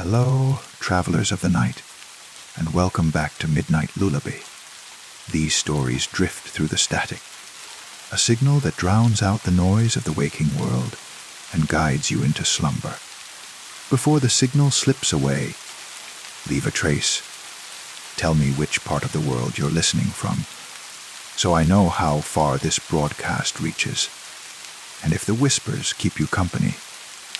Hello, travelers of the night, and welcome back to Midnight Lullaby. These stories drift through the static, a signal that drowns out the noise of the waking world and guides you into slumber. Before the signal slips away, leave a trace. Tell me which part of the world you're listening from, so I know how far this broadcast reaches. And if the whispers keep you company,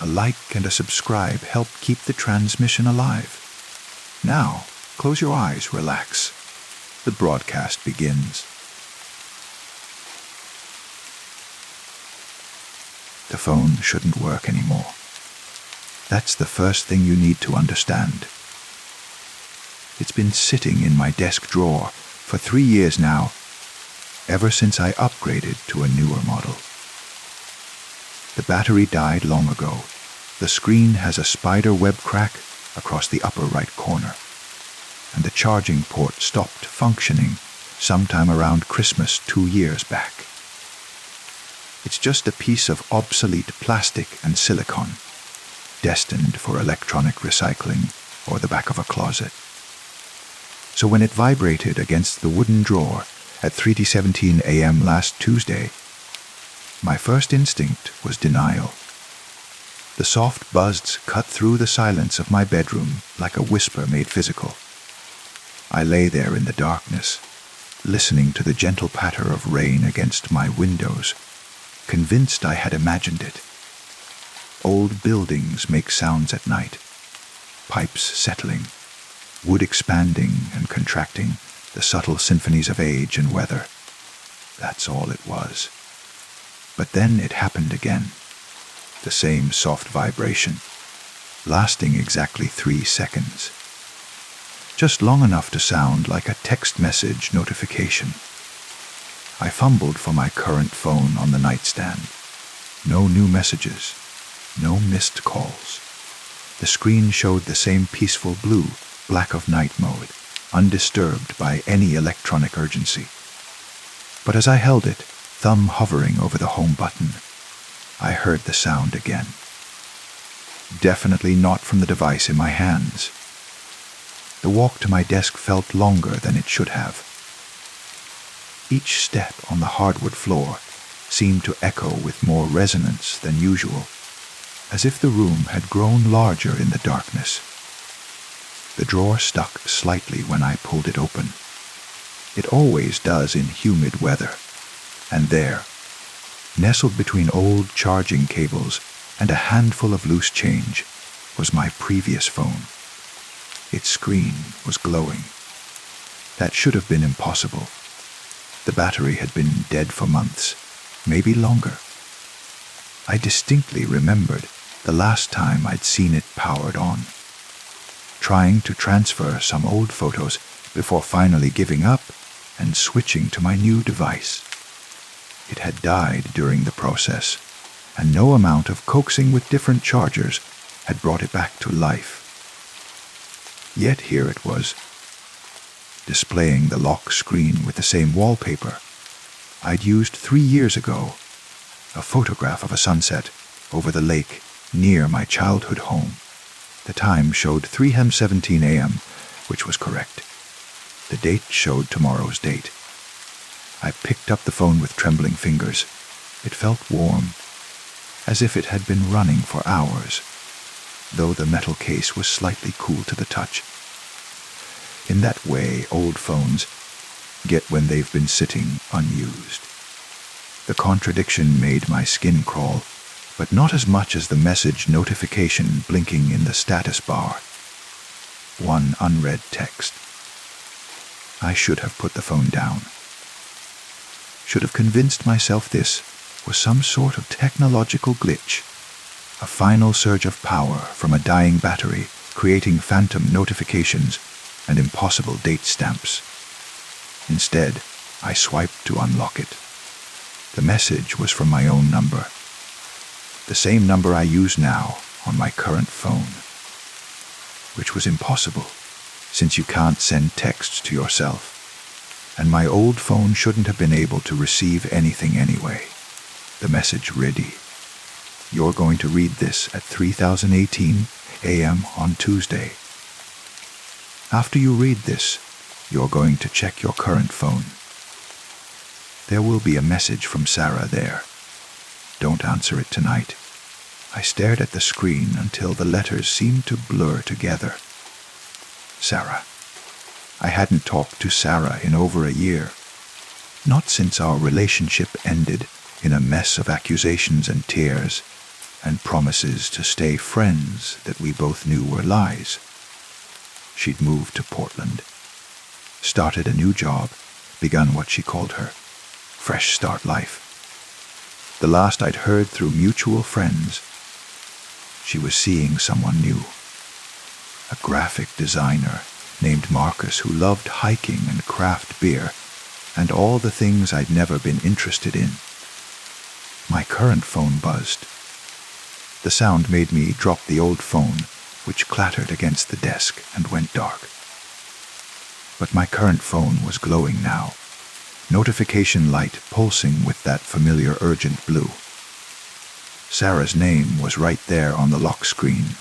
a like and a subscribe help keep the transmission alive. Now, close your eyes, relax. The broadcast begins. The phone shouldn't work anymore. That's the first thing you need to understand. It's been sitting in my desk drawer for 3 years now, ever since I upgraded to a newer model. The battery died long ago. The screen has a spider web crack across the upper right corner, and the charging port stopped functioning sometime around Christmas 2 years back. It's just a piece of obsolete plastic and silicone, destined for electronic recycling or the back of a closet. So when it vibrated against the wooden drawer at 3:17 a.m. last Tuesday, my first instinct was denial. The soft buzz cut through the silence of my bedroom like a whisper made physical. I lay there in the darkness, listening to the gentle patter of rain against my windows, convinced I had imagined it. Old buildings make sounds at night, pipes settling, wood expanding and contracting, the subtle symphonies of age and weather. That's all it was. But then it happened again. The same soft vibration, lasting exactly 3 seconds. Just long enough to sound like a text message notification. I fumbled for my current phone on the nightstand. No new messages, no missed calls. The screen showed the same peaceful blue, black of night mode, undisturbed by any electronic urgency. But as I held it, thumb hovering over the home button, I heard the sound again. Definitely not from the device in my hands. The walk to my desk felt longer than it should have. Each step on the hardwood floor seemed to echo with more resonance than usual, as if the room had grown larger in the darkness. The drawer stuck slightly when I pulled it open. It always does in humid weather. And there, nestled between old charging cables and a handful of loose change, was my previous phone. Its screen was glowing. That should have been impossible. The battery had been dead for months, maybe longer. I distinctly remembered the last time I'd seen it powered on, trying to transfer some old photos before finally giving up and switching to my new device. It had died during the process, and no amount of coaxing with different chargers had brought it back to life. Yet here it was, displaying the lock screen with the same wallpaper I'd used 3 years ago, a photograph of a sunset over the lake near my childhood home. The time showed 3:17 a.m., which was correct. The date showed tomorrow's date. I picked up the phone with trembling fingers. It felt warm, as if it had been running for hours, though the metal case was slightly cool to the touch. In that way, old phones get when they've been sitting unused. The contradiction made my skin crawl, but not as much as the message notification blinking in the status bar. One unread text. I should have put the phone down. Should have convinced myself this was some sort of technological glitch, a final surge of power from a dying battery creating phantom notifications and impossible date stamps. Instead, I swiped to unlock it. The message was from my own number, the same number I use now on my current phone, which was impossible since you can't send texts to yourself. And my old phone shouldn't have been able to receive anything anyway. The message read, "You're going to read this at 3018 a.m. on Tuesday. After you read this, you're going to check your current phone. There will be a message from Sarah there. Don't answer it tonight. I stared at the screen until the letters seemed to blur together. Sarah. I hadn't talked to Sarah in over a year. Not since our relationship ended in a mess of accusations and tears, and promises to stay friends that we both knew were lies. She'd moved to Portland, started a new job, begun what she called her fresh start life. The last I'd heard through mutual friends, she was seeing someone new. A graphic designer named Marcus who loved hiking and craft beer and all the things I'd never been interested in. My current phone buzzed. The sound made me drop the old phone, which clattered against the desk and went dark. But my current phone was glowing now, notification light pulsing with that familiar urgent blue. Sarah's name was right there on the lock screen,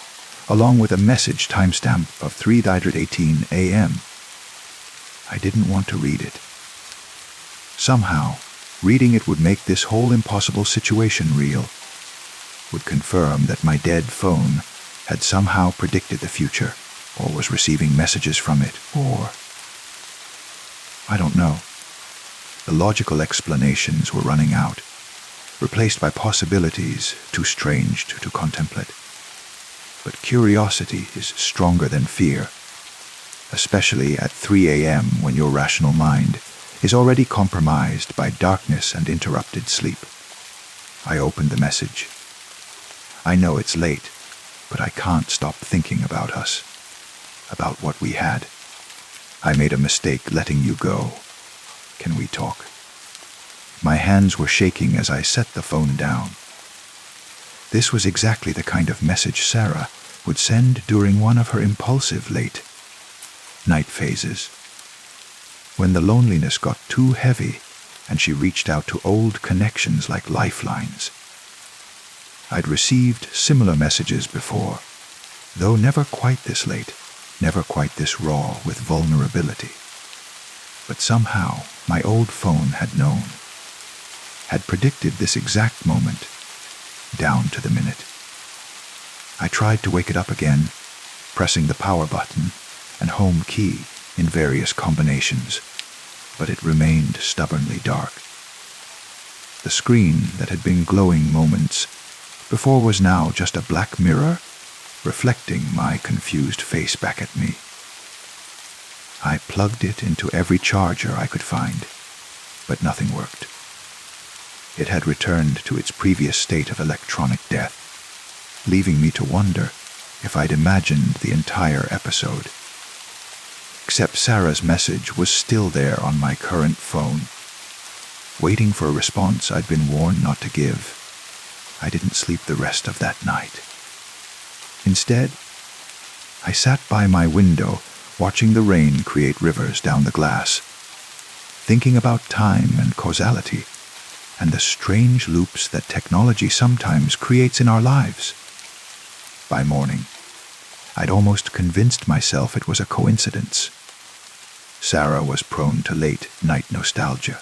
along with a message timestamp of 3:18 a.m. I didn't want to read it. Somehow, reading it would make this whole impossible situation real, would confirm that my dead phone had somehow predicted the future, or was receiving messages from it, or... I don't know. The logical explanations were running out, replaced by possibilities too strange to contemplate. But curiosity is stronger than fear, especially at 3 a.m. when your rational mind is already compromised by darkness and interrupted sleep. I opened the message. I know it's late, but I can't stop thinking about us, about what we had. I made a mistake letting you go. Can we talk? My hands were shaking as I set the phone down. This was exactly the kind of message Sarah would send during one of her impulsive late night phases, when the loneliness got too heavy and she reached out to old connections like lifelines. I'd received similar messages before, though never quite this late, never quite this raw with vulnerability. But somehow my old phone had known, had predicted this exact moment, down to the minute. I tried to wake it up again, pressing the power button and home key in various combinations, but it remained stubbornly dark. The screen that had been glowing moments before was now just a black mirror, reflecting my confused face back at me. I plugged it into every charger I could find, but nothing worked. It had returned to its previous state of electronic death, leaving me to wonder if I'd imagined the entire episode. Except Sarah's message was still there on my current phone, waiting for a response I'd been warned not to give. I didn't sleep the rest of that night. Instead, I sat by my window, watching the rain create rivers down the glass, thinking about time and causality, and the strange loops that technology sometimes creates in our lives. By morning, I'd almost convinced myself it was a coincidence. Sarah was prone to late night nostalgia,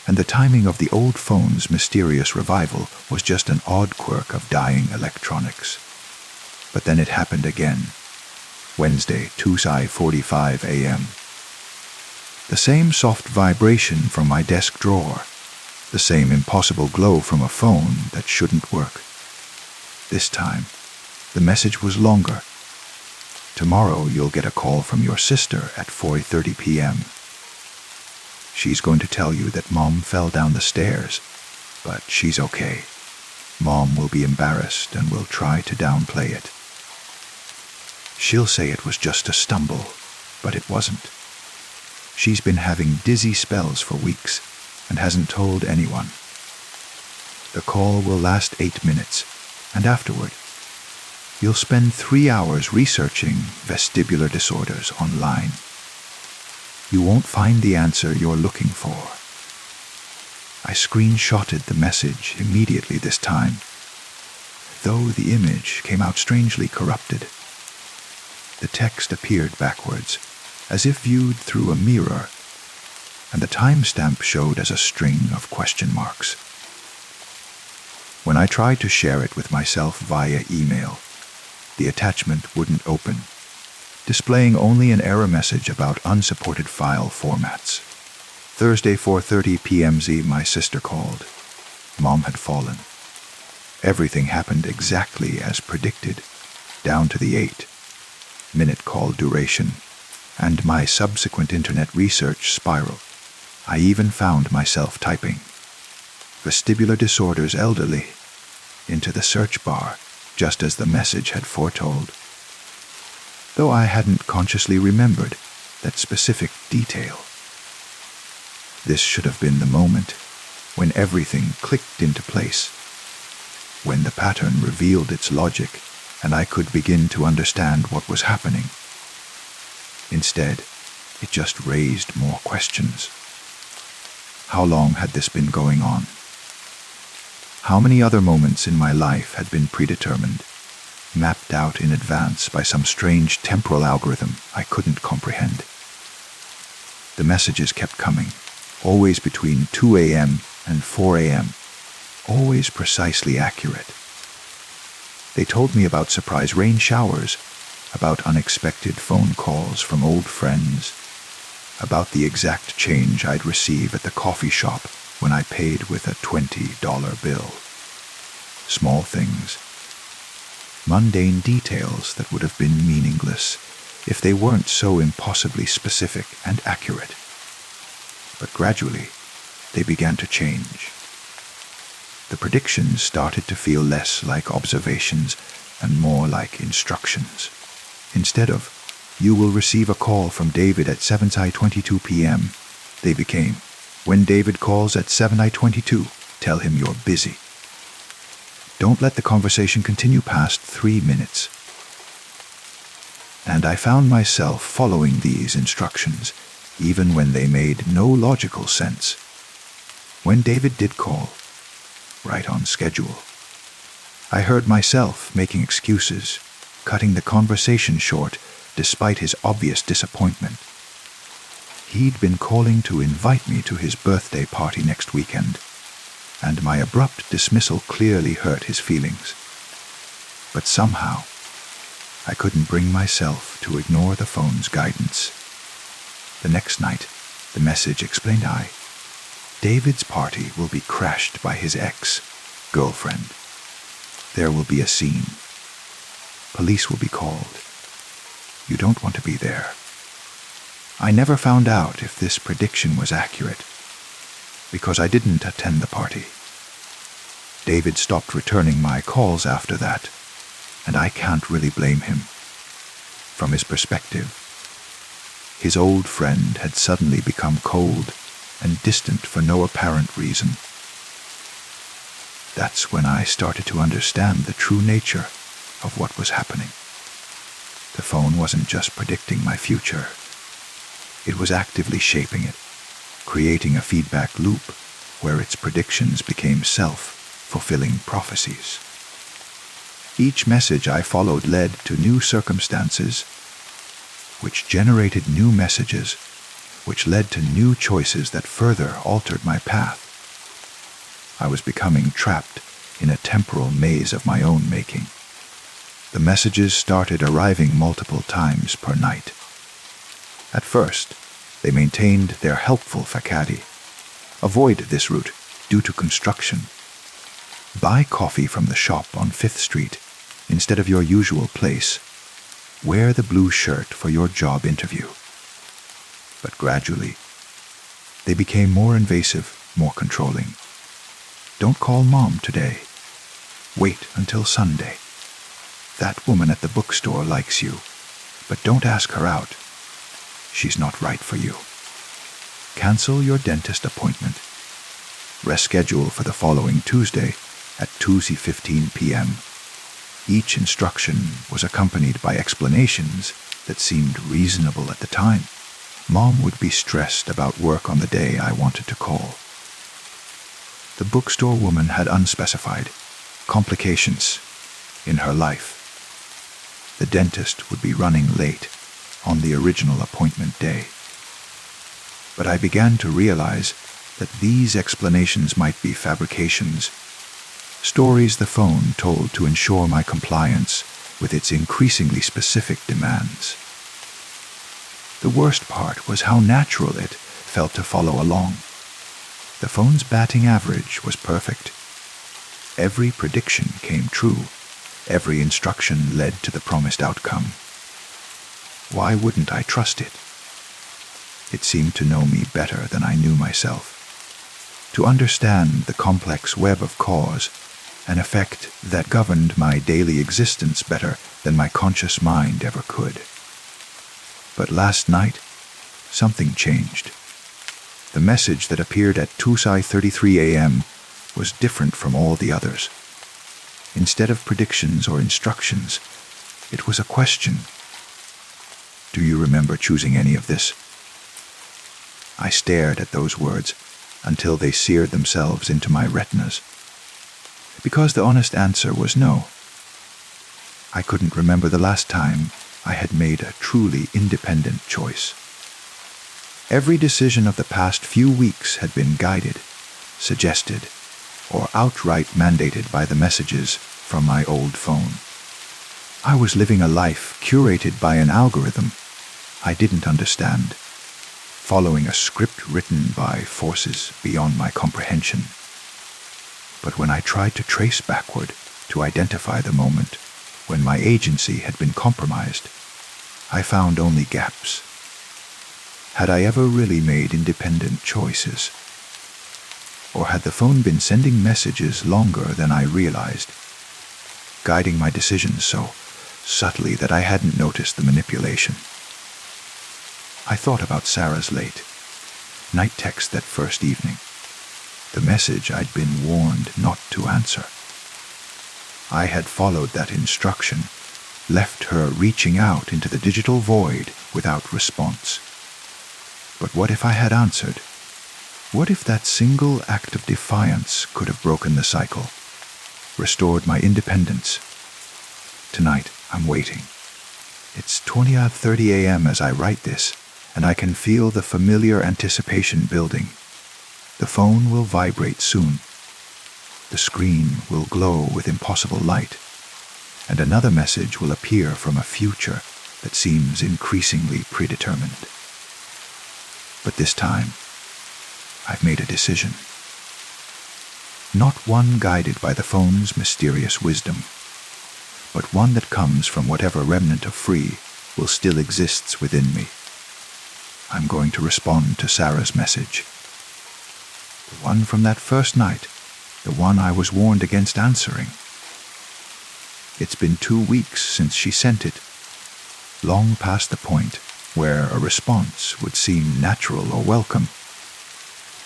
and the timing of the old phone's mysterious revival was just an odd quirk of dying electronics. But then it happened again, Wednesday, 2:45 a.m. The same soft vibration from my desk drawer, the same impossible glow from a phone that shouldn't work. This time, the message was longer. Tomorrow you'll get a call from your sister at 4:30 p.m. She's going to tell you that Mom fell down the stairs, but she's okay. Mom will be embarrassed and will try to downplay it. She'll say it was just a stumble, but it wasn't. She's been having dizzy spells for weeks and hasn't told anyone. The call will last 8 minutes, and afterward, you'll spend 3 hours researching vestibular disorders online. You won't find the answer you're looking for. I screenshotted the message immediately this time, though the image came out strangely corrupted. The text appeared backwards, as if viewed through a mirror, and the timestamp showed as a string of question marks. When I tried to share it with myself via email, the attachment wouldn't open, displaying only an error message about unsupported file formats. Thursday, 4:30 p.m. my sister called. Mom had fallen. Everything happened exactly as predicted, down to the 8-minute call duration, and my subsequent internet research spiral. I even found myself typing "vestibular disorders elderly" into the search bar, just as the message had foretold, though I hadn't consciously remembered that specific detail. This should have been the moment when everything clicked into place, when the pattern revealed its logic and I could begin to understand what was happening. Instead, it just raised more questions. How long had this been going on? How many other moments in my life had been predetermined, mapped out in advance by some strange temporal algorithm I couldn't comprehend? The messages kept coming, always between 2 a.m. and 4 a.m., always precisely accurate. They told me about surprise rain showers, about unexpected phone calls from old friends, about the exact change I'd receive at the coffee shop when I paid with a $20 bill. Small things. Mundane details that would have been meaningless if they weren't so impossibly specific and accurate. But gradually, they began to change. The predictions started to feel less like observations and more like instructions. Instead of, "You will receive a call from David at 7:22 p.m., they became, "When David calls at 7:22, tell him you're busy. Don't let the conversation continue past 3 minutes." And I found myself following these instructions, even when they made no logical sense. When David did call, right on schedule, I heard myself making excuses, cutting the conversation short despite his obvious disappointment. He'd been calling to invite me to his birthday party next weekend, and my abrupt dismissal clearly hurt his feelings. But somehow, I couldn't bring myself to ignore the phone's guidance. The next night, the message explained David's party will be crashed by his ex-girlfriend. There will be a scene. Police will be called. You don't want to be there. I never found out if this prediction was accurate, because I didn't attend the party. David stopped returning my calls after that, and I can't really blame him. From his perspective, his old friend had suddenly become cold and distant for no apparent reason. That's when I started to understand the true nature of what was happening. The phone wasn't just predicting my future. It was actively shaping it, creating a feedback loop where its predictions became self-fulfilling prophecies. Each message I followed led to new circumstances, which generated new messages, which led to new choices that further altered my path. I was becoming trapped in a temporal maze of my own making. The messages started arriving multiple times per night. At first, they maintained their helpful facade. Avoid this route due to construction. Buy coffee from the shop on 5th Street instead of your usual place. Wear the blue shirt for your job interview. But gradually, they became more invasive, more controlling. Don't call Mom today. Wait until Sunday. That woman at the bookstore likes you, but don't ask her out. She's not right for you. Cancel your dentist appointment. Reschedule for the following Tuesday at 2:15 p.m. Each instruction was accompanied by explanations that seemed reasonable at the time. Mom would be stressed about work on the day I wanted to call. The bookstore woman had unspecified complications in her life. the dentist would be running late on the original appointment day. But I began to realize that these explanations might be fabrications, stories the phone told to ensure my compliance with its increasingly specific demands. The worst part was how natural it felt to follow along. The phone's batting average was perfect. Every prediction came true. Every instruction led to the promised outcome. Why wouldn't I trust it? It seemed to know me better than I knew myself, to understand the complex web of cause and effect that governed my daily existence better than my conscious mind ever could. But last night, something changed. The message that appeared at 2:33 a.m. was different from all the others. Instead of predictions or instructions, it was a question. Do you remember choosing any of this? I stared at those words until they seared themselves into my retinas. Because the honest answer was no. I couldn't remember the last time I had made a truly independent choice. Every decision of the past few weeks had been guided, suggested, or outright mandated by the messages from my old phone. I was living a life curated by an algorithm I didn't understand, following a script written by forces beyond my comprehension. But when I tried to trace backward to identify the moment when my agency had been compromised, I found only gaps. Had I ever really made independent choices? Or had the phone been sending messages longer than I realized, guiding my decisions so subtly that I hadn't noticed the manipulation? I thought about Sarah's late night text that first evening, the message I'd been warned not to answer. I had followed that instruction, left her reaching out into the digital void without response. But what if I had answered? What if that single act of defiance could have broken the cycle, restored my independence? Tonight, I'm waiting. It's 20:30 a.m. as I write this, and I can feel the familiar anticipation building. The phone will vibrate soon. The screen will glow with impossible light, and another message will appear from a future that seems increasingly predetermined. But this time, I've made a decision. Not one guided by the phone's mysterious wisdom, but one that comes from whatever remnant of free will still exists within me. I'm going to respond to Sarah's message. The one from that first night, the one I was warned against answering. It's been 2 weeks since she sent it, long past the point where a response would seem natural or welcome.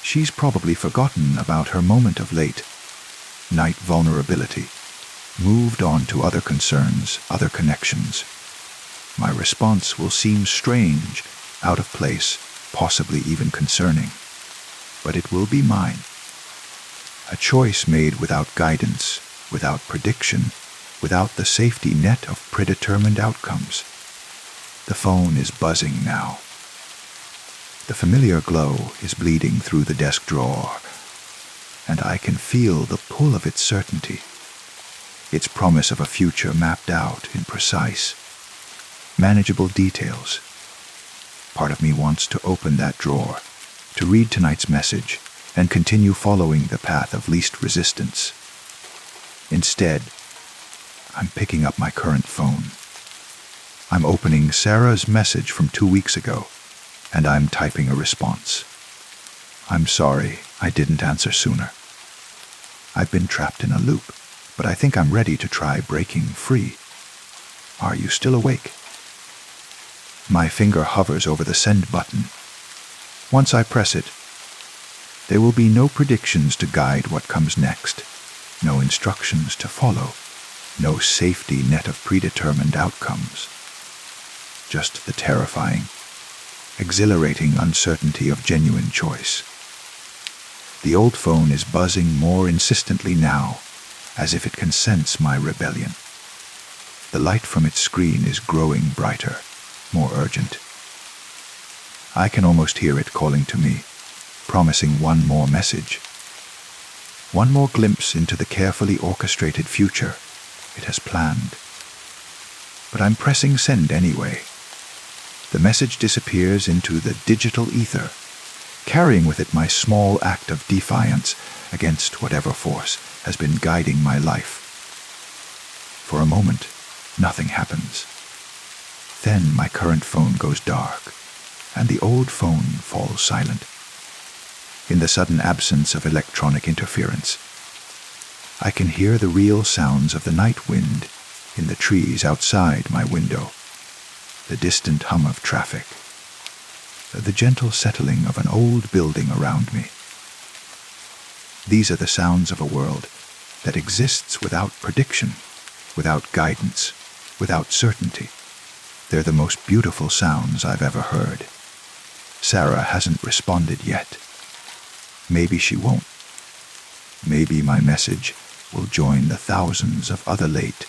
She's probably forgotten about her moment of late night vulnerability, moved on to other concerns, other connections. My response will seem strange, out of place, possibly even concerning, but it will be mine. A choice made without guidance, without prediction, without the safety net of predetermined outcomes. The phone is buzzing now. The familiar glow is bleeding through the desk drawer, and I can feel the pull of its certainty, its promise of a future mapped out in precise, manageable details. Part of me wants to open that drawer, to read tonight's message, and continue following the path of least resistance. Instead, I'm picking up my current phone. I'm opening Sarah's message from 2 weeks ago, and I'm typing a response. I'm sorry I didn't answer sooner. I've been trapped in a loop, but I think I'm ready to try breaking free. Are you still awake? My finger hovers over the send button. Once I press it, there will be no predictions to guide what comes next, no instructions to follow, no safety net of predetermined outcomes. Just the terrifying, exhilarating uncertainty of genuine choice. The old phone is buzzing more insistently now, as if it can sense my rebellion. The light from its screen is growing brighter, more urgent. I can almost hear it calling to me, promising one more message. One more glimpse into the carefully orchestrated future it has planned. But I'm pressing send anyway. The message disappears into the digital ether, carrying with it my small act of defiance against whatever force has been guiding my life. For a moment, nothing happens. Then my current phone goes dark, and the old phone falls silent. In the sudden absence of electronic interference, I can hear the real sounds of the night wind in the trees outside my window, the distant hum of traffic, the gentle settling of an old building around me. These are the sounds of a world that exists without prediction, without guidance, without certainty. They're the most beautiful sounds I've ever heard. Sarah hasn't responded yet. Maybe she won't. Maybe my message will join the thousands of other late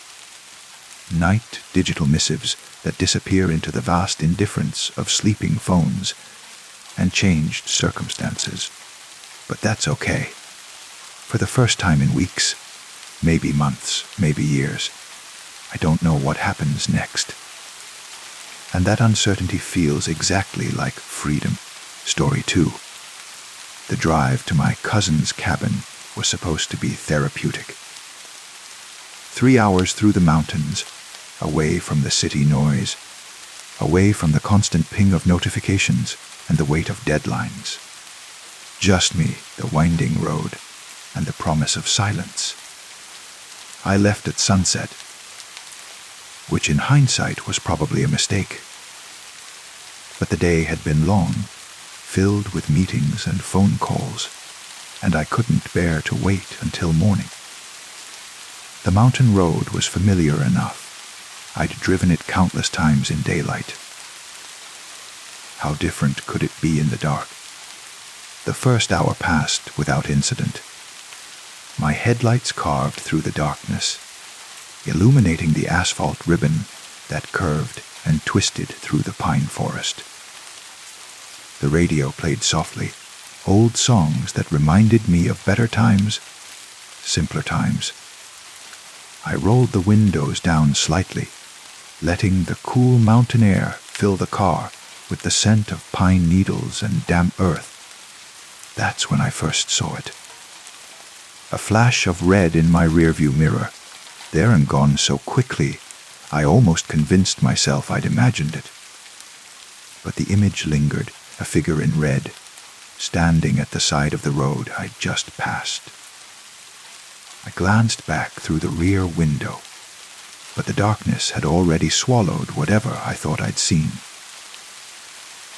night digital missives that disappear into the vast indifference of sleeping phones and changed circumstances. But that's okay. For the first time in weeks, maybe months, maybe years, I don't know what happens next. And that uncertainty feels exactly like freedom. Story 2. The drive to my cousin's cabin was supposed to be therapeutic. 3 hours through the mountains, away from the city noise, away from the constant ping of notifications and the weight of deadlines. Just me, the winding road, and the promise of silence. I left at sunset, which in hindsight was probably a mistake. But the day had been long, filled with meetings and phone calls, and I couldn't bear to wait until morning. The mountain road was familiar enough. I'd driven it countless times in daylight. How different could it be in the dark? The first hour passed without incident. My headlights carved through the darkness, illuminating the asphalt ribbon that curved and twisted through the pine forest. The radio played softly, old songs that reminded me of better times, simpler times. I rolled the windows down slightly, letting the cool mountain air fill the car with the scent of pine needles and damp earth. That's when I first saw it. A flash of red in my rearview mirror, there and gone so quickly, I almost convinced myself I'd imagined it. But the image lingered, a figure in red, standing at the side of the road I'd just passed. I glanced back through the rear window, but the darkness had already swallowed whatever I thought I'd seen.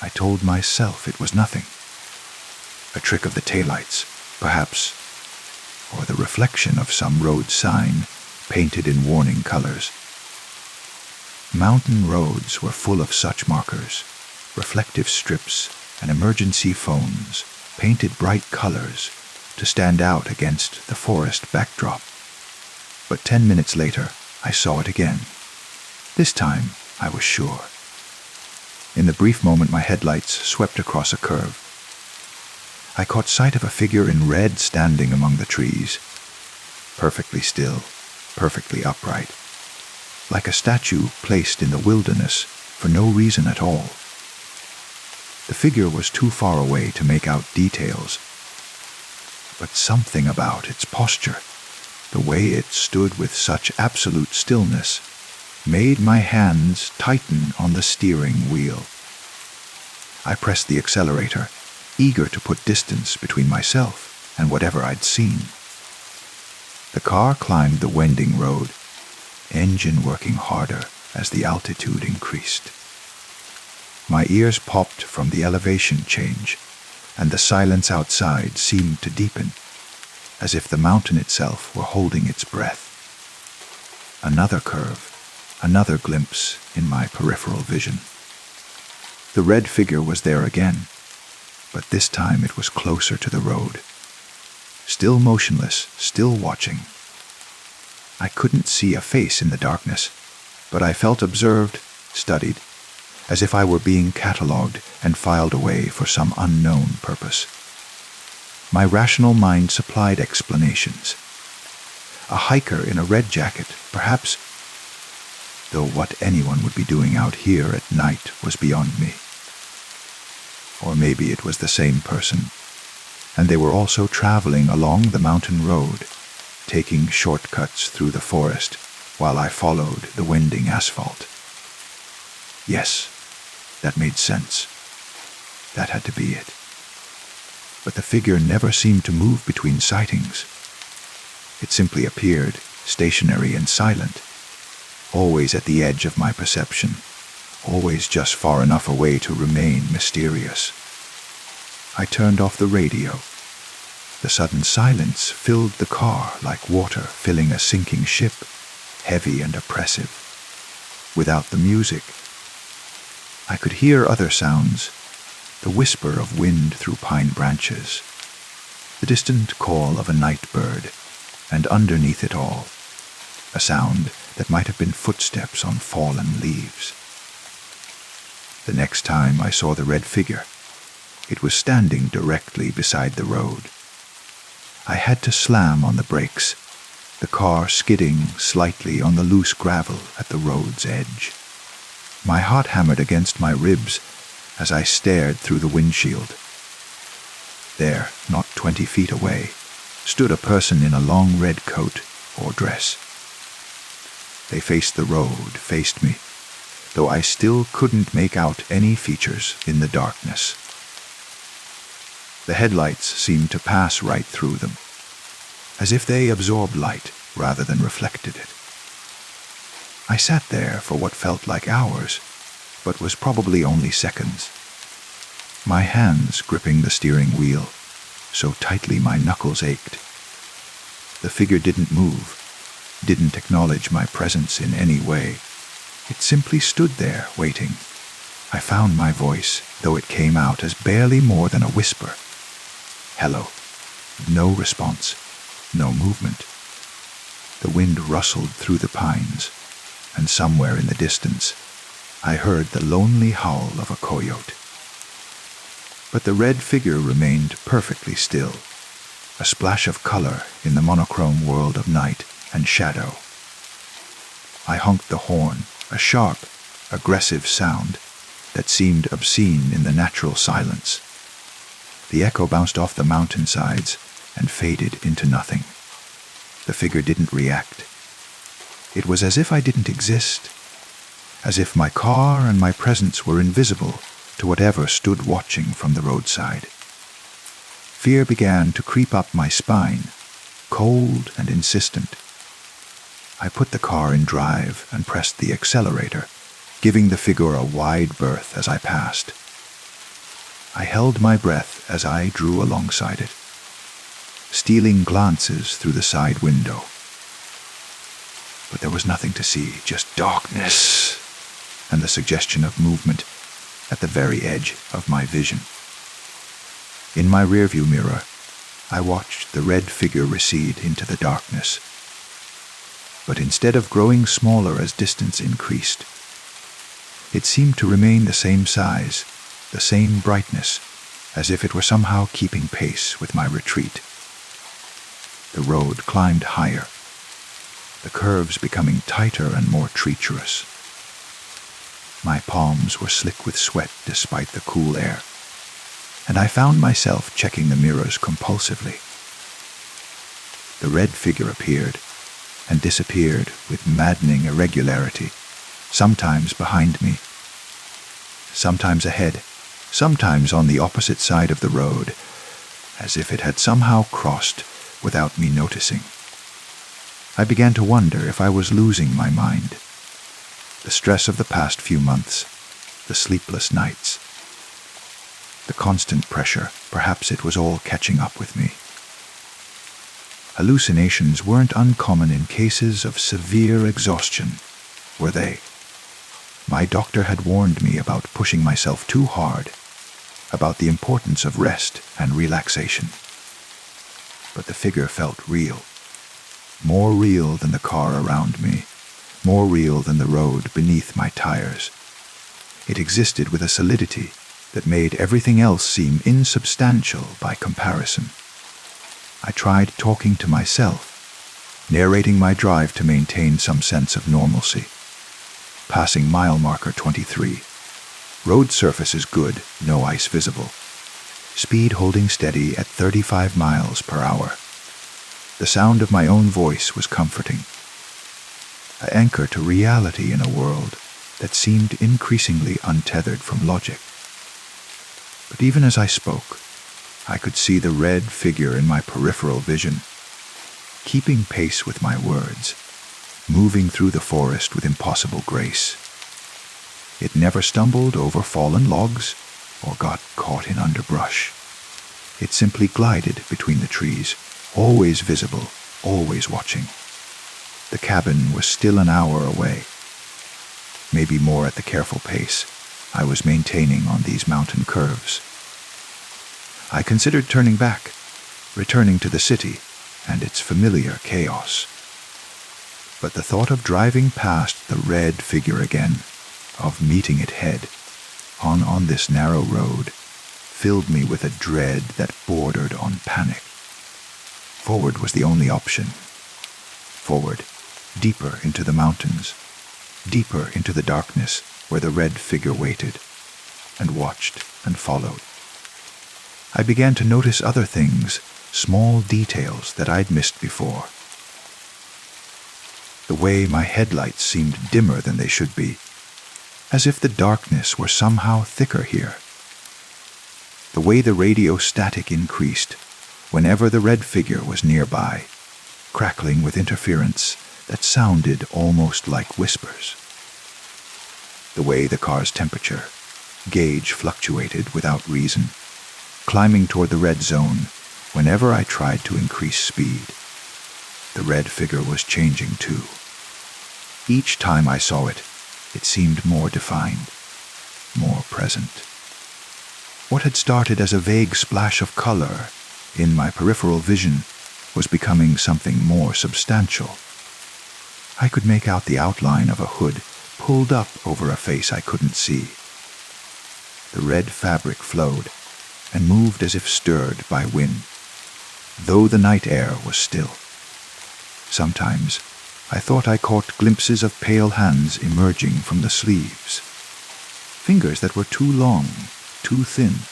I told myself it was nothing. A trick of the taillights, perhaps, or the reflection of some road sign painted in warning colors. Mountain roads were full of such markers, reflective strips and emergency phones, painted bright colors to stand out against the forest backdrop. But 10 minutes later, I saw it again. This time, I was sure. In the brief moment my headlights swept across a curve, I caught sight of a figure in red standing among the trees, perfectly still, perfectly upright, like a statue placed in the wilderness for no reason at all. The figure was too far away to make out details, but something about its posture, the way it stood with such absolute stillness, made my hands tighten on the steering wheel. I pressed the accelerator, eager to put distance between myself and whatever I'd seen. The car climbed the winding road, engine working harder as the altitude increased. My ears popped from the elevation change, and the silence outside seemed to deepen, as if the mountain itself were holding its breath. Another curve, another glimpse in my peripheral vision. The red figure was there again, but this time it was closer to the road. Still motionless, still watching. I couldn't see a face in the darkness, but I felt observed, studied, as if I were being catalogued and filed away for some unknown purpose. My rational mind supplied explanations. A hiker in a red jacket, perhaps, though what anyone would be doing out here at night was beyond me. Or maybe it was the same person, and they were also traveling along the mountain road, taking shortcuts through the forest while I followed the winding asphalt. Yes, that made sense. That had to be it. But the figure never seemed to move between sightings. It simply appeared, stationary and silent, always at the edge of my perception, always just far enough away to remain mysterious. I turned off the radio. The sudden silence filled the car like water filling a sinking ship, heavy and oppressive. Without the music, I could hear other sounds, the whisper of wind through pine branches, the distant call of a night bird, and underneath it all, a sound that might have been footsteps on fallen leaves. The next time I saw the red figure, it was standing directly beside the road. I had to slam on the brakes, the car skidding slightly on the loose gravel at the road's edge. My heart hammered against my ribs as I stared through the windshield. There, not 20 feet away, stood a person in a long red coat or dress. They faced the road, faced me, though I still couldn't make out any features in the darkness. The headlights seemed to pass right through them, as if they absorbed light rather than reflected it. I sat there for what felt like hours, but was probably only seconds. My hands gripping the steering wheel, so tightly my knuckles ached. The figure didn't move, didn't acknowledge my presence in any way. It simply stood there, waiting. I found my voice, though it came out as barely more than a whisper. Hello. No response, no movement. The wind rustled through the pines, and somewhere in the distance, I heard the lonely howl of a coyote. But the red figure remained perfectly still, a splash of color in the monochrome world of night and shadow. I honked the horn, a sharp, aggressive sound that seemed obscene in the natural silence. The echo bounced off the mountainsides and faded into nothing. The figure didn't react. It was as if I didn't exist, as if my car and my presence were invisible to whatever stood watching from the roadside. Fear began to creep up my spine, cold and insistent. I put the car in drive and pressed the accelerator, giving the figure a wide berth as I passed. I held my breath as I drew alongside it, stealing glances through the side window. But there was nothing to see, just darkness and the suggestion of movement at the very edge of my vision. In my rearview mirror, I watched the red figure recede into the darkness. But instead of growing smaller as distance increased, it seemed to remain the same size, the same brightness, as if it were somehow keeping pace with my retreat. The road climbed higher, the curves becoming tighter and more treacherous. My palms were slick with sweat despite the cool air, and I found myself checking the mirrors compulsively. The red figure appeared and disappeared with maddening irregularity, sometimes behind me, sometimes ahead, sometimes on the opposite side of the road, as if it had somehow crossed without me noticing. I began to wonder if I was losing my mind. The stress of the past few months, the sleepless nights, the constant pressure, perhaps it was all catching up with me. Hallucinations weren't uncommon in cases of severe exhaustion, were they? My doctor had warned me about pushing myself too hard, about the importance of rest and relaxation. But the figure felt real, more real than the car around me, more real than the road beneath my tires. It existed with a solidity that made everything else seem insubstantial by comparison. I tried talking to myself, narrating my drive to maintain some sense of normalcy. Passing mile marker 23. Road surface is good, no ice visible. Speed holding steady at 35 miles per hour. The sound of my own voice was comforting. An anchor to reality in a world that seemed increasingly untethered from logic. But even as I spoke, I could see the red figure in my peripheral vision, keeping pace with my words, moving through the forest with impossible grace. It never stumbled over fallen logs or got caught in underbrush. It simply glided between the trees, always visible, always watching. The cabin was still an hour away, maybe more at the careful pace I was maintaining on these mountain curves. I considered turning back, returning to the city and its familiar chaos. But the thought of driving past the red figure again, of meeting it head on this narrow road, filled me with a dread that bordered on panic. Forward was the only option. Forward, deeper into the mountains, deeper into the darkness where the red figure waited and watched and followed. I began to notice other things, small details that I'd missed before. The way my headlights seemed dimmer than they should be, as if the darkness were somehow thicker here. The way the radio static increased whenever the red figure was nearby, crackling with interference that sounded almost like whispers. The way the car's temperature gauge fluctuated without reason, climbing toward the red zone whenever I tried to increase speed. The red figure was changing too. Each time I saw it, it seemed more defined, more present. What had started as a vague splash of color in my peripheral vision was becoming something more substantial. I could make out the outline of a hood pulled up over a face I couldn't see. The red fabric flowed and moved as if stirred by wind, though the night air was still. Sometimes I thought I caught glimpses of pale hands emerging from the sleeves, fingers that were too long, too thin,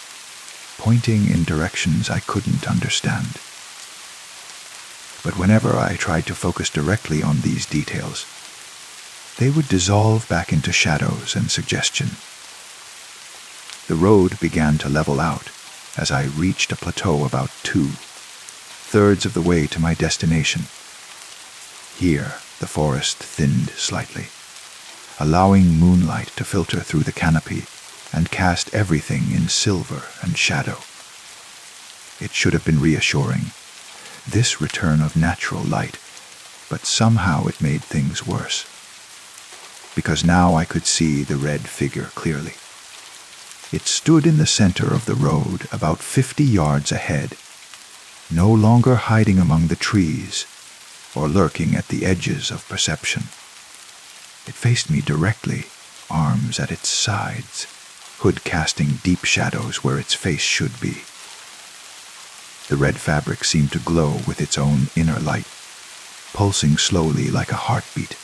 pointing in directions I couldn't understand. But whenever I tried to focus directly on these details, they would dissolve back into shadows and suggestion. The road began to level out as I reached a plateau about 2/3 of the way to my destination. Here, the forest thinned slightly, allowing moonlight to filter through the canopy and cast everything in silver and shadow. It should have been reassuring, this return of natural light, but somehow it made things worse, because now I could see the red figure clearly. It stood in the center of the road about 50 yards ahead, no longer hiding among the trees or lurking at the edges of perception. It faced me directly, arms at its sides, hood casting deep shadows where its face should be. The red fabric seemed to glow with its own inner light, pulsing slowly like a heartbeat.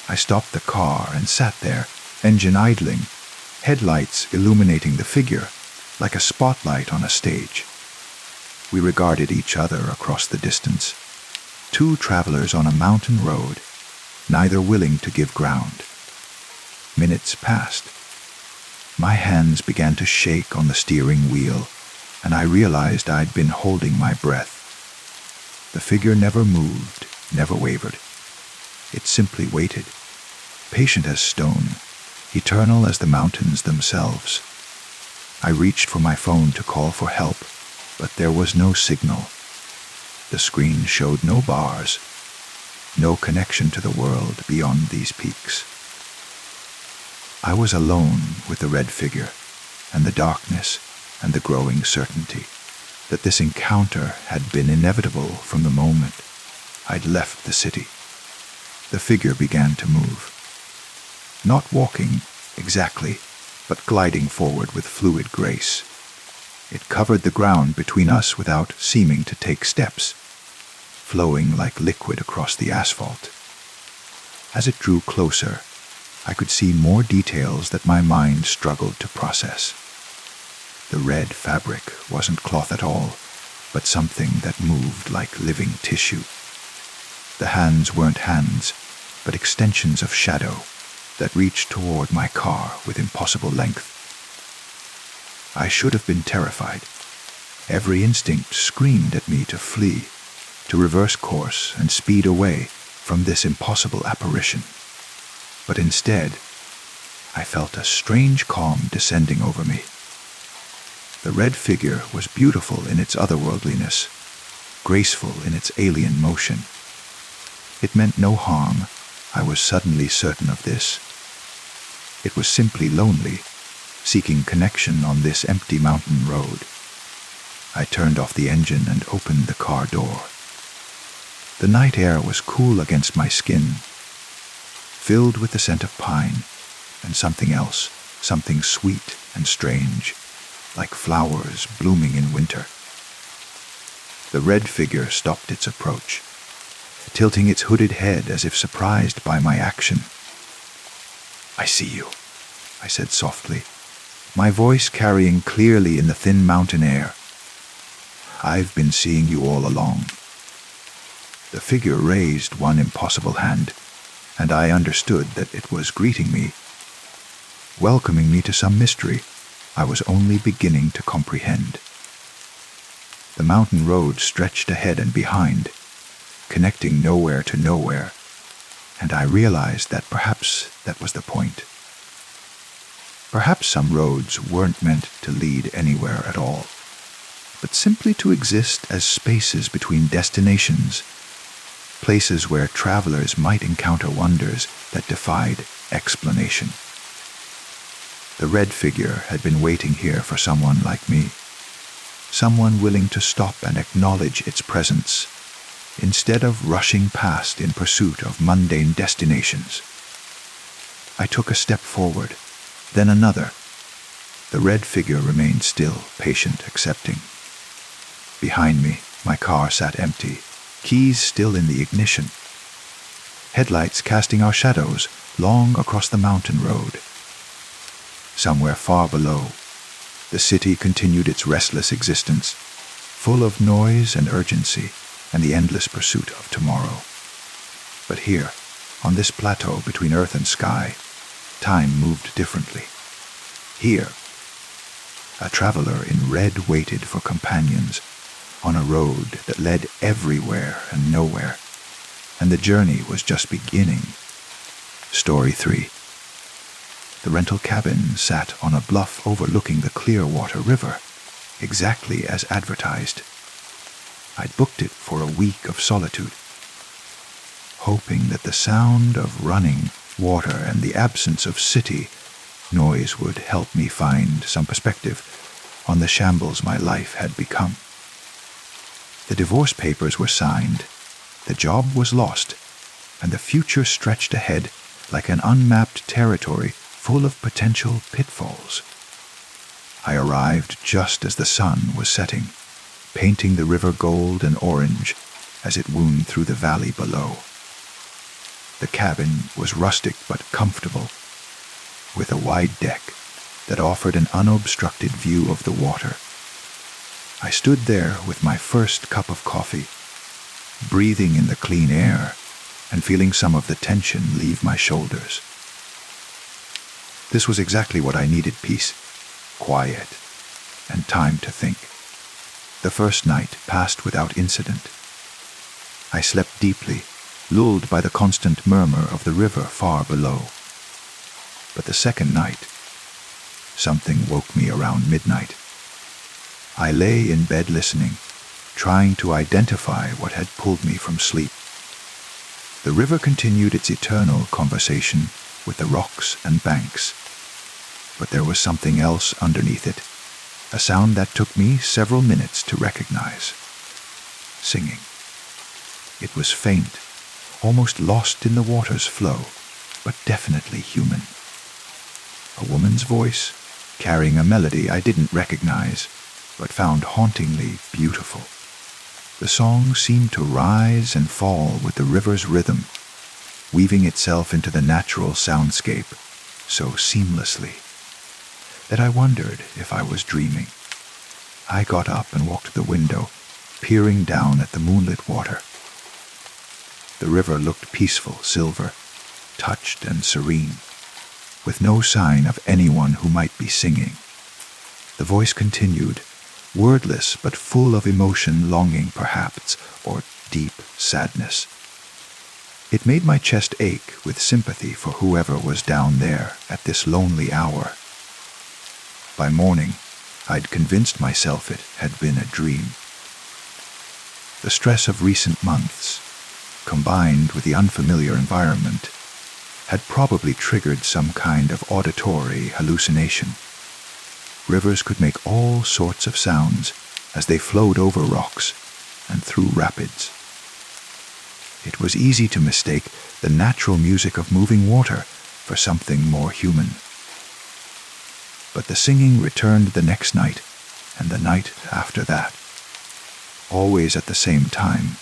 I stopped the car and sat there, engine idling, headlights illuminating the figure like a spotlight on a stage. We regarded each other across the distance, two travelers on a mountain road, neither willing to give ground. Minutes passed. My hands began to shake on the steering wheel, and I realized I'd been holding my breath. The figure never moved, never wavered. It simply waited, patient as stone, eternal as the mountains themselves. I reached for my phone to call for help, but there was no signal. The screen showed no bars, no connection to the world beyond these peaks. I was alone with the red figure, and the darkness, and the growing certainty that this encounter had been inevitable from the moment I'd left the city. the figure began to move. Not walking, exactly, but gliding forward with fluid grace. It covered the ground between us without seeming to take steps, flowing like liquid across the asphalt. As it drew closer, I could see more details that my mind struggled to process. The red fabric wasn't cloth at all, but something that moved like living tissue. The hands weren't hands, but extensions of shadow that reached toward my car with impossible length. I should have been terrified. Every instinct screamed at me to flee, to reverse course and speed away from this impossible apparition. But instead, I felt a strange calm descending over me. The red figure was beautiful in its otherworldliness, graceful in its alien motion. It meant no harm, I was suddenly certain of this. It was simply lonely, seeking connection on this empty mountain road. I turned off the engine and opened the car door. The night air was cool against my skin, filled with the scent of pine and something else, something sweet and strange, like flowers blooming in winter. The red figure stopped its approach, tilting its hooded head as if surprised by my action. "I see you," I said softly, my voice carrying clearly in the thin mountain air. "I've been seeing you all along." The figure raised one impossible hand, and I understood that it was greeting me, welcoming me to some mystery I was only beginning to comprehend. The mountain road stretched ahead and behind, connecting nowhere to nowhere, and I realized that perhaps that was the point. Perhaps some roads weren't meant to lead anywhere at all, but simply to exist as spaces between destinations, places where travelers might encounter wonders that defied explanation. The red figure had been waiting here for someone like me, someone willing to stop and acknowledge its presence, instead of rushing past in pursuit of mundane destinations. I took a step forward, then another. The red figure remained still, patient, accepting. Behind me, my car sat empty, keys still in the ignition, headlights casting our shadows long across the mountain road. Somewhere far below, the city continued its restless existence, full of noise and urgency and the endless pursuit of tomorrow. But here, on this plateau between earth and sky, time moved differently. Here, a traveler in red waited for companions on a road that led everywhere and nowhere, and the journey was just beginning. Story 3. The rental cabin sat on a bluff overlooking the Clearwater River, exactly as advertised. I'd booked it for a week of solitude, hoping that the sound of running water and the absence of city noise would help me find some perspective on the shambles my life had become. The divorce papers were signed, the job was lost, and the future stretched ahead like an unmapped territory full of potential pitfalls. I arrived just as the sun was setting, painting the river gold and orange as it wound through the valley below. The cabin was rustic but comfortable, with a wide deck that offered an unobstructed view of the water. I stood there with my first cup of coffee, breathing in the clean air and feeling some of the tension leave my shoulders. This was exactly what I needed: peace, quiet, and time to think. The first night passed without incident. I slept deeply, lulled by the constant murmur of the river far below. But the second night, something woke me around midnight. I lay in bed listening, trying to identify what had pulled me from sleep. The river continued its eternal conversation with the rocks and banks. But there was something else underneath it, a sound that took me several minutes to recognize. Singing. It was faint, almost lost in the water's flow, but definitely human. A woman's voice, carrying a melody I didn't recognize, but found hauntingly beautiful. The song seemed to rise and fall with the river's rhythm, weaving itself into the natural soundscape so seamlessly that I wondered if I was dreaming. I got up and walked to the window, peering down at the moonlit water. The river looked peaceful silver, touched and serene, with no sign of anyone who might be singing. The voice continued, wordless but full of emotion, longing perhaps, or deep sadness. It made my chest ache with sympathy for whoever was down there at this lonely hour. By morning, I'd convinced myself it had been a dream. The stress of recent months, combined with the unfamiliar environment, had probably triggered some kind of auditory hallucination. Rivers could make all sorts of sounds as they flowed over rocks and through rapids. It was easy to mistake the natural music of moving water for something more human. But the singing returned the next night and the night after that, always at the same time,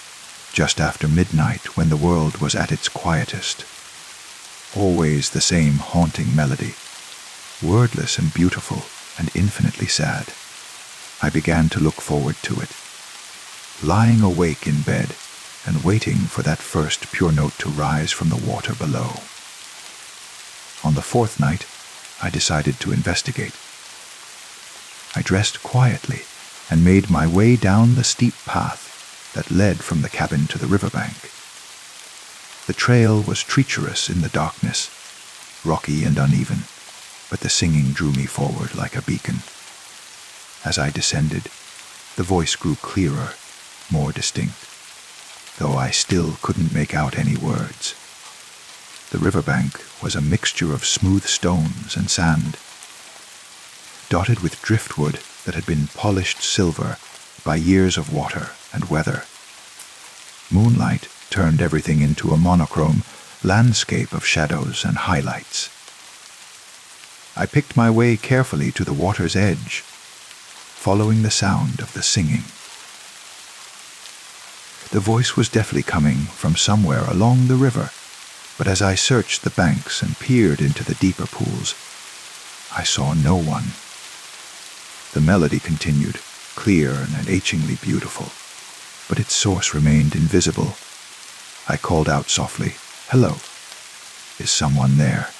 just after midnight when the world was at its quietest. Always the same haunting melody, wordless and beautiful and infinitely sad. I began to look forward to it, lying awake in bed and waiting for that first pure note to rise from the water below. On the fourth night, I decided to investigate. I dressed quietly and made my way down the steep path that led from the cabin to the riverbank. The trail was treacherous in the darkness, rocky and uneven, but the singing drew me forward like a beacon. As I descended, the voice grew clearer, more distinct, though I still couldn't make out any words. The riverbank was a mixture of smooth stones and sand, dotted with driftwood that had been polished silver by years of water and weather. Moonlight turned everything into a monochrome landscape of shadows and highlights. I picked my way carefully to the water's edge, following the sound of the singing. The voice was definitely coming from somewhere along the river, but as I searched the banks and peered into the deeper pools, I saw no one. The melody continued, clear and achingly beautiful, but its source remained invisible. I called out softly, "Hello, is someone there?"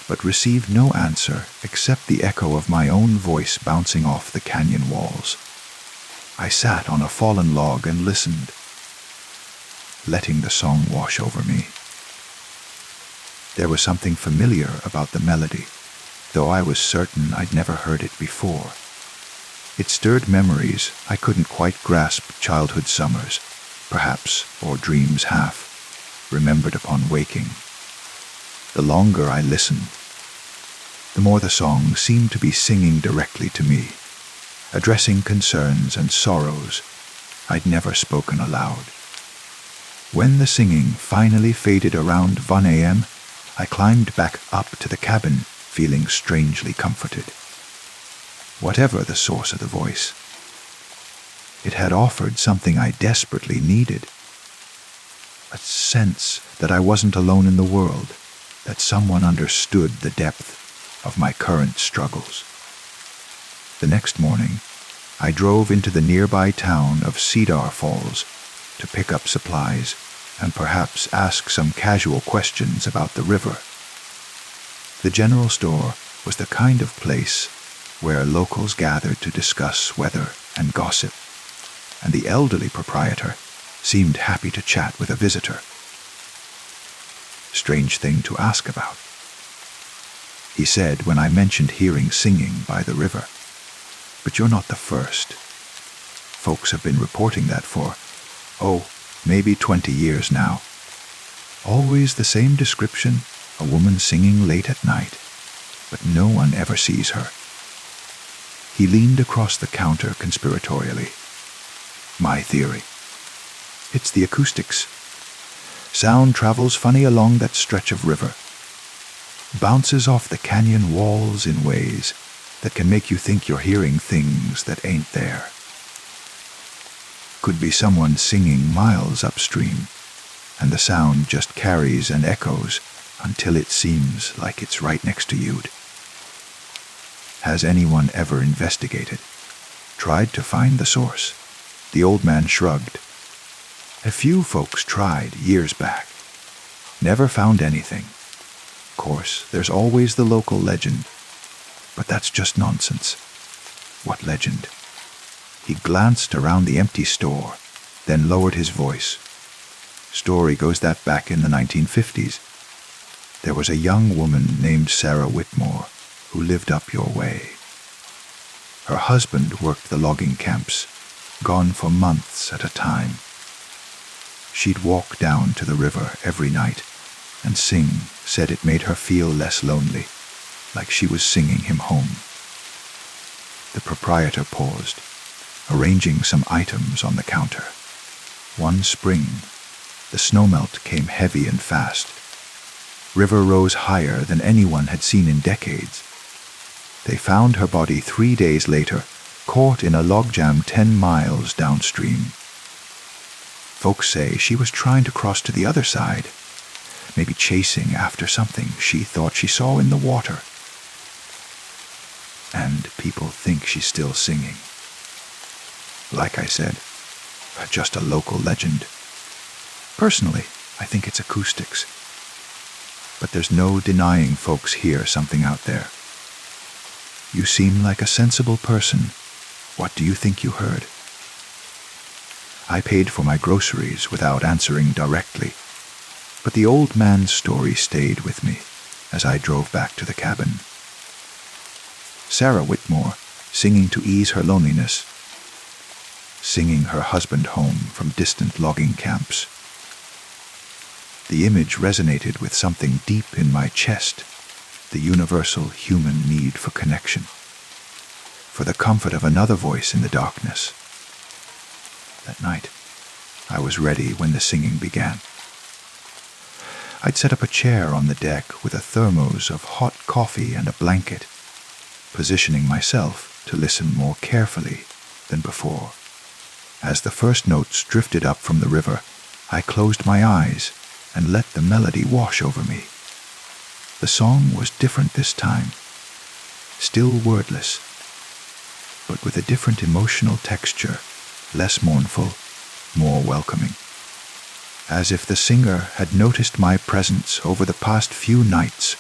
but received no answer except the echo of my own voice bouncing off the canyon walls. I sat on a fallen log and listened, letting the song wash over me. There was something familiar about the melody, though I was certain I'd never heard it before. It stirred memories I couldn't quite grasp, childhood summers, perhaps, or dreams half, remembered upon waking. The longer I listened, the more the song seemed to be singing directly to me, addressing concerns and sorrows I'd never spoken aloud. When the singing finally faded around 1 a.m., I climbed back up to the cabin, feeling strangely comforted. Whatever the source of the voice, it had offered something I desperately needed. A sense that I wasn't alone in the world, that someone understood the depth of my current struggles. The next morning, I drove into the nearby town of Cedar Falls to pick up supplies and perhaps ask some casual questions about the river. The general store was the kind of place where locals gathered to discuss weather and gossip, and the elderly proprietor seemed happy to chat with a visitor. Strange thing to ask about, he said when I mentioned hearing singing by the river. But you're not the first. Folks have been reporting that for, maybe 20 years now. Always the same description, a woman singing late at night, but no one ever sees her. He leaned across the counter conspiratorially. My theory. It's the acoustics. Sound travels funny along that stretch of river, bounces off the canyon walls in ways that can make you think you're hearing things that ain't there. Could be someone singing miles upstream, and the sound just carries and echoes until it seems like it's right next to you. Has anyone ever investigated? Tried to find the source? The old man shrugged. A few folks tried years back. Never found anything. Of course, there's always the local legend, but that's just nonsense. What legend? He glanced around the empty store, then lowered his voice. Story goes that back in the 1950s. There was a young woman named Sarah Whitmore who lived up your way. Her husband worked the logging camps, gone for months at a time. She'd walk down to the river every night and sing, said it made her feel less lonely, like she was singing him home. The proprietor paused, arranging some items on the counter. One spring, the snowmelt came heavy and fast. River rose higher than anyone had seen in decades. They found her body 3 days later, caught in a logjam 10 miles downstream. Folks say she was trying to cross to the other side, maybe chasing after something she thought she saw in the water. And people think she's still singing. Like I said, just a local legend. Personally, I think it's acoustics. But there's no denying folks hear something out there. You seem like a sensible person. What do you think you heard? I paid for my groceries without answering directly, but the old man's story stayed with me as I drove back to the cabin. Sarah Whitmore, singing to ease her loneliness, singing her husband home from distant logging camps. The image resonated with something deep in my chest, the universal human need for connection, for the comfort of another voice in the darkness. That night, I was ready when the singing began. I'd set up a chair on the deck with a thermos of hot coffee and a blanket, positioning myself to listen more carefully than before. As the first notes drifted up from the river, I closed my eyes and let the melody wash over me. The song was different this time, still wordless, but with a different emotional texture, less mournful, more welcoming. As if the singer had noticed my presence over the past few nights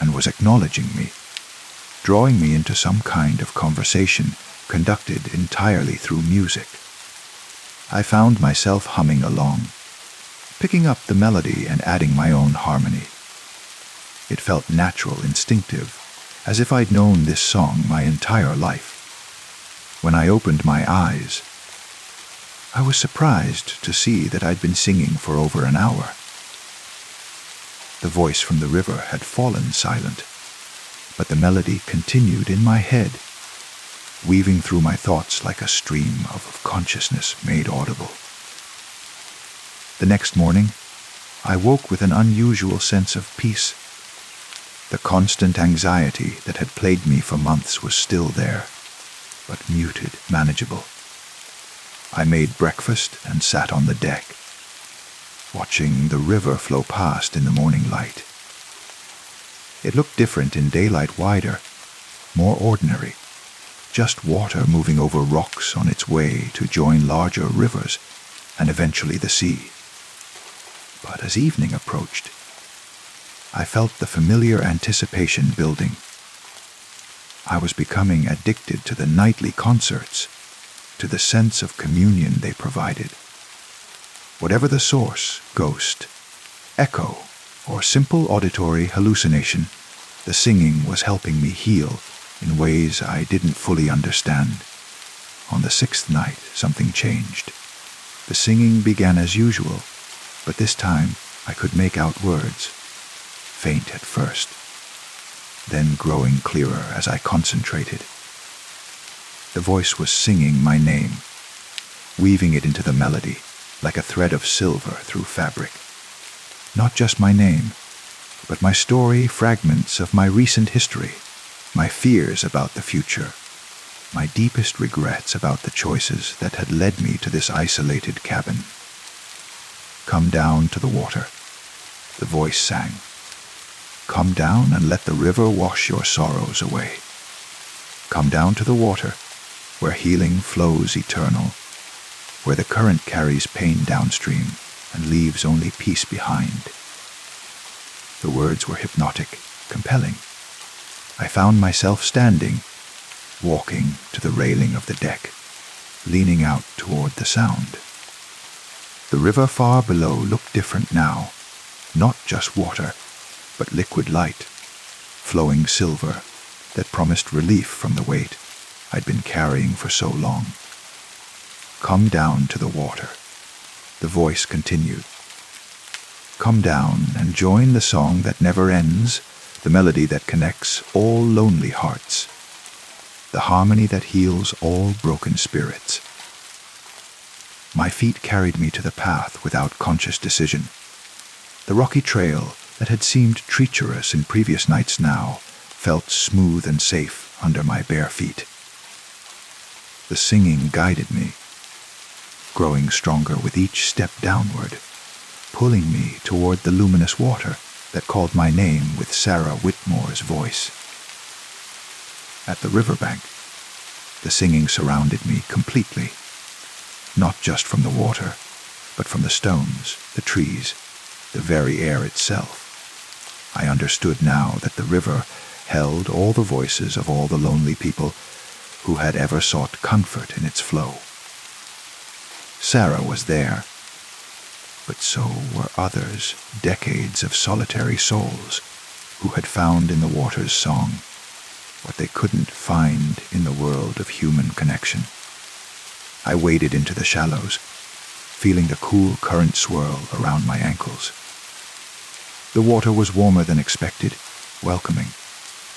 and was acknowledging me, drawing me into some kind of conversation conducted entirely through music. I found myself humming along, picking up the melody and adding my own harmony. It felt natural, instinctive, as if I'd known this song my entire life. When I opened my eyes, I was surprised to see that I'd been singing for over an hour. The voice from the river had fallen silent, but the melody continued in my head, weaving through my thoughts like a stream of consciousness made audible. The next morning, I woke with an unusual sense of peace. The constant anxiety that had plagued me for months was still there, but muted, manageable. I made breakfast and sat on the deck, watching the river flow past in the morning light. It looked different in daylight, wider, more ordinary, just water moving over rocks on its way to join larger rivers and eventually the sea. But as evening approached, I felt the familiar anticipation building. I was becoming addicted to the nightly concerts, to the sense of communion they provided. Whatever the source, ghost, echo, or simple auditory hallucination, the singing was helping me heal in ways I didn't fully understand. On the 6th night, something changed. The singing began as usual, but this time I could make out words, faint at first, then growing clearer as I concentrated. The voice was singing my name, weaving it into the melody, like a thread of silver through fabric. Not just my name, but my story, fragments of my recent history, my fears about the future, my deepest regrets about the choices that had led me to this isolated cabin. Come down to the water, the voice sang. Come down and let the river wash your sorrows away. Come down to the water, where healing flows eternal, where the current carries pain downstream and leaves only peace behind. The words were hypnotic, compelling. I found myself standing, walking to the railing of the deck, leaning out toward the sound. The river far below looked different now, not just water, but liquid light, flowing silver that promised relief from the weight I'd been carrying for so long. Come down to the water, the voice continued. Come down and join the song that never ends, the melody that connects all lonely hearts, the harmony that heals all broken spirits. My feet carried me to the path without conscious decision. The rocky trail that had seemed treacherous in previous nights now felt smooth and safe under my bare feet. The singing guided me, growing stronger with each step downward, pulling me toward the luminous water that called my name with Sarah Whitmore's voice. At the riverbank, the singing surrounded me completely, not just from the water, but from the stones, the trees, the very air itself. I understood now that the river held all the voices of all the lonely people who had ever sought comfort in its flow. Sarah was there, but so were others, decades of solitary souls who had found in the water's song what they couldn't find in the world of human connection. I waded into the shallows, feeling the cool current swirl around my ankles. The water was warmer than expected, welcoming,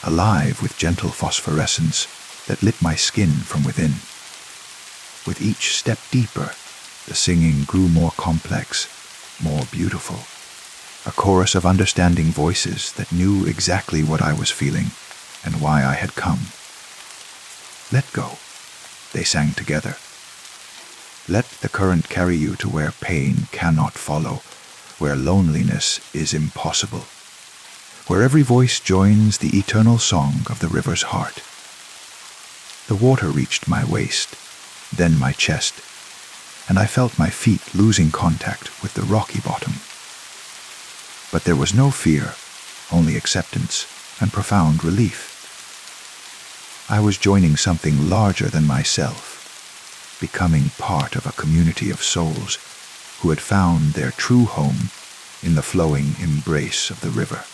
alive with gentle phosphorescence that lit my skin from within. With each step deeper, the singing grew more complex, more beautiful. A chorus of understanding voices that knew exactly what I was feeling and why I had come. Let go, they sang together. Let the current carry you to where pain cannot follow, where loneliness is impossible, where every voice joins the eternal song of the river's heart. The water reached my waist, then my chest, and I felt my feet losing contact with the rocky bottom. But there was no fear, only acceptance and profound relief. I was joining something larger than myself, becoming part of a community of souls who had found their true home in the flowing embrace of the river.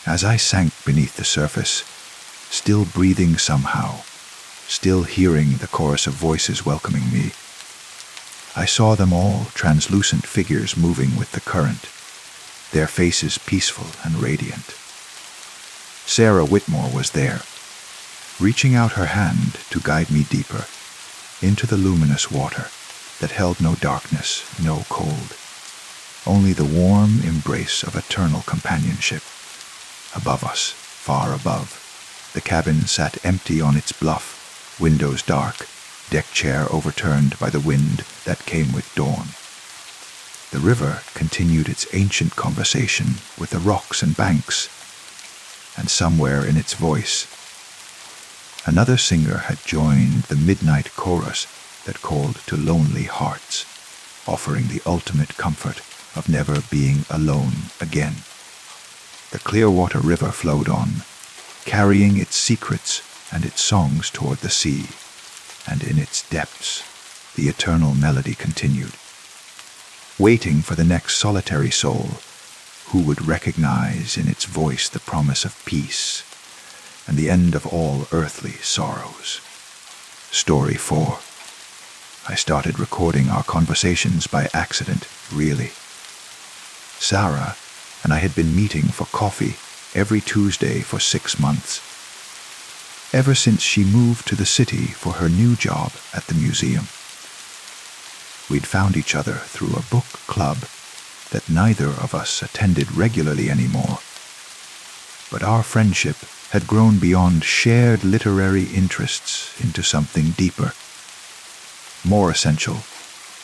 As I sank beneath the surface, still breathing somehow, still hearing the chorus of voices welcoming me, I saw them all translucent figures moving with the current, their faces peaceful and radiant. Sarah Whitmore was there, reaching out her hand to guide me deeper into the luminous water that held no darkness, no cold, only the warm embrace of eternal companionship. Above us, far above, the cabin sat empty on its bluff, windows dark, deck chair overturned by the wind that came with dawn. The river continued its ancient conversation with the rocks and banks, and somewhere in its voice, another singer had joined the midnight chorus that called to lonely hearts, offering the ultimate comfort of never being alone again. The Clearwater River flowed on, carrying its secrets and its songs toward the sea, and in its depths, the eternal melody continued, waiting for the next solitary soul who would recognize in its voice the promise of peace and the end of all earthly sorrows. Story 4. I started recording our conversations by accident, really. Sarah and I had been meeting for coffee every Tuesday for 6 months, ever since she moved to the city for her new job at the museum. We'd found each other through a book club that neither of us attended regularly anymore. But our friendship had grown beyond shared literary interests into something deeper, more essential,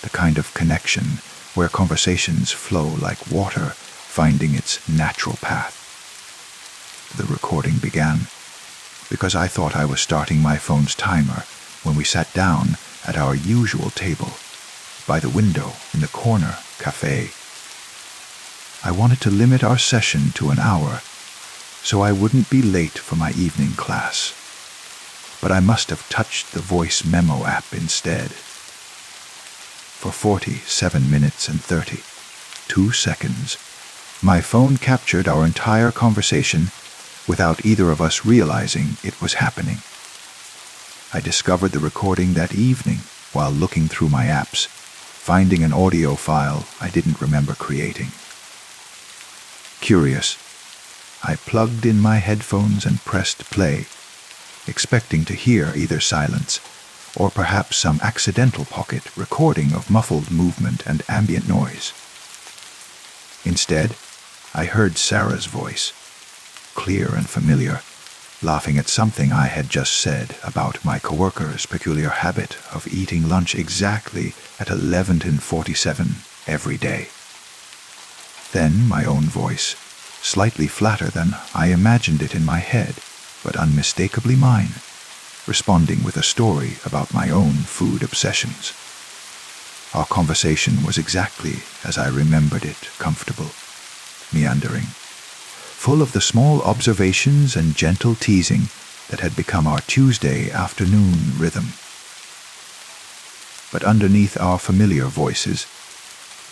the kind of connection where conversations flow like water finding its natural path. The recording began because I thought I was starting my phone's timer when we sat down at our usual table by the window in the corner cafe. I wanted to limit our session to an hour so I wouldn't be late for my evening class, but I must have touched the voice memo app instead. For 47 minutes and 32 seconds, my phone captured our entire conversation without either of us realizing it was happening. I discovered the recording that evening while looking through my apps, finding an audio file I didn't remember creating. Curious, I plugged in my headphones and pressed play, expecting to hear either silence or perhaps some accidental pocket recording of muffled movement and ambient noise. Instead, I heard Sarah's voice, clear and familiar, laughing at something I had just said about my coworker's peculiar habit of eating lunch exactly at 11:47 every day. Then my own voice, slightly flatter than I imagined it in my head, but unmistakably mine, responding with a story about my own food obsessions. Our conversation was exactly as I remembered it, comfortable, meandering, full of the small observations and gentle teasing that had become our Tuesday afternoon rhythm. But underneath our familiar voices,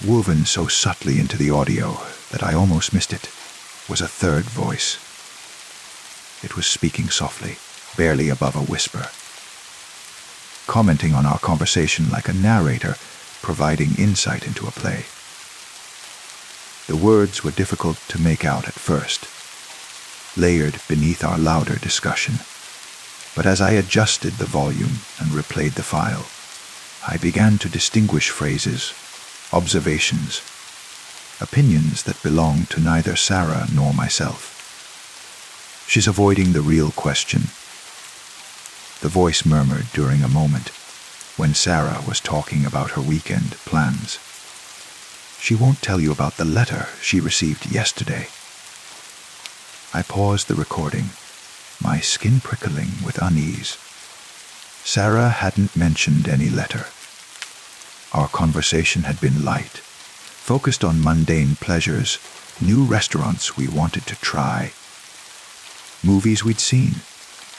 woven so subtly into the audio that I almost missed it, was a third voice. It was speaking softly, barely above a whisper, commenting on our conversation like a narrator providing insight into a play. The words were difficult to make out at first, layered beneath our louder discussion, but as I adjusted the volume and replayed the file, I began to distinguish phrases, observations, opinions that belonged to neither Sarah nor myself. "She's avoiding the real question," the voice murmured during a moment when Sarah was talking about her weekend plans. "She won't tell you about the letter she received yesterday." I paused the recording, my skin prickling with unease. Sarah hadn't mentioned any letter. Our conversation had been light, focused on mundane pleasures, new restaurants we wanted to try, movies we'd seen,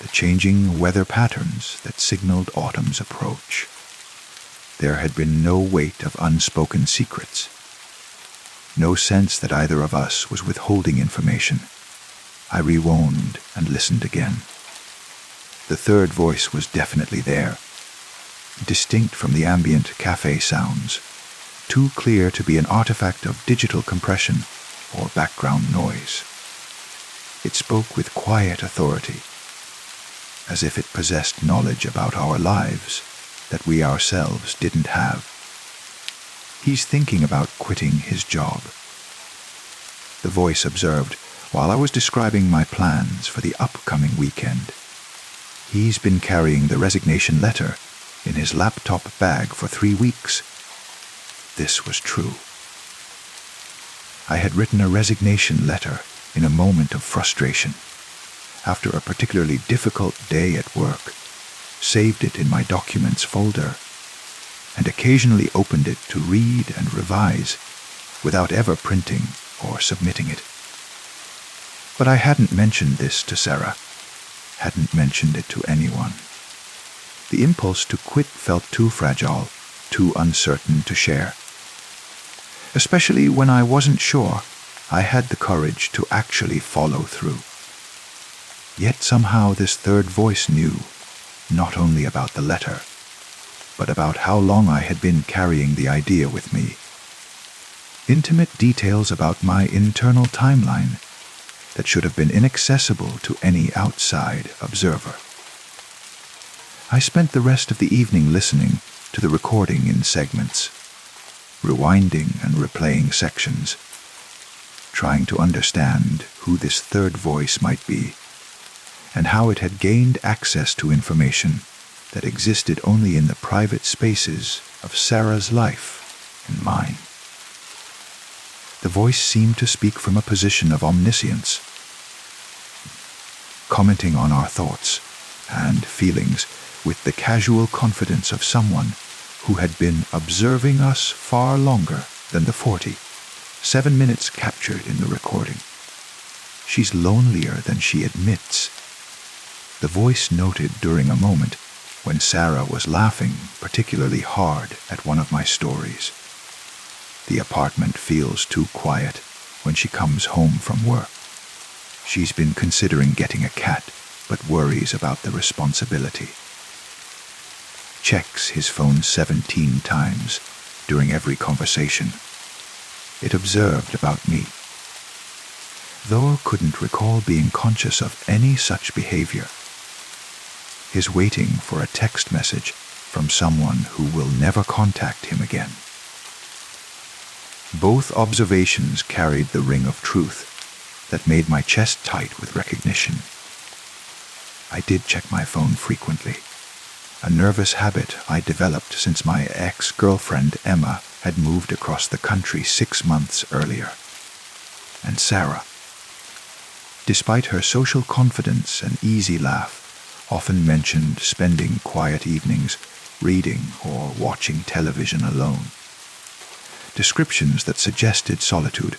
the changing weather patterns that signaled autumn's approach. There had been no weight of unspoken secrets, no sense that either of us was withholding information. I rewound and listened again. The third voice was definitely there, distinct from the ambient cafe sounds, too clear to be an artifact of digital compression or background noise. It spoke with quiet authority, as if it possessed knowledge about our lives that we ourselves didn't have. "He's thinking about quitting his job," the voice observed while I was describing my plans for the upcoming weekend. "He's been carrying the resignation letter in his laptop bag for 3 weeks. This was true. I had written a resignation letter in a moment of frustration, after a particularly difficult day at work, saved it in my documents folder, and occasionally opened it to read and revise without ever printing or submitting it. But I hadn't mentioned this to Sarah, hadn't mentioned it to anyone. The impulse to quit felt too fragile, too uncertain to share, especially when I wasn't sure I had the courage to actually follow through. Yet somehow this third voice knew not only about the letter, but about how long I had been carrying the idea with me. Intimate details about my internal timeline that should have been inaccessible to any outside observer. I spent the rest of the evening listening to the recording in segments, rewinding and replaying sections, trying to understand who this third voice might be and how it had gained access to information that existed only in the private spaces of Sarah's life and mine. The voice seemed to speak from a position of omniscience, commenting on our thoughts and feelings with the casual confidence of someone who had been observing us far longer than the 47 minutes captured in the recording. She's lonelier than she admits. The voice noted during a moment when Sarah was laughing particularly hard at one of my stories. The apartment feels too quiet when she comes home from work. She's been considering getting a cat, but worries about the responsibility. Checks his phone 17 times during every conversation. It observed about me, though couldn't recall being conscious of any such behavior. Is waiting for a text message from someone who will never contact him again. Both observations carried the ring of truth that made my chest tight with recognition. I did check my phone frequently, a nervous habit I developed since my ex-girlfriend Emma had moved across the country 6 months earlier. And Sarah, despite her social confidence and easy laugh, often mentioned spending quiet evenings reading or watching television alone. Descriptions that suggested solitude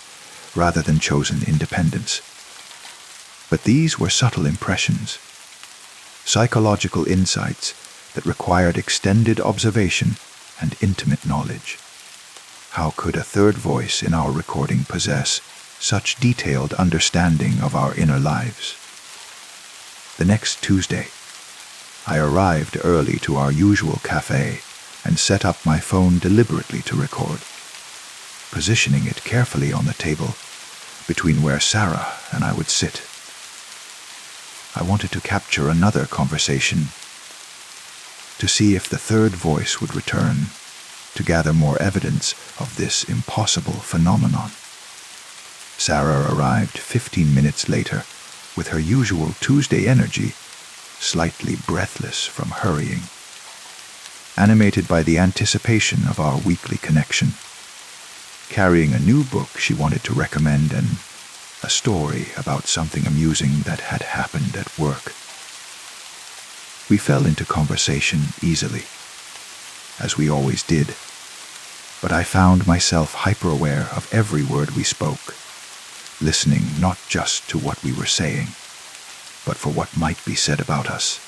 rather than chosen independence. But these were subtle impressions, psychological insights that required extended observation and intimate knowledge. How could a third voice in our recording possess such detailed understanding of our inner lives? The next Tuesday, I arrived early to our usual cafe and set up my phone deliberately to record, positioning it carefully on the table between where Sarah and I would sit. I wanted to capture another conversation, to see if the third voice would return, to gather more evidence of this impossible phenomenon. Sarah arrived 15 minutes later with her usual Tuesday energy, slightly breathless from hurrying, animated by the anticipation of our weekly connection, carrying a new book she wanted to recommend and a story about something amusing that had happened at work. We fell into conversation easily, as we always did, but I found myself hyper-aware of every word we spoke, listening not just to what we were saying, but for what might be said about us.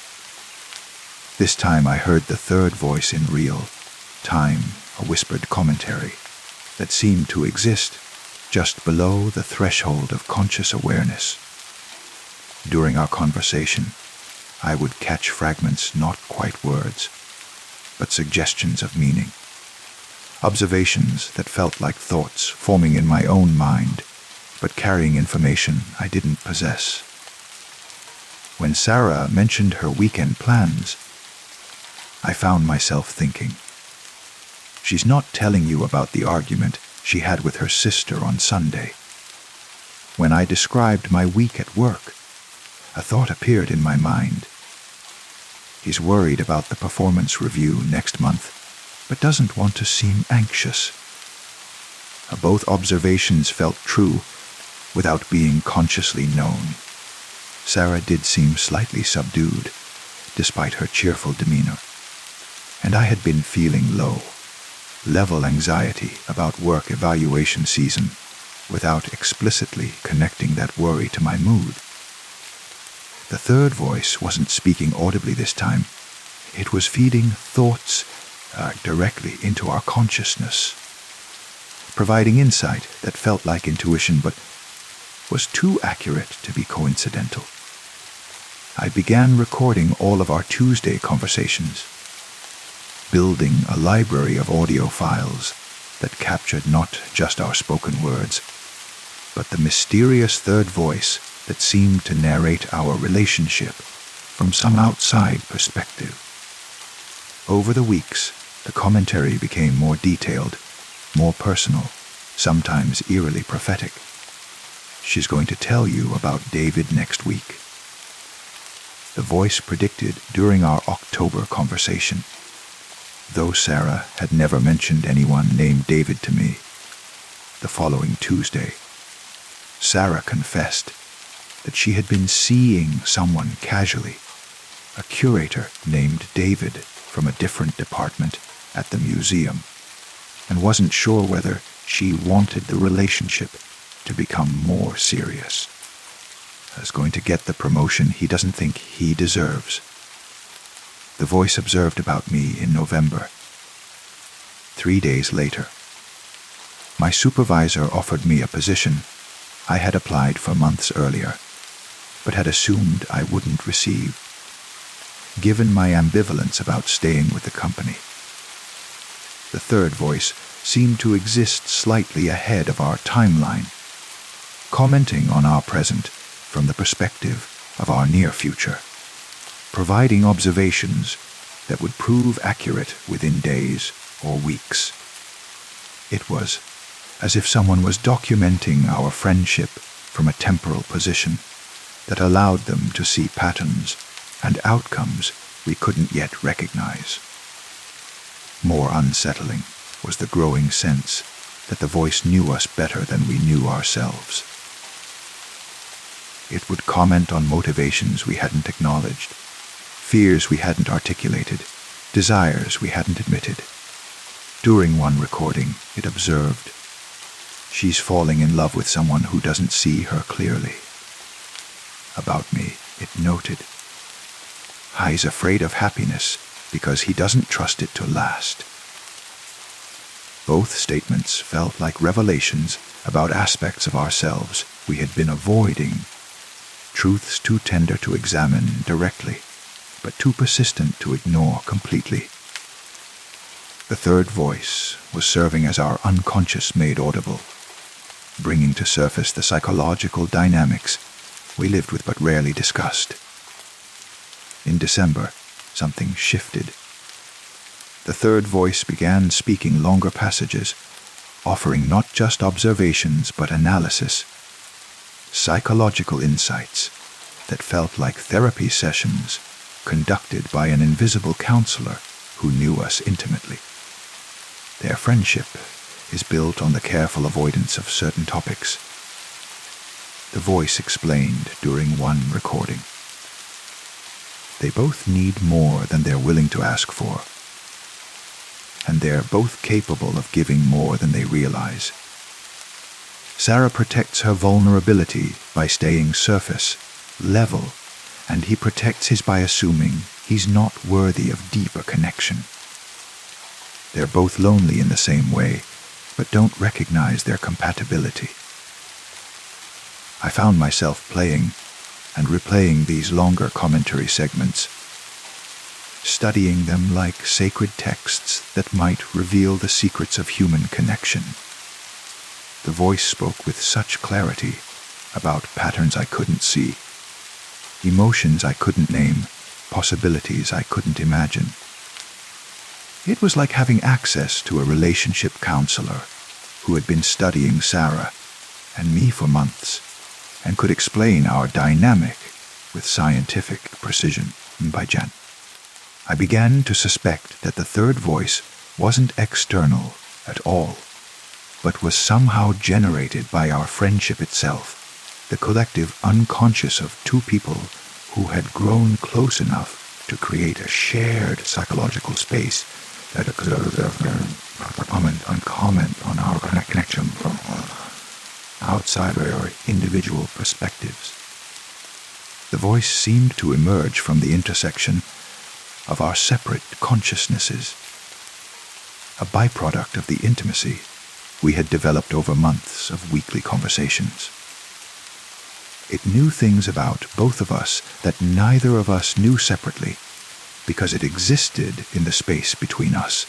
This time I heard the third voice in real time, a whispered commentary that seemed to exist just below the threshold of conscious awareness. During our conversation, I would catch fragments, not quite words, but suggestions of meaning, observations that felt like thoughts forming in my own mind, but carrying information I didn't possess. When Sarah mentioned her weekend plans, I found myself thinking, she's not telling you about the argument she had with her sister on Sunday. When I described my week at work, a thought appeared in my mind. He's worried about the performance review next month, but doesn't want to seem anxious. Both observations felt true without being consciously known. Sarah did seem slightly subdued, despite her cheerful demeanor, and I had been feeling low, level anxiety about work evaluation season, without explicitly connecting that worry to my mood. The third voice wasn't speaking audibly this time. It was feeding thoughts directly into our consciousness, providing insight that felt like intuition but was too accurate to be coincidental. I began recording all of our Tuesday conversations, building a library of audio files that captured not just our spoken words, but the mysterious third voice that seemed to narrate our relationship from some outside perspective. Over the weeks, the commentary became more detailed, more personal, sometimes eerily prophetic. She's going to tell you about David next week. The voice predicted during our October conversation. Though Sarah had never mentioned anyone named David to me, the following Tuesday, Sarah confessed that she had been seeing someone casually, a curator named David from a different department at the museum, and wasn't sure whether she wanted the relationship to become more serious. Is going to get the promotion he doesn't think he deserves. The voice observed about me in November. 3 days later, my supervisor offered me a position I had applied for months earlier, but had assumed I wouldn't receive, given my ambivalence about staying with the company. The third voice seemed to exist slightly ahead of our timeline, commenting on our present from the perspective of our near future, providing observations that would prove accurate within days or weeks. It was as if someone was documenting our friendship from a temporal position that allowed them to see patterns and outcomes we couldn't yet recognize. More unsettling was the growing sense that the voice knew us better than we knew ourselves. It would comment on motivations we hadn't acknowledged, fears we hadn't articulated, desires we hadn't admitted. During one recording, it observed, "She's falling in love with someone who doesn't see her clearly." About me, it noted, "He's afraid of happiness because he doesn't trust it to last." Both statements felt like revelations about aspects of ourselves we had been avoiding, truths too tender to examine directly, but too persistent to ignore completely. The third voice was serving as our unconscious made audible, bringing to surface the psychological dynamics we lived with but rarely discussed. In December, something shifted. The third voice began speaking longer passages, offering not just observations but analysis, psychological insights that felt like therapy sessions conducted by an invisible counselor who knew us intimately. Their friendship is built on the careful avoidance of certain topics. The voice explained during one recording. They both need more than they're willing to ask for, and they're both capable of giving more than they realize. Sarah protects her vulnerability by staying surface, level, and he protects his by assuming he's not worthy of deeper connection. They're both lonely in the same way, but don't recognize their compatibility. I found myself playing and replaying these longer commentary segments, studying them like sacred texts that might reveal the secrets of human connection. The voice spoke with such clarity about patterns I couldn't see, emotions I couldn't name, possibilities I couldn't imagine. It was like having access to a relationship counselor who had been studying Sarah and me for months and could explain our dynamic with scientific precision. By Jan, I began to suspect that the third voice wasn't external at all, but was somehow generated by our friendship itself, the collective unconscious of two people who had grown close enough to create a shared psychological space that could comment on our connection from outside our individual perspectives. The voice seemed to emerge from the intersection of our separate consciousnesses, a byproduct of the intimacy we had developed over months of weekly conversations. It knew things about both of us that neither of us knew separately, because it existed in the space between us,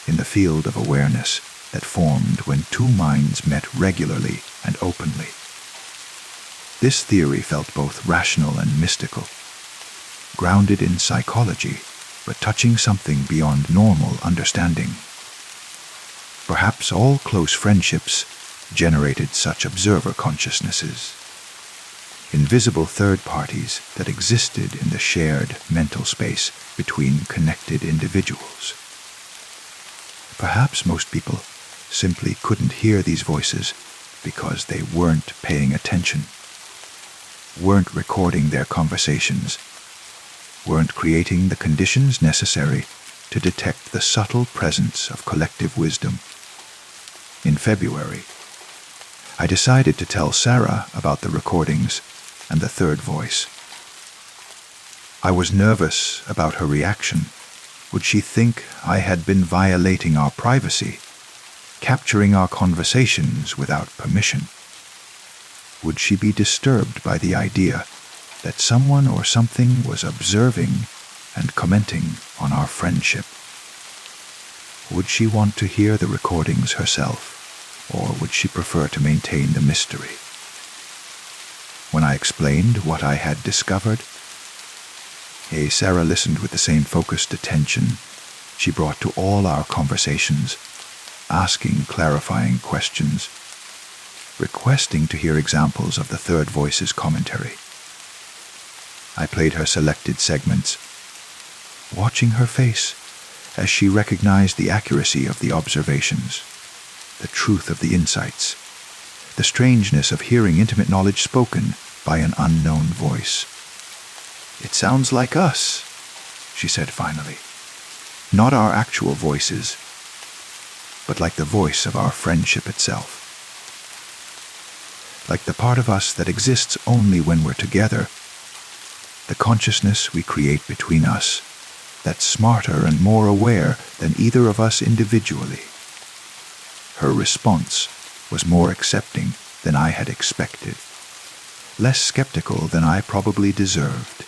in the field of awareness that formed when two minds met regularly and openly. This theory felt both rational and mystical, grounded in psychology, but touching something beyond normal understanding. Perhaps all close friendships generated such observer consciousnesses, invisible third parties that existed in the shared mental space between connected individuals. Perhaps most people simply couldn't hear these voices because they weren't paying attention, weren't recording their conversations, weren't creating the conditions necessary to detect the subtle presence of collective wisdom. In February, I decided to tell Sarah about the recordings and the third voice. I was nervous about her reaction. Would she think I had been violating our privacy, capturing our conversations without permission? Would she be disturbed by the idea that someone or something was observing and commenting on our friendship? Would she want to hear the recordings herself, or would she prefer to maintain the mystery? When I explained what I had discovered, Sarah listened with the same focused attention she brought to all our conversations, asking clarifying questions, requesting to hear examples of the third voice's commentary. I played her selected segments, watching her face as she recognized the accuracy of the observations, the truth of the insights, the strangeness of hearing intimate knowledge spoken by an unknown voice. "It sounds like us," she said finally. "Not our actual voices, but like the voice of our friendship itself. Like the part of us that exists only when we're together, the consciousness we create between us, that's smarter and more aware than either of us individually." Her response was more accepting than I had expected, less skeptical than I probably deserved.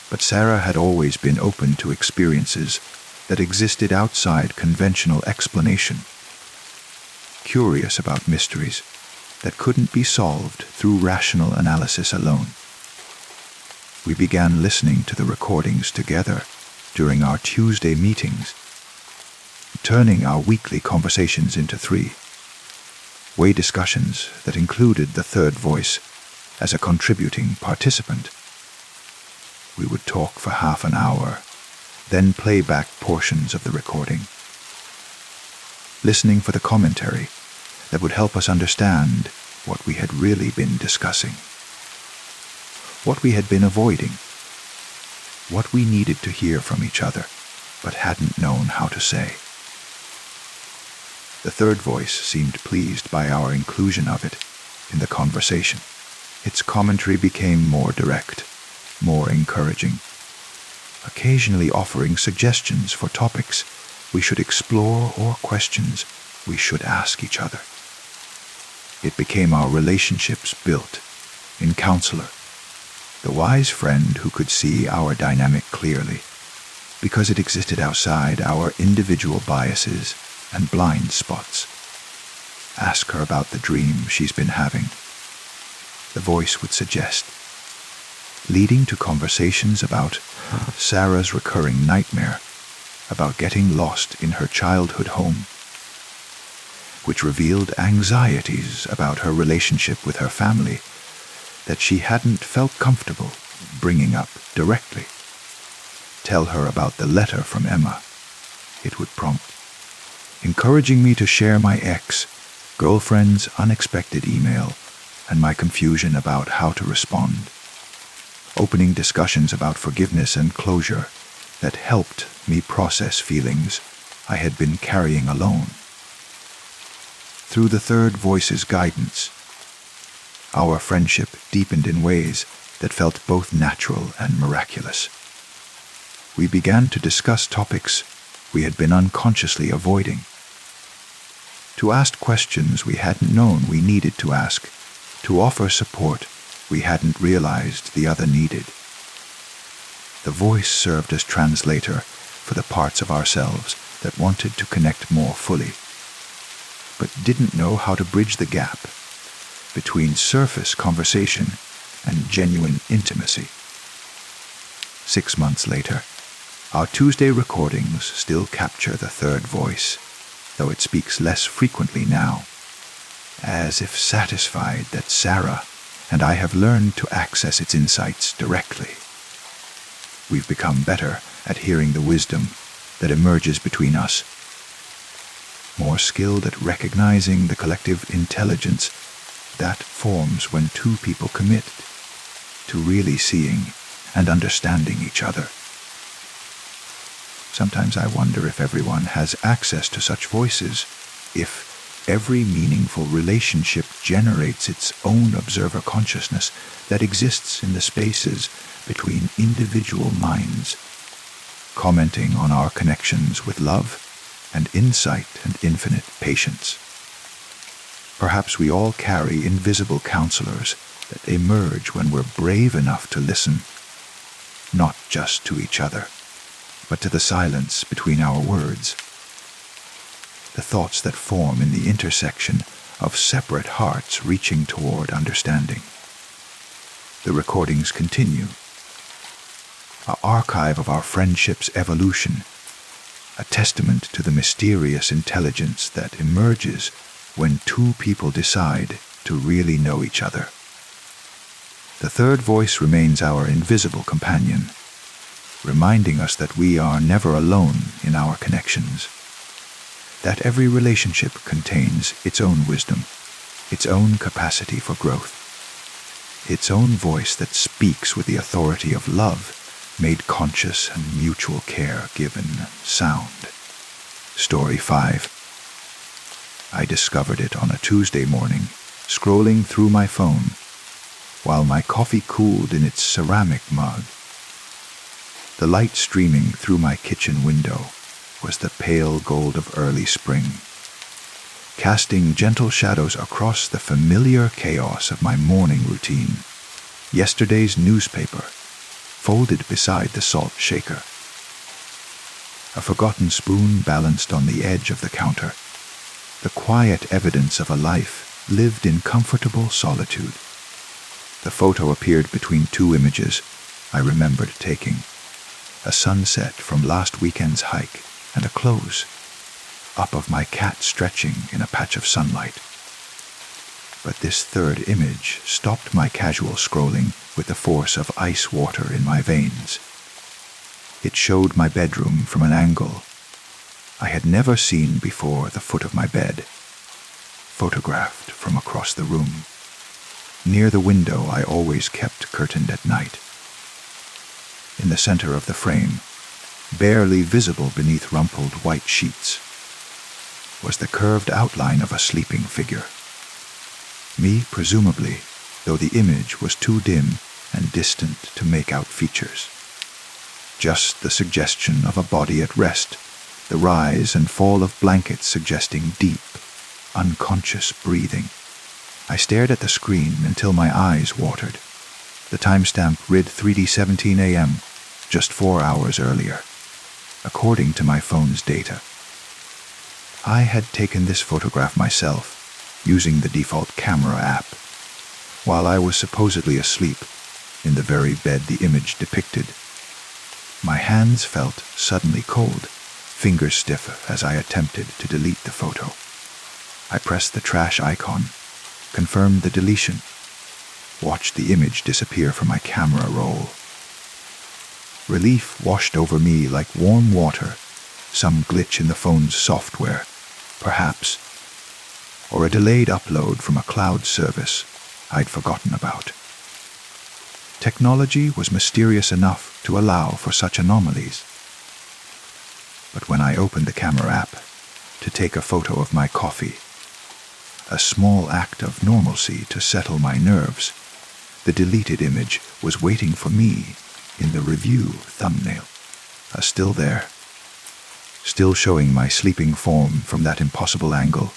But Sarah had always been open to experiences that existed outside conventional explanation, curious about mysteries that couldn't be solved through rational analysis alone. We began listening to the recordings together during our Tuesday meetings, turning our weekly conversations into 3-way discussions that included the third voice as a contributing participant. We would talk for half an hour, then play back portions of the recording, listening for the commentary that would help us understand what we had really been discussing, what we had been avoiding, what we needed to hear from each other but hadn't known how to say. The third voice seemed pleased by our inclusion of it in the conversation. Its commentary became more direct, more encouraging, occasionally offering suggestions for topics we should explore or questions we should ask each other. It became our relationships built in counselor, the wise friend who could see our dynamic clearly, because it existed outside our individual biases and blind spots. Ask her about the dream she's been having, the voice would suggest, leading to conversations about Sarah's recurring nightmare about getting lost in her childhood home, which revealed anxieties about her relationship with her family that she hadn't felt comfortable bringing up directly. Tell her about the letter from Emma, it would prompt, encouraging me to share my ex-girlfriend's unexpected email and my confusion about how to respond, opening discussions about forgiveness and closure that helped me process feelings I had been carrying alone. Through the third voice's guidance, our friendship deepened in ways that felt both natural and miraculous. We began to discuss topics we had been unconsciously avoiding, to ask questions we hadn't known we needed to ask, to offer support we hadn't realized the other needed. The voice served as translator for the parts of ourselves that wanted to connect more fully, but didn't know how to bridge the gap between surface conversation and genuine intimacy. 6 months later, our Tuesday recordings still capture the third voice, though it speaks less frequently now, as if satisfied that Sarah and I have learned to access its insights directly. We've become better at hearing the wisdom that emerges between us, more skilled at recognizing the collective intelligence that forms when two people commit to really seeing and understanding each other. Sometimes I wonder if everyone has access to such voices, if every meaningful relationship generates its own observer consciousness that exists in the spaces between individual minds, commenting on our connections with love and insight and infinite patience. Perhaps we all carry invisible counselors that emerge when we're brave enough to listen, not just to each other, but to the silence between our words, the thoughts that form in the intersection of separate hearts reaching toward understanding. The recordings continue, an archive of our friendship's evolution, a testament to the mysterious intelligence that emerges when two people decide to really know each other. The third voice remains our invisible companion, reminding us that we are never alone in our connections, that every relationship contains its own wisdom, its own capacity for growth, its own voice that speaks with the authority of love made conscious and mutual care given sound. Story 5. I discovered it on a Tuesday morning, scrolling through my phone, while my coffee cooled in its ceramic mug. The light streaming through my kitchen window was the pale gold of early spring, casting gentle shadows across the familiar chaos of my morning routine. Yesterday's newspaper, folded beside the salt shaker. A forgotten spoon balanced on the edge of the counter, the quiet evidence of a life lived in comfortable solitude. The photo appeared between two images I remembered taking, a sunset from last weekend's hike and a close up of my cat stretching in a patch of sunlight. But this third image stopped my casual scrolling with the force of ice water in my veins. It showed my bedroom from an angle I had never seen before the foot of my bed, photographed from across the room, near the window I always kept curtained at night. In the center of the frame, barely visible beneath rumpled white sheets, was the curved outline of a sleeping figure. Me, presumably, though the image was too dim and distant to make out features. Just the suggestion of a body at rest, the rise and fall of blankets suggesting deep, unconscious breathing. I stared at the screen until my eyes watered. The timestamp read 3:17 a.m., just 4 hours earlier, according to my phone's data. I had taken this photograph myself, using the default camera app, while I was supposedly asleep in the very bed the image depicted. My hands felt suddenly cold, fingers stiff as I attempted to delete the photo. I pressed the trash icon, confirmed the deletion, watched the image disappear from my camera roll. Relief washed over me like warm water, some glitch in the phone's software, perhaps, or a delayed upload from a cloud service I'd forgotten about. Technology was mysterious enough to allow for such anomalies. But when I opened the camera app to take a photo of my coffee, a small act of normalcy to settle my nerves, the deleted image was waiting for me in the review thumbnail. Still there, still showing my sleeping form from that impossible angle.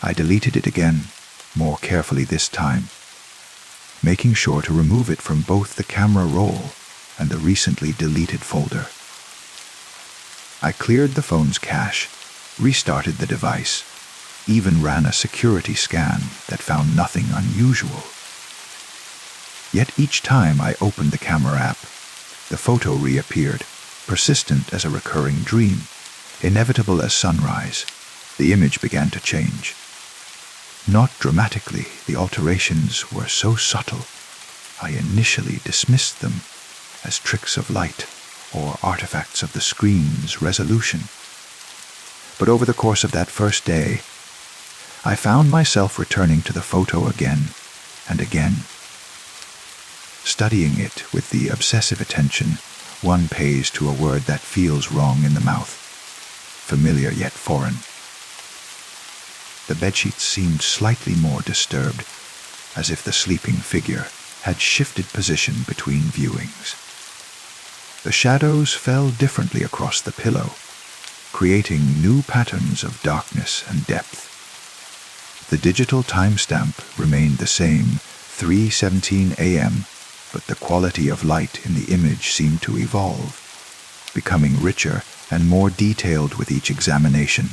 I deleted it again, more carefully this time, making sure to remove it from both the camera roll and the recently deleted folder. I cleared the phone's cache, restarted the device, even ran a security scan that found nothing unusual. Yet each time I opened the camera app, the photo reappeared, persistent as a recurring dream, inevitable as sunrise, the image began to change. Not dramatically, the alterations were so subtle, I initially dismissed them as tricks of light or artifacts of the screen's resolution. But over the course of that first day, I found myself returning to the photo again and again, studying it with the obsessive attention one pays to a word that feels wrong in the mouth, familiar yet foreign. The bedsheets seemed slightly more disturbed, as if the sleeping figure had shifted position between viewings. The shadows fell differently across the pillow, creating new patterns of darkness and depth. The digital timestamp remained the same, 3:17 a.m., but the quality of light in the image seemed to evolve, becoming richer and more detailed with each examination.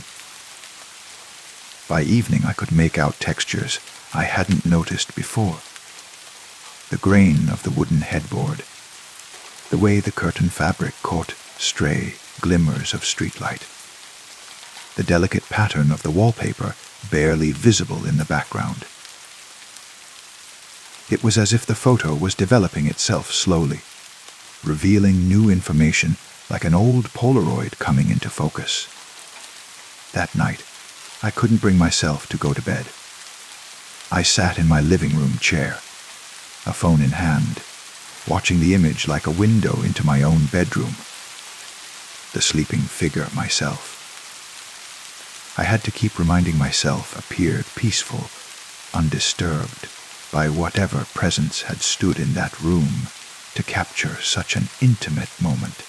By evening, I could make out textures I hadn't noticed before. The grain of the wooden headboard, the way the curtain fabric caught stray glimmers of streetlight, the delicate pattern of the wallpaper barely visible in the background. It was as if the photo was developing itself slowly, revealing new information like an old Polaroid coming into focus. That night, I couldn't bring myself to go to bed. I sat in my living room chair, a phone in hand, watching the image like a window into my own bedroom. The sleeping figure myself. I had to keep reminding myself appeared peaceful, undisturbed by whatever presence had stood in that room to capture such an intimate moment.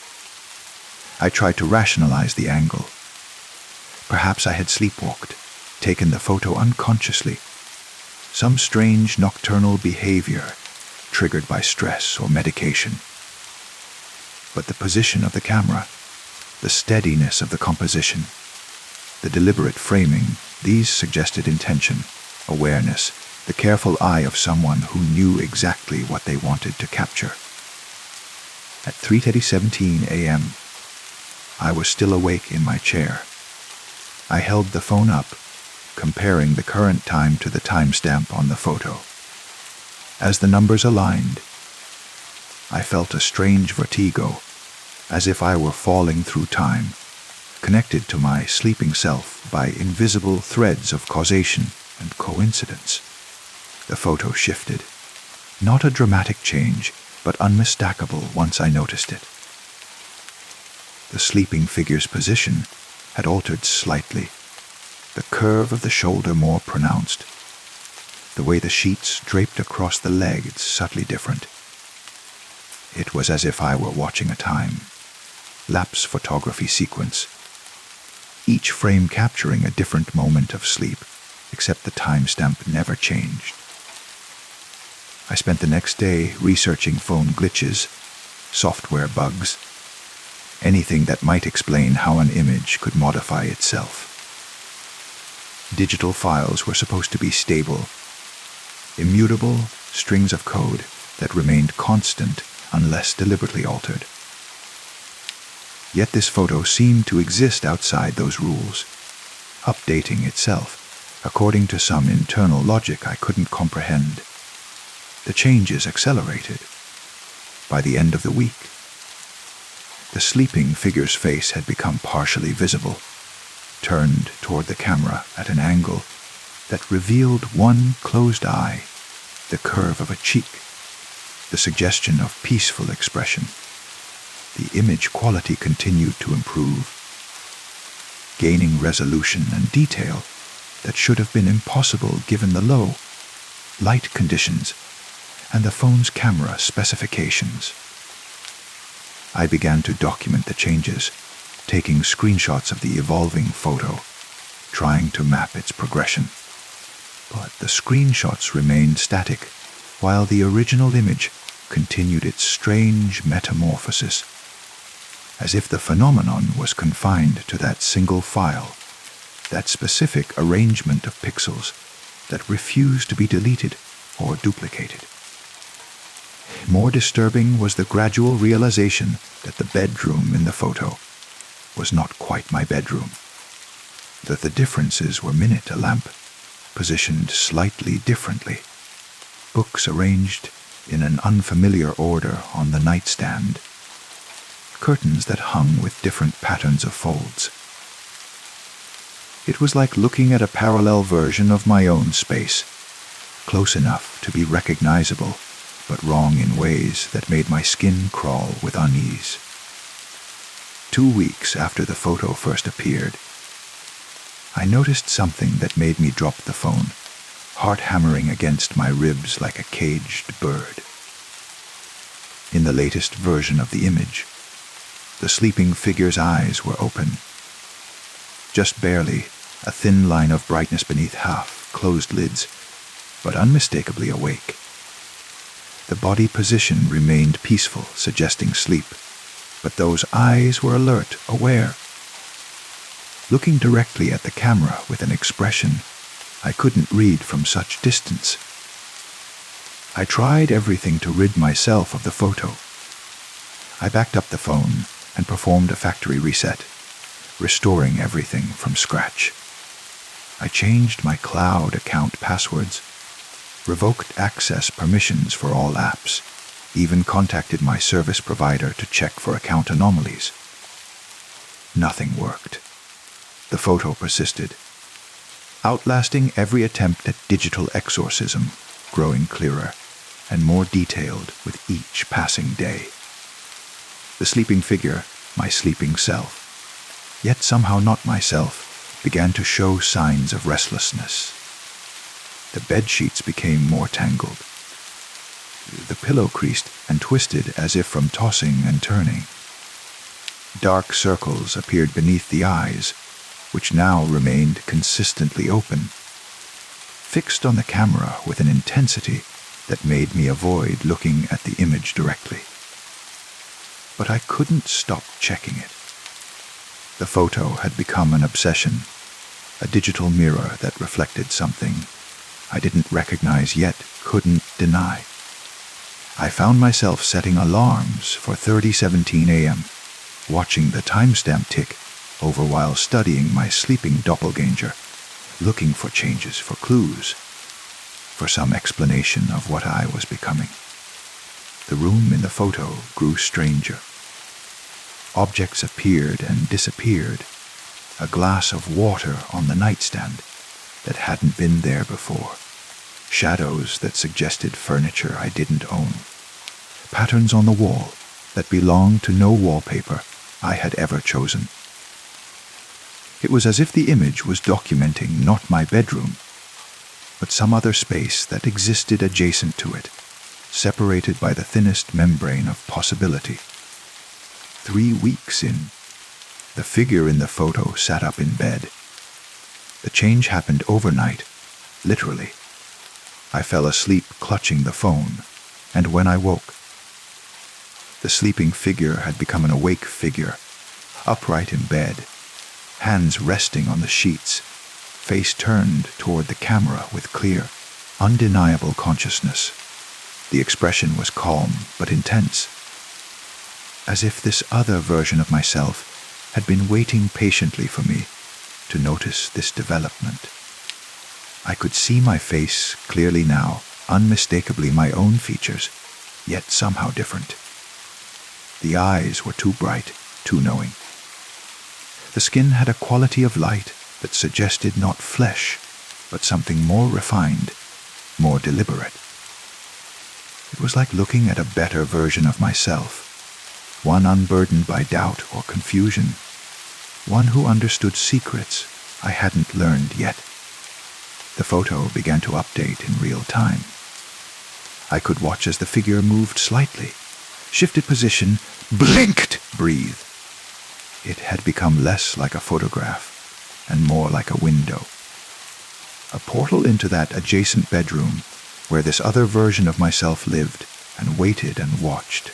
I tried to rationalize the angle. Perhaps I had sleepwalked, taken the photo unconsciously. Some strange nocturnal behavior triggered by stress or medication. But the position of the camera, the steadiness of the composition, the deliberate framing, these suggested intention, awareness, the careful eye of someone who knew exactly what they wanted to capture. At 3:17 a.m., I was still awake in my chair. I held the phone up, comparing the current time to the timestamp on the photo. As the numbers aligned, I felt a strange vertigo, as if I were falling through time, connected to my sleeping self by invisible threads of causation and coincidence. The photo shifted. Not a dramatic change, but unmistakable once I noticed it. The sleeping figure's position had altered slightly, the curve of the shoulder more pronounced, the way the sheets draped across the legs subtly different. It was as if I were watching a time-lapse photography sequence, each frame capturing a different moment of sleep, except the timestamp never changed. I spent the next day researching phone glitches, software bugs, anything that might explain how an image could modify itself. Digital files were supposed to be stable, immutable strings of code that remained constant unless deliberately altered. Yet this photo seemed to exist outside those rules, updating itself according to some internal logic I couldn't comprehend. The changes accelerated. By the end of the week, the sleeping figure's face had become partially visible, turned toward the camera at an angle that revealed one closed eye, the curve of a cheek, the suggestion of peaceful expression. The image quality continued to improve, gaining resolution and detail that should have been impossible given the low light conditions and the phone's camera specifications. I began to document the changes, taking screenshots of the evolving photo, trying to map its progression. But the screenshots remained static, while the original image continued its strange metamorphosis, as if the phenomenon was confined to that single file, that specific arrangement of pixels that refused to be deleted or duplicated. More disturbing was the gradual realization that the bedroom in the photo was not quite my bedroom. that the differences were minute: a lamp positioned slightly differently, books arranged in an unfamiliar order on the nightstand, curtains that hung with different patterns of folds. It was like looking at a parallel version of my own space, close enough to be recognizable, but wrong in ways that made my skin crawl with unease. 2 weeks after the photo first appeared, I noticed something that made me drop the phone, heart hammering against my ribs like a caged bird. In the latest version of the image, the sleeping figure's eyes were open. Just barely, a thin line of brightness beneath half-closed lids, but unmistakably awake. The body position remained peaceful, suggesting sleep, but those eyes were alert, aware. Looking directly at the camera with an expression I couldn't read from such distance. I tried everything to rid myself of the photo. I backed up the phone and performed a factory reset, restoring everything from scratch. I changed my cloud account passwords, revoked access permissions for all apps, even contacted my service provider to check for account anomalies. Nothing worked. The photo persisted, outlasting every attempt at digital exorcism, growing clearer and more detailed with each passing day. The sleeping figure, my sleeping self, yet somehow not myself, began to show signs of restlessness. The bed sheets became more tangled. The pillow creased and twisted as if from tossing and turning. Dark circles appeared beneath the eyes, which now remained consistently open, fixed on the camera with an intensity that made me avoid looking at the image directly. But I couldn't stop checking it. The photo had become an obsession, a digital mirror that reflected something I didn't recognize yet couldn't deny. I found myself setting alarms for 30:17 a.m., watching the timestamp tick over while studying my sleeping doppelganger, looking for changes, for clues, for some explanation of what I was becoming. The room in the photo grew stranger. Objects appeared and disappeared, a glass of water on the nightstand that hadn't been there before, shadows that suggested furniture I didn't own, patterns on the wall that belonged to no wallpaper I had ever chosen. It was as if the image was documenting not my bedroom, but some other space that existed adjacent to it, separated by the thinnest membrane of possibility. 3 weeks in, the figure in the photo sat up in bed. The change happened overnight, literally. I fell asleep clutching the phone, and when I woke, the sleeping figure had become an awake figure, upright in bed, hands resting on the sheets, face turned toward the camera with clear, undeniable consciousness. The expression was calm but intense, as if this other version of myself had been waiting patiently for me to notice this development. I could see my face clearly now, unmistakably my own features, yet somehow different. The eyes were too bright, too knowing. The skin had a quality of light that suggested not flesh, but something more refined, more deliberate. It was like looking at a better version of myself, one unburdened by doubt or confusion, one who understood secrets I hadn't learned yet. The photo began to update in real time. I could watch as the figure moved slightly, shifted position, blinked, breathed. It had become less like a photograph and more like a window. A portal into that adjacent bedroom where this other version of myself lived and waited and watched.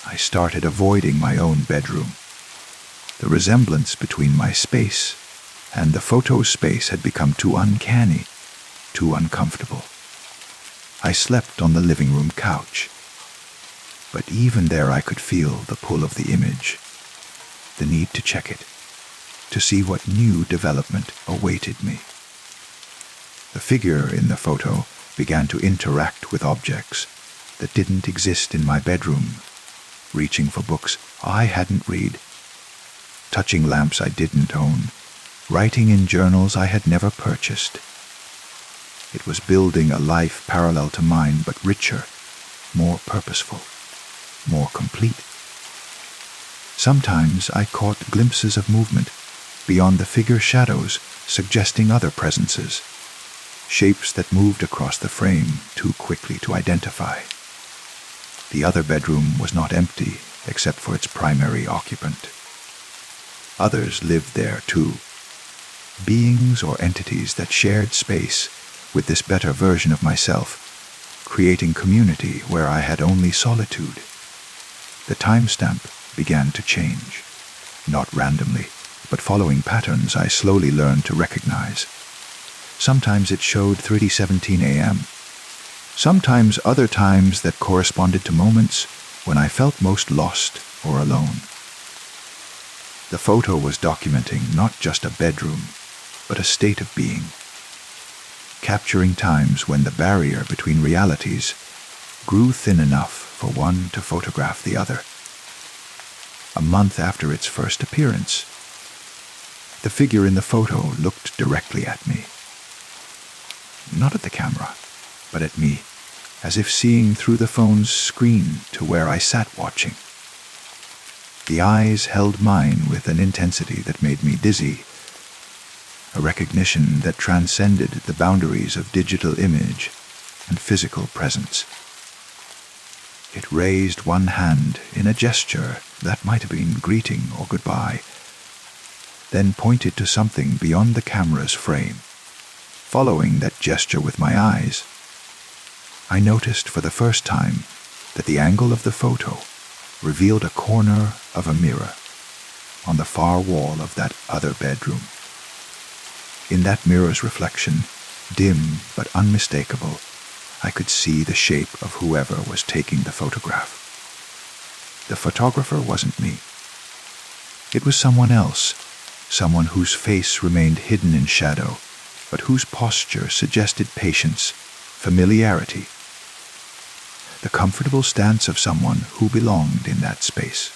I started avoiding my own bedroom. The resemblance between my space and the photo space had become too uncanny, too uncomfortable. I slept on the living room couch, but even there I could feel the pull of the image, the need to check it. to see what new development awaited me. The figure in the photo began to interact with objects that didn't exist in my bedroom, reaching for books I hadn't read, touching lamps I didn't own, writing in journals I had never purchased. It was building a life parallel to mine, but richer, more purposeful, more complete. Sometimes I caught glimpses of movement beyond the figure's shadows, suggesting other presences, shapes that moved across the frame too quickly to identify. The other bedroom was not empty except for its primary occupant. Others lived there too, beings or entities that shared space with this better version of myself, creating community where I had only solitude. The timestamp began to change, not randomly, but following patterns I slowly learned to recognize. Sometimes it showed 3:17 a.m., sometimes other times that corresponded to moments when I felt most lost or alone. The photo was documenting not just a bedroom, but a state of being, capturing times when the barrier between realities grew thin enough for one to photograph the other. A month after its first appearance, the figure in the photo looked directly at me. Not at the camera, but at me, as if seeing through the phone's screen to where I sat watching. The eyes held mine with an intensity that made me dizzy, a recognition that transcended the boundaries of digital image and physical presence. It raised one hand in a gesture that might have been greeting or goodbye, then pointed to something beyond the camera's frame. Following that gesture with my eyes, I noticed for the first time that the angle of the photo revealed a corner of a mirror on the far wall of that other bedroom. In that mirror's reflection, dim but unmistakable, I could see the shape of whoever was taking the photograph. The photographer wasn't me. It was someone else, someone whose face remained hidden in shadow, but whose posture suggested patience, familiarity, the comfortable stance of someone who belonged in that space.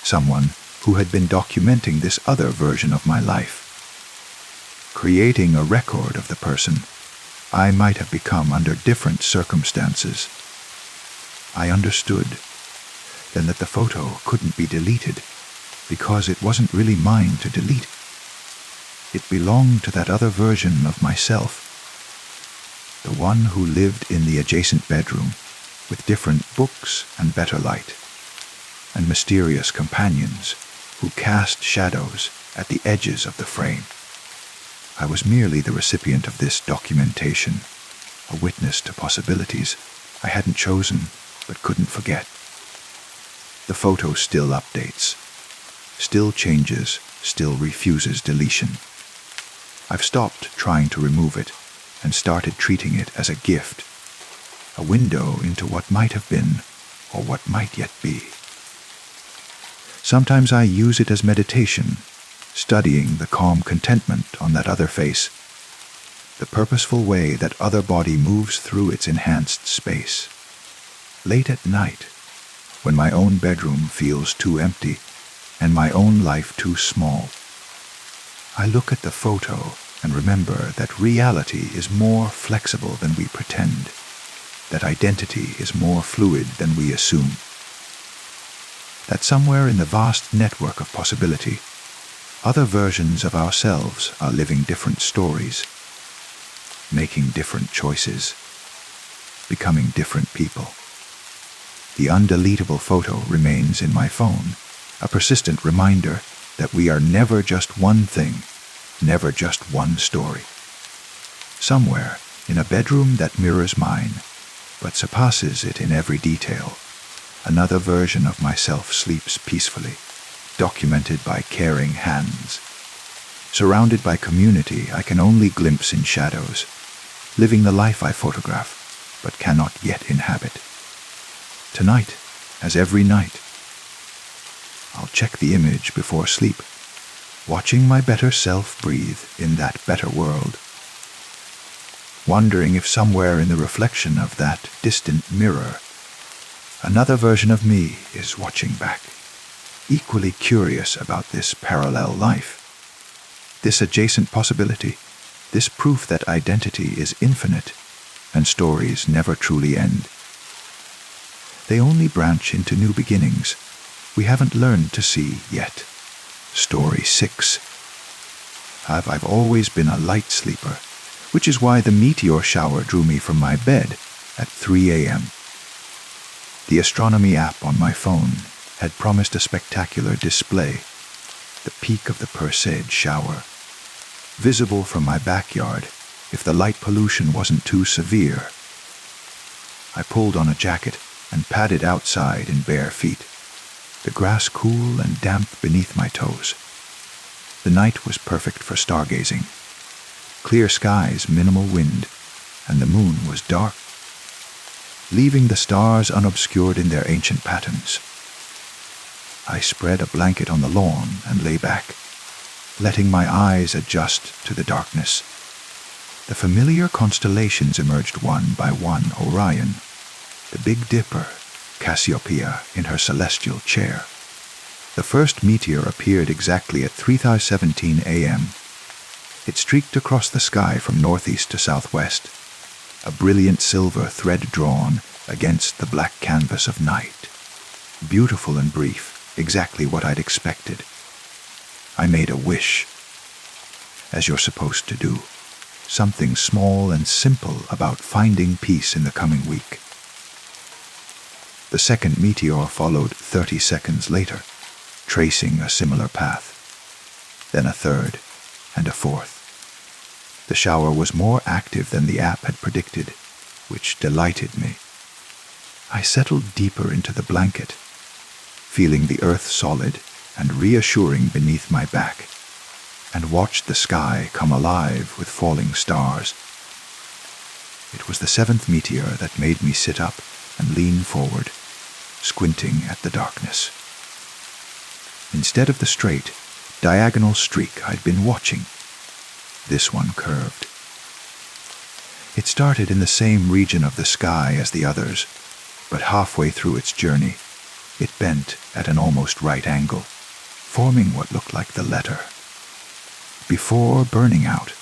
Someone who had been documenting this other version of my life, creating a record of the person I might have become under different circumstances. I understood then that the photo couldn't be deleted because it wasn't really mine to delete. It belonged to that other version of myself, the one who lived in the adjacent bedroom with different books and better light, and mysterious companions who cast shadows at the edges of the frame. I was merely the recipient of this documentation, a witness to possibilities I hadn't chosen but couldn't forget. The photo still updates, still changes, still refuses deletion. I've stopped trying to remove it and started treating it as a gift, a window into what might have been or what might yet be. Sometimes I use it as meditation, studying the calm contentment on that other face, the purposeful way that other body moves through its enhanced space. Late at night, when my own bedroom feels too empty and my own life too small, I look at the photo and remember that reality is more flexible than we pretend, that identity is more fluid than we assume, that somewhere in the vast network of possibility, other versions of ourselves are living different stories, making different choices, becoming different people. The undeletable photo remains in my phone, a persistent reminder that we are never just one thing, never just one story. Somewhere in a bedroom that mirrors mine, but surpasses it in every detail, another version of myself sleeps peacefully, documented by caring hands. Surrounded by community I can only glimpse in shadows, living the life I photograph, but cannot yet inhabit. Tonight, as every night, I'll check the image before sleep watching my better self breathe in that better world, wondering if somewhere in the reflection of that distant mirror, another version of me is watching back, equally curious about this parallel life, this adjacent possibility, this proof that identity is infinite and stories never truly end. They only branch into new beginnings we haven't learned to see yet. Story 6. I've always been a light sleeper, which is why the meteor shower drew me from my bed at 3 a.m. The astronomy app on my phone had promised a spectacular display, the peak of the Perseid shower, visible from my backyard if the light pollution wasn't too severe. I pulled on a jacket and padded outside in bare feet, the grass cool and damp beneath my toes. The night was perfect for stargazing. Clear skies, minimal wind, and the moon was dark, leaving the stars unobscured in their ancient patterns. I spread a blanket on the lawn and lay back, letting my eyes adjust to the darkness. The familiar constellations emerged one by one: Orion, the Big Dipper, Cassiopeia in her celestial chair. The first meteor appeared exactly at 3:17 a.m. It streaked across the sky from northeast to southwest, a brilliant silver thread drawn against the black canvas of night. Beautiful and brief, exactly what I'd expected. I made a wish, as you're supposed to do, something small and simple about finding peace in the coming week. The second meteor followed 30 seconds later, tracing a similar path. Then a third, and a fourth. The shower was more active than the app had predicted, which delighted me. I settled deeper into the blanket, feeling the earth solid and reassuring beneath my back, and watched the sky come alive with falling stars. It was the seventh meteor that made me sit up and lean forward, squinting at the darkness. Instead of the straight, diagonal streak I'd been watching, this one curved. It started in the same region of the sky as the others, but halfway through its journey, it bent at an almost right angle, forming what looked like the letter. Before burning out,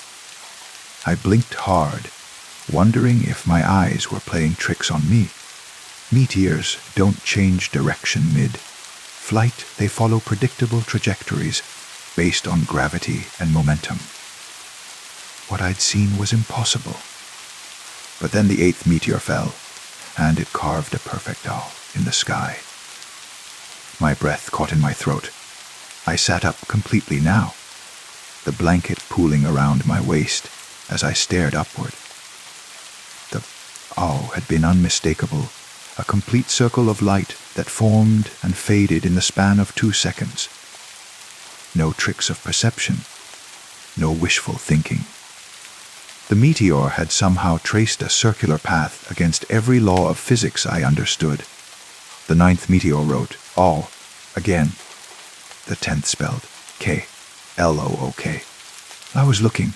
I blinked hard, wondering if my eyes were playing tricks on me. Meteors don't change direction mid-flight. They follow predictable trajectories based on gravity and momentum. What I'd seen was impossible. But then the eighth meteor fell, and it carved a perfect O in the sky. My breath caught in my throat. I sat up completely now, the blanket pooling around my waist as I stared upward. The O had been unmistakable, a complete circle of light that formed and faded in the span of 2 seconds. No tricks of perception, no wishful thinking. The meteor had somehow traced a circular path against every law of physics I understood. The ninth meteor wrote, all, again. The 10th spelled K-L-O-O-K. I was looking.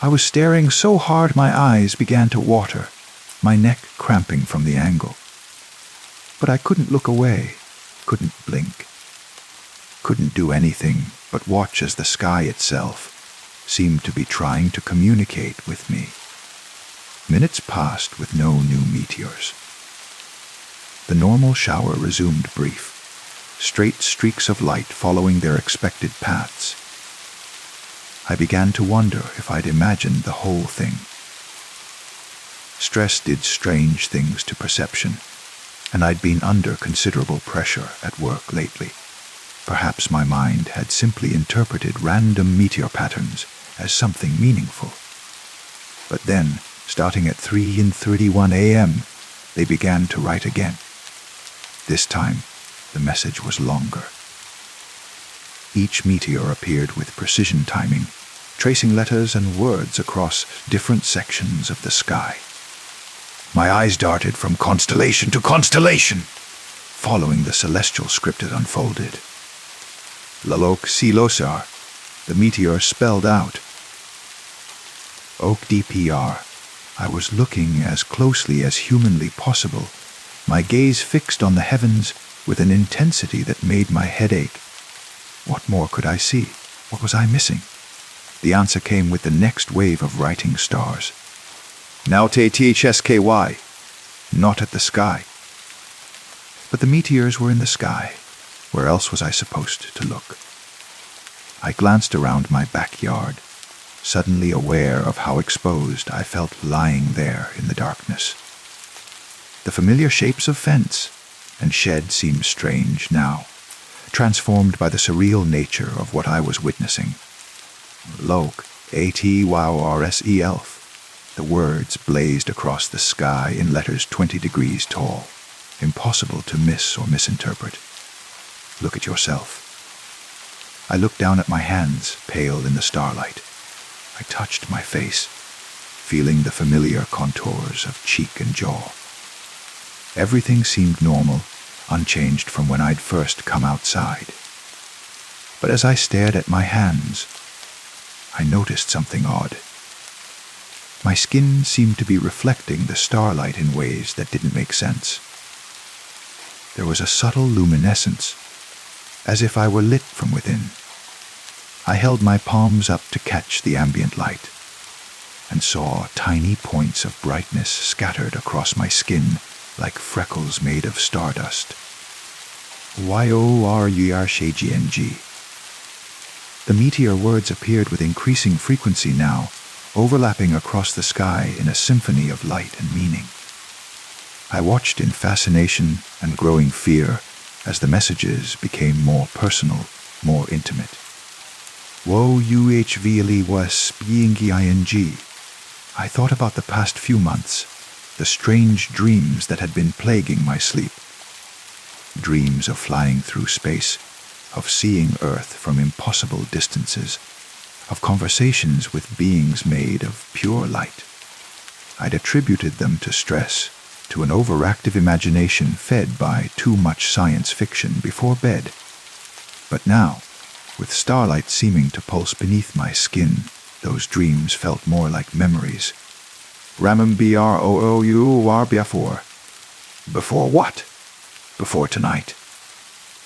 I was staring so hard my eyes began to water, my neck cramping from the angle. But I couldn't look away, couldn't blink, couldn't do anything but watch as the sky itself seemed to be trying to communicate with me. Minutes passed with no new meteors. The normal shower resumed brief, straight streaks of light following their expected paths. I began to wonder if I'd imagined the whole thing. Stress did strange things to perception, and I'd been under considerable pressure at work lately. Perhaps my mind had simply interpreted random meteor patterns as something meaningful. But then, starting at 3:31 a.m., they began to write again. This time, the message was longer. Each meteor appeared with precision timing, tracing letters and words across different sections of the sky. My eyes darted from constellation to constellation, following the celestial script it unfolded. Lalok Silosar, The meteor spelled out, Oak DPR. I was looking as closely as humanly possible, my gaze fixed on the heavens with an intensity that made my head ache. What more could I see? What was I missing? The answer came with the next wave of writing stars. Naute THSKY. Not at the sky. But the meteors were in the sky. Where else was I supposed to look? I glanced around my backyard, suddenly aware of how exposed I felt lying there in the darkness. The familiar shapes of fence and shed seemed strange now, transformed by the surreal nature of what I was witnessing. Loke, A-T-Y-R-S-E elf. The words blazed across the sky in letters 20 degrees tall, impossible to miss or misinterpret. Look at yourself. I looked down at my hands, pale in the starlight. I touched my face, feeling the familiar contours of cheek and jaw. Everything seemed normal, unchanged from when I'd first come outside. But as I stared at my hands, I noticed something odd. My skin seemed to be reflecting the starlight in ways that didn't make sense. There was a subtle luminescence, as if I were lit from within. I held my palms up to catch the ambient light, and saw tiny points of brightness scattered across my skin like freckles made of stardust. Y-O-R-U-R-S-H-E-N-G. The meteor words appeared with increasing frequency now, overlapping across the sky in a symphony of light and meaning. I watched in fascination and growing fear as the messages became more personal, more intimate. Wo-U-H-V-L-E was B-I-N-G. I thought about the past few months, the strange dreams that had been plaguing my sleep. Dreams of flying through space, of seeing Earth from impossible distances, of conversations with beings made of pure light. I'd attributed them to stress, to an overactive imagination fed by too much science fiction before bed. But now, with starlight seeming to pulse beneath my skin, those dreams felt more like memories. Before. Before what? Before tonight.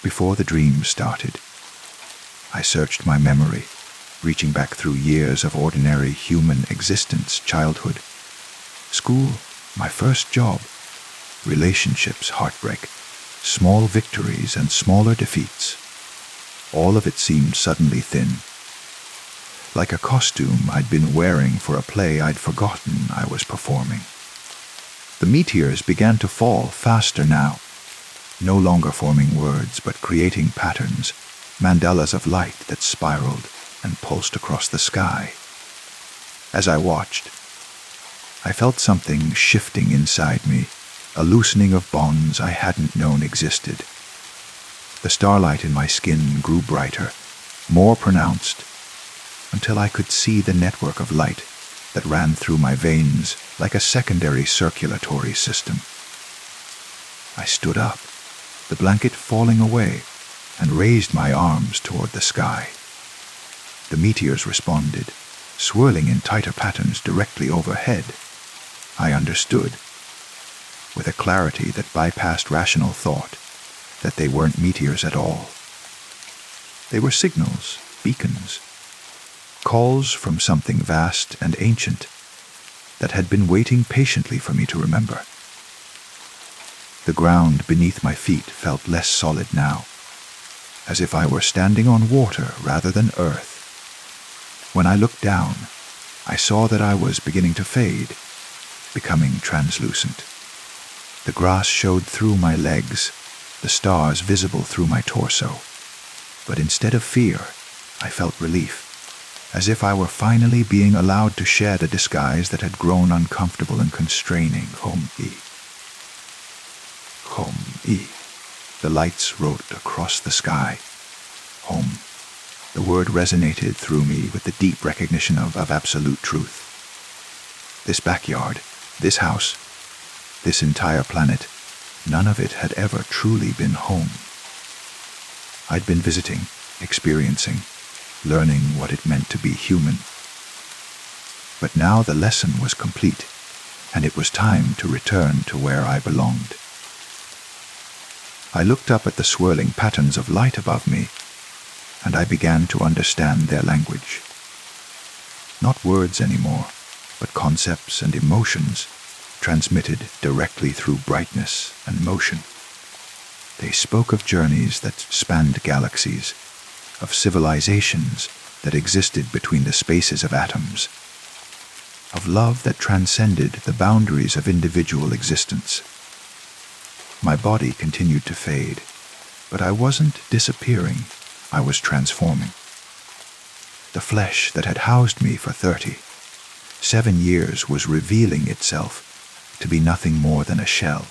Before the dream started. I searched my memory, reaching back through years of ordinary human existence, childhood, school, my first job, relationships, heartbreak, small victories and smaller defeats. All of it seemed suddenly thin, like a costume I'd been wearing for a play I'd forgotten I was performing. The meteors began to fall faster now, no longer forming words but creating patterns, mandalas of light that spiraled and pulsed across the sky. As I watched, I felt something shifting inside me, a loosening of bonds I hadn't known existed. The starlight in my skin grew brighter, more pronounced, until I could see the network of light that ran through my veins like a secondary circulatory system. I stood up, the blanket falling away, and raised my arms toward the sky. The meteors responded, swirling in tighter patterns directly overhead. I understood, with a clarity that bypassed rational thought, that they weren't meteors at all. They were signals, beacons, calls from something vast and ancient that had been waiting patiently for me to remember. The ground beneath my feet felt less solid now, as if I were standing on water rather than earth. When I looked down, I saw that I was beginning to fade, becoming translucent. The grass showed through my legs, the stars visible through my torso. But instead of fear, I felt relief, as if I were finally being allowed to shed a disguise that had grown uncomfortable and constraining. Home-e. Home-e. The lights wrote across the sky. Home. The word resonated through me with the deep recognition of absolute truth. This backyard, this house, this entire planet, none of it had ever truly been home. I'd been visiting, experiencing, learning what it meant to be human. But now the lesson was complete, and it was time to return to where I belonged. I looked up at the swirling patterns of light above me, and I began to understand their language. Not words anymore, but concepts and emotions transmitted directly through brightness and motion. They spoke of journeys that spanned galaxies, of civilizations that existed between the spaces of atoms, of love that transcended the boundaries of individual existence. My body continued to fade, but I wasn't disappearing, I was transforming. The flesh that had housed me for 7 years was revealing itself to be nothing more than a shell,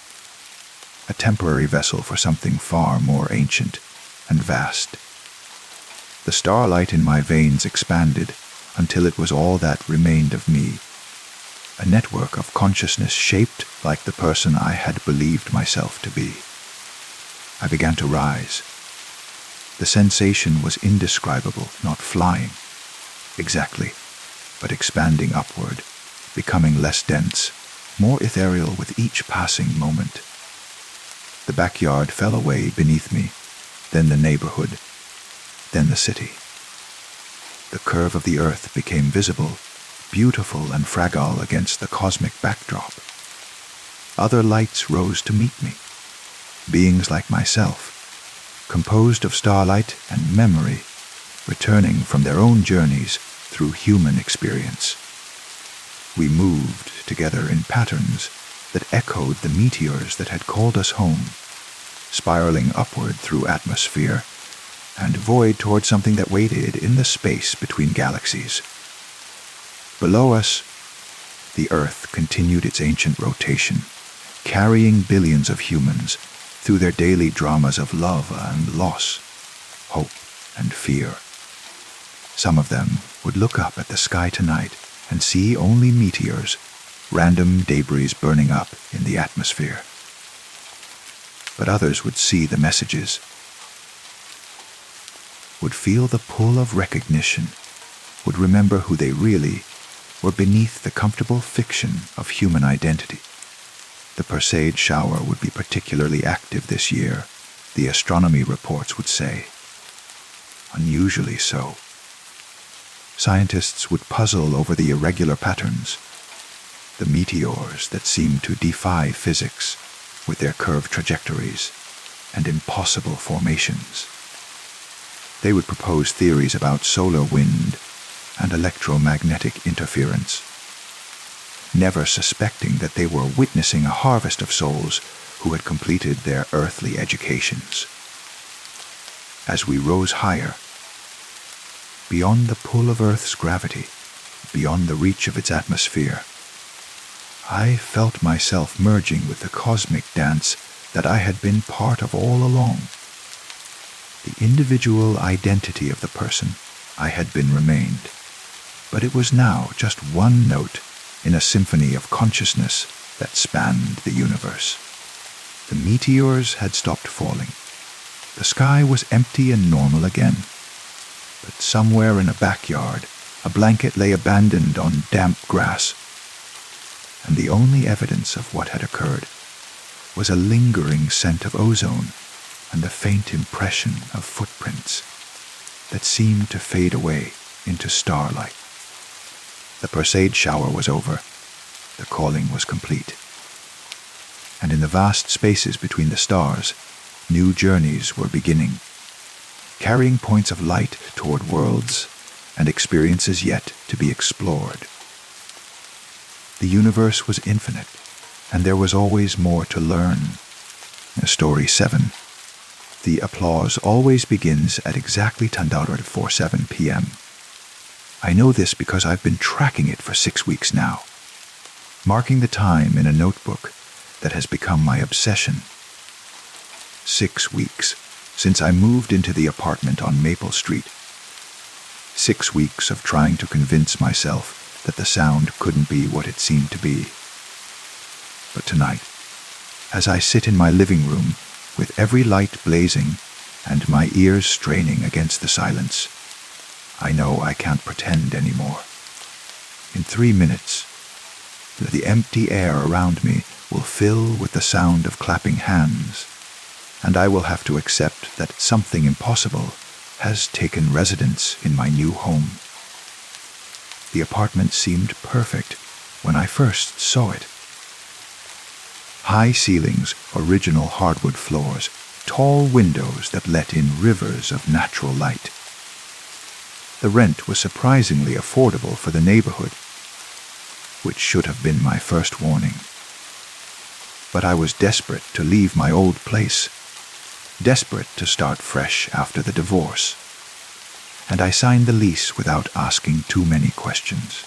a temporary vessel for something far more ancient and vast. The starlight in my veins expanded until it was all that remained of me, a network of consciousness shaped like the person I had believed myself to be. I began to rise. The sensation was indescribable, not flying, exactly, but expanding upward, becoming less dense, more ethereal with each passing moment. The backyard fell away beneath me, then the neighborhood, then the city. The curve of the earth became visible, beautiful and fragile against the cosmic backdrop. Other lights rose to meet me, beings like myself, composed of starlight and memory, returning from their own journeys through human experience. We moved together in patterns that echoed the meteors that had called us home, spiraling upward through atmosphere and void toward something that waited in the space between galaxies. Below us, the Earth continued its ancient rotation, carrying billions of humans through their daily dramas of love and loss, hope and fear. Some of them would look up at the sky tonight and see only meteors, random debris burning up in the atmosphere. But others would see the messages, would feel the pull of recognition, would remember who they really were beneath the comfortable fiction of human identity. The Perseid shower would be particularly active this year, the astronomy reports would say. Unusually so. Scientists would puzzle over the irregular patterns, the meteors that seemed to defy physics with their curved trajectories and impossible formations. They would propose theories about solar wind and electromagnetic interference, never suspecting that they were witnessing a harvest of souls who had completed their earthly educations. As we rose higher, beyond the pull of Earth's gravity, beyond the reach of its atmosphere, I felt myself merging with the cosmic dance that I had been part of all along. The individual identity of the person I had been remained, but it was now just one note in a symphony of consciousness that spanned the universe. The meteors had stopped falling. The sky was empty and normal again. But somewhere in a backyard, a blanket lay abandoned on damp grass, and the only evidence of what had occurred was a lingering scent of ozone and the faint impression of footprints that seemed to fade away into starlight. The Perseid shower was over. The calling was complete. And in the vast spaces between the stars, new journeys were beginning, carrying points of light toward worlds and experiences yet to be explored. The universe was infinite, and there was always more to learn. Story 7. The applause always begins at exactly 10:47 p.m. I know this because I've been tracking it for 6 weeks now, marking the time in a notebook that has become my obsession. 6 weeks since I moved into the apartment on Maple Street. 6 weeks of trying to convince myself that the sound couldn't be what it seemed to be. But tonight, as I sit in my living room with every light blazing and my ears straining against the silence, I know I can't pretend anymore. In 3 minutes, the empty air around me will fill with the sound of clapping hands, and I will have to accept that something impossible has taken residence in my new home. The apartment seemed perfect when I first saw it. High ceilings, original hardwood floors, tall windows that let in rivers of natural light. The rent was surprisingly affordable for the neighborhood, which should have been my first warning. But I was desperate to leave my old place, desperate to start fresh after the divorce, and I signed the lease without asking too many questions.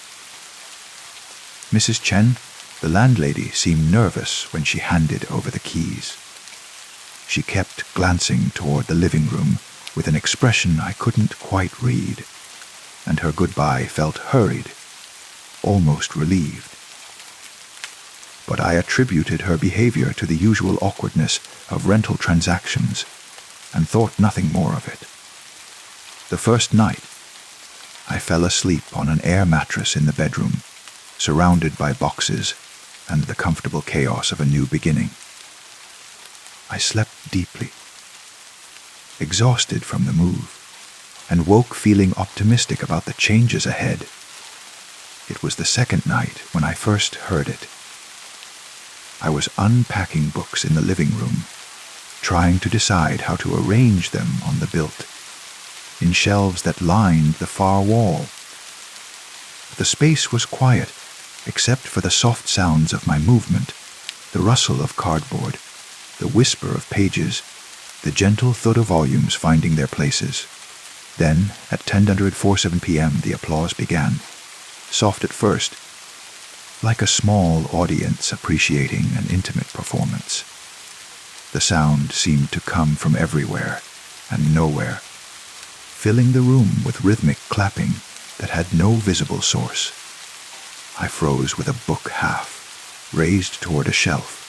Mrs. Chen, the landlady, seemed nervous when she handed over the keys. She kept glancing toward the living room with an expression I couldn't quite read, and her goodbye felt hurried, almost relieved. But I attributed her behavior to the usual awkwardness of rental transactions and thought nothing more of it. The first night, I fell asleep on an air mattress in the bedroom, surrounded by boxes and the comfortable chaos of a new beginning. I slept deeply, exhausted from the move, and woke feeling optimistic about the changes ahead. It was the second night when I first heard it. I was unpacking books in the living room, trying to decide how to arrange them on the built, in shelves that lined the far wall. The space was quiet, except for the soft sounds of my movement, the rustle of cardboard, the whisper of pages, the gentle thud of volumes finding their places. Then, at 10:47 p.m., the applause began, soft at first, like a small audience appreciating an intimate performance. The sound seemed to come from everywhere and nowhere, filling the room with rhythmic clapping that had no visible source. I froze with a book half, raised toward a shelf,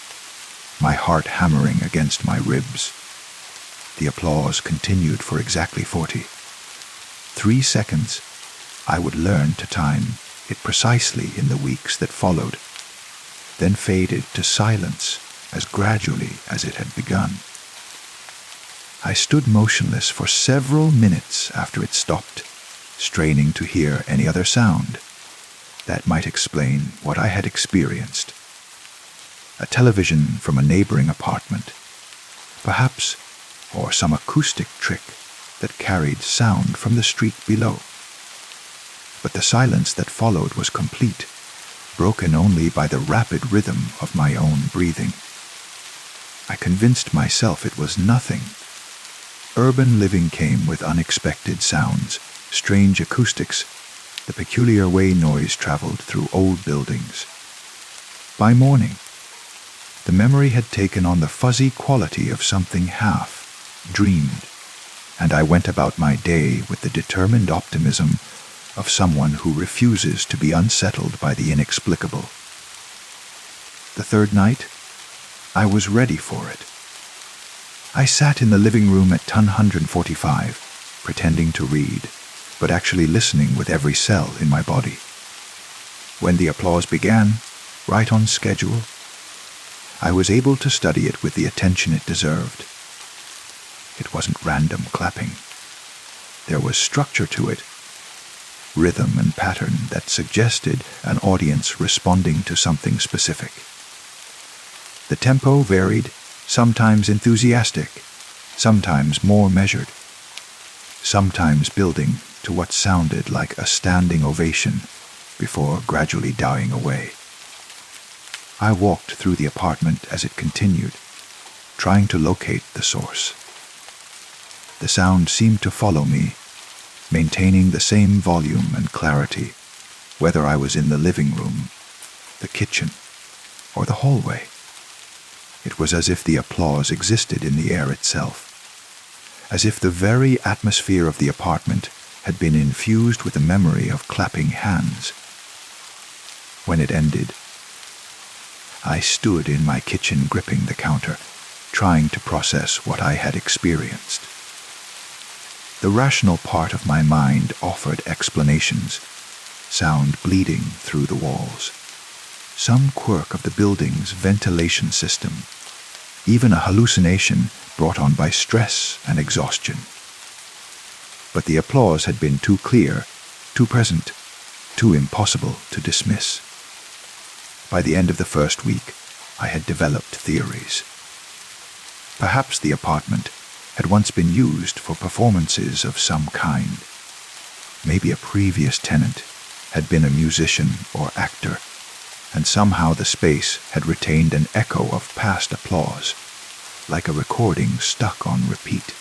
my heart hammering against my ribs. The applause continued for exactly 40. 3 seconds, I would learn to time it precisely in the weeks that followed, then faded to silence as gradually as it had begun. I stood motionless for several minutes after it stopped, straining to hear any other sound that might explain what I had experienced. A television from a neighboring apartment, perhaps, or some acoustic trick that carried sound from the street below. But the silence that followed was complete, broken only by the rapid rhythm of my own breathing. I convinced myself it was nothing. Urban living came with unexpected sounds, strange acoustics, the peculiar way noise traveled through old buildings. By morning, the memory had taken on the fuzzy quality of something half dreamed, and I went about my day with the determined optimism of someone who refuses to be unsettled by the inexplicable. The third night, I was ready for it. I sat in the living room at 10:45, pretending to read, but actually listening with every cell in my body. When the applause began, right on schedule, I was able to study it with the attention it deserved. It wasn't random clapping. There was structure to it, rhythm and pattern that suggested an audience responding to something specific. The tempo varied, sometimes enthusiastic, sometimes more measured, sometimes building to what sounded like a standing ovation before gradually dying away. I walked through the apartment as it continued, trying to locate the source. The sound seemed to follow me, maintaining the same volume and clarity, whether I was in the living room, the kitchen, or the hallway. It was as if the applause existed in the air itself, as if the very atmosphere of the apartment had been infused with the memory of clapping hands. When it ended, I stood in my kitchen gripping the counter, trying to process what I had experienced. The rational part of my mind offered explanations, sound bleeding through the walls, some quirk of the building's ventilation system, even a hallucination brought on by stress and exhaustion. But the applause had been too clear, too present, too impossible to dismiss. By the end of the first week, I had developed theories. Perhaps the apartment had once been used for performances of some kind. Maybe a previous tenant had been a musician or actor, and somehow the space had retained an echo of past applause, like a recording stuck on repeat.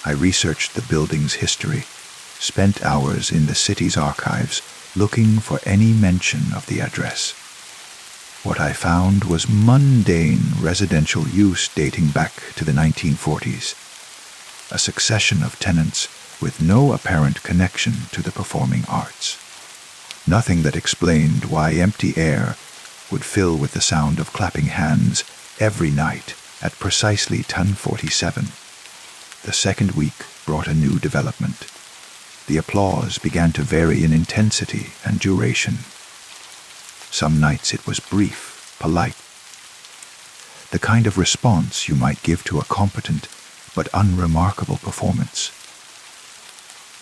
I researched the building's history, spent hours in the city's archives looking for any mention of the address. What I found was mundane residential use dating back to the 1940s, a succession of tenants with no apparent connection to the performing arts. Nothing that explained why empty air would fill with the sound of clapping hands every night at precisely 10:47. The second week brought a new development. The applause began to vary in intensity and duration. Some nights it was brief, polite, the kind of response you might give to a competent but unremarkable performance.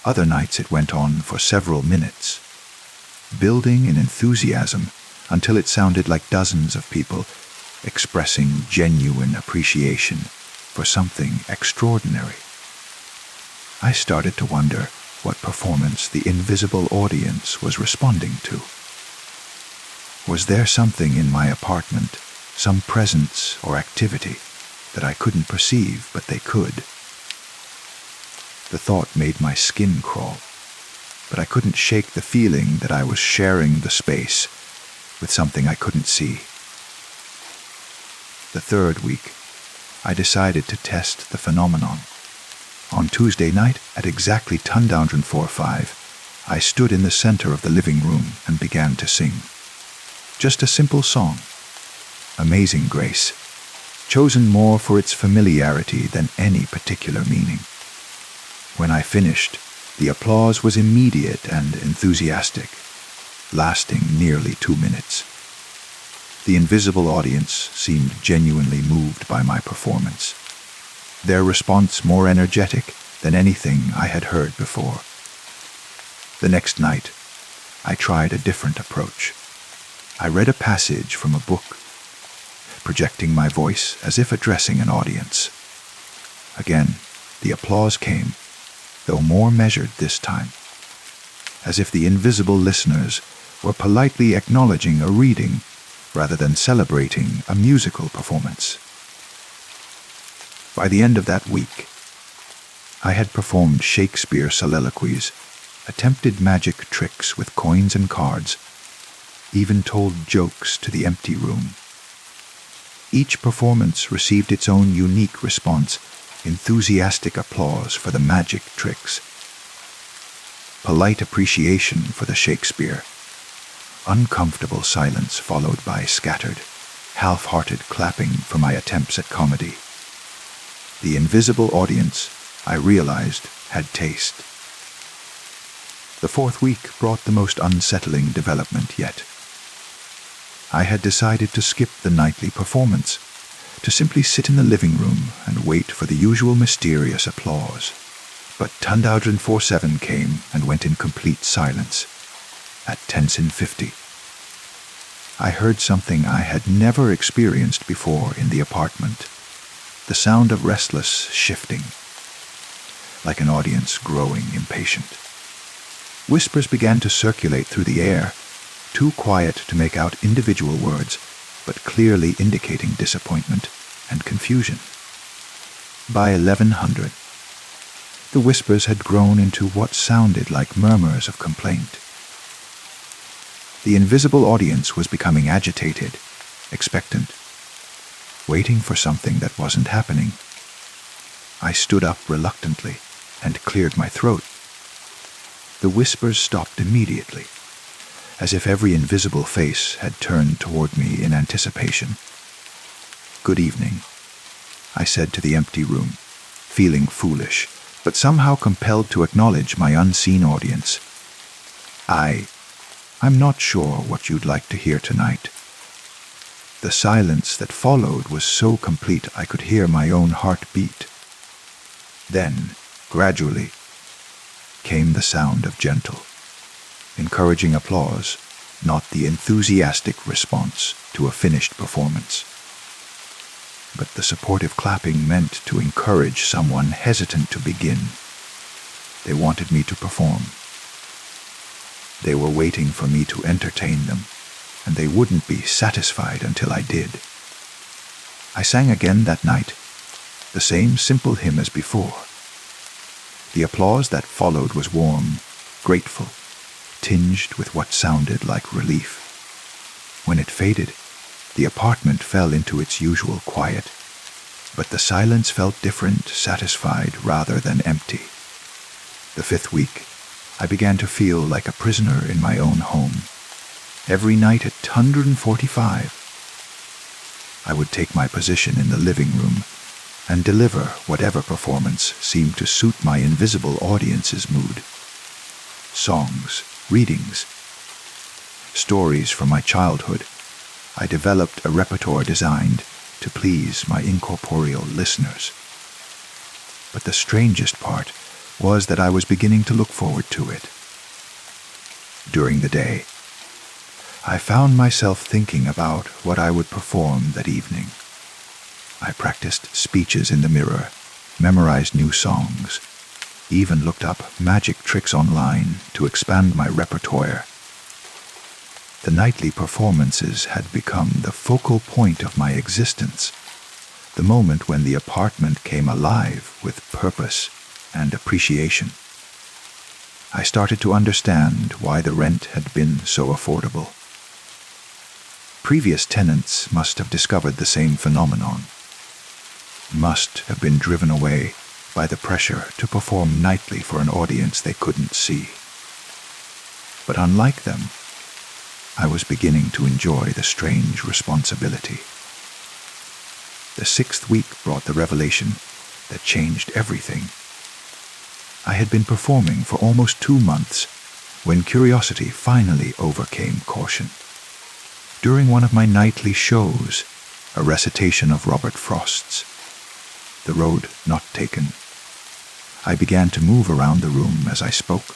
Other nights it went on for several minutes, building in enthusiasm until it sounded like dozens of people expressing genuine appreciation for something extraordinary. I started to wonder what performance the invisible audience was responding to. Was there something in my apartment, some presence or activity that I couldn't perceive but they could? The thought made my skin crawl, but I couldn't shake the feeling that I was sharing the space with something I couldn't see. The third week, I decided to test the phenomenon. On Tuesday night, at exactly 10:45, I stood in the center of the living room and began to sing. Just a simple song, Amazing Grace, chosen more for its familiarity than any particular meaning. When I finished, the applause was immediate and enthusiastic, lasting nearly 2 minutes. The invisible audience seemed genuinely moved by my performance, their response more energetic than anything I had heard before. The next night, I tried a different approach. I read a passage from a book, projecting my voice as if addressing an audience. Again, the applause came, though more measured this time, as if the invisible listeners were politely acknowledging a reading rather than celebrating a musical performance. By the end of that week, I had performed Shakespeare soliloquies, attempted magic tricks with coins and cards, even told jokes to the empty room. Each performance received its own unique response, enthusiastic applause for the magic tricks, polite appreciation for the Shakespeare, uncomfortable silence followed by scattered, half-hearted clapping for my attempts at comedy. The invisible audience, I realized, had taste. The fourth week brought the most unsettling development yet. I had decided to skip the nightly performance, to simply sit in the living room and wait for the usual mysterious applause. But 10:47 came and went in complete silence. At 10:50, I heard something I had never experienced before in the apartment, the sound of restless shifting, like an audience growing impatient. Whispers began to circulate through the air, too quiet to make out individual words, but clearly indicating disappointment and confusion. By 1100, the whispers had grown into what sounded like murmurs of complaint. The invisible audience was becoming agitated, expectant, waiting for something that wasn't happening. I stood up reluctantly and cleared my throat. The whispers stopped immediately, as if every invisible face had turned toward me in anticipation. "Good evening," I said to the empty room, feeling foolish, but somehow compelled to acknowledge my unseen audience. I'm not sure what you'd like to hear tonight." The silence that followed was so complete I could hear my own heart beat. Then, gradually, came the sound of gentle, encouraging applause, not the enthusiastic response to a finished performance. But the supportive clapping meant to encourage someone hesitant to begin. They wanted me to perform. They were waiting for me to entertain them, and they wouldn't be satisfied until I did. I sang again that night, the same simple hymn as before. The applause that followed was warm, grateful, tinged with what sounded like relief. When it faded, the apartment fell into its usual quiet, but the silence felt different, satisfied rather than empty. The 5th week, I began to feel like a prisoner in my own home. Every night at 145, I would take my position in the living room and deliver whatever performance seemed to suit my invisible audience's mood. Songs, readings, stories from my childhood. I developed a repertoire designed to please my incorporeal listeners. But the strangest part was that I was beginning to look forward to it. During the day, I found myself thinking about what I would perform that evening. I practiced speeches in the mirror, memorized new songs, even looked up magic tricks online to expand my repertoire. The nightly performances had become the focal point of my existence, the moment when the apartment came alive with purpose and appreciation. I started to understand why the rent had been so affordable. Previous tenants must have discovered the same phenomenon, must have been driven away by the pressure to perform nightly for an audience they couldn't see. But unlike them, I was beginning to enjoy the strange responsibility. The 6th week brought the revelation that changed everything. I had been performing for almost 2 months when curiosity finally overcame caution. During one of my nightly shows, a recitation of Robert Frost's "The Road Not Taken," I began to move around the room as I spoke,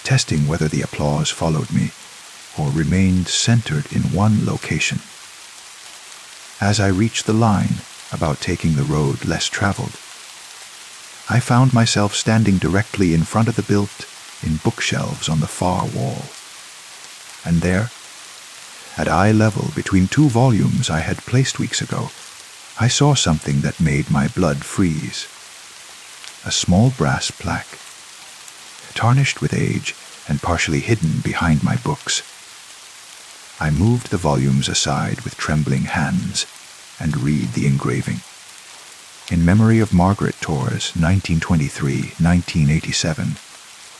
testing whether the applause followed me or remained centered in one location. As I reached the line about taking the road less traveled, I found myself standing directly in front of the built-in bookshelves on the far wall. And there, at eye level between 2 volumes I had placed weeks ago, I saw something that made my blood freeze. A small brass plaque, tarnished with age and partially hidden behind my books. I moved the volumes aside with trembling hands and read the engraving. In memory of Margaret Torres, 1923-1987,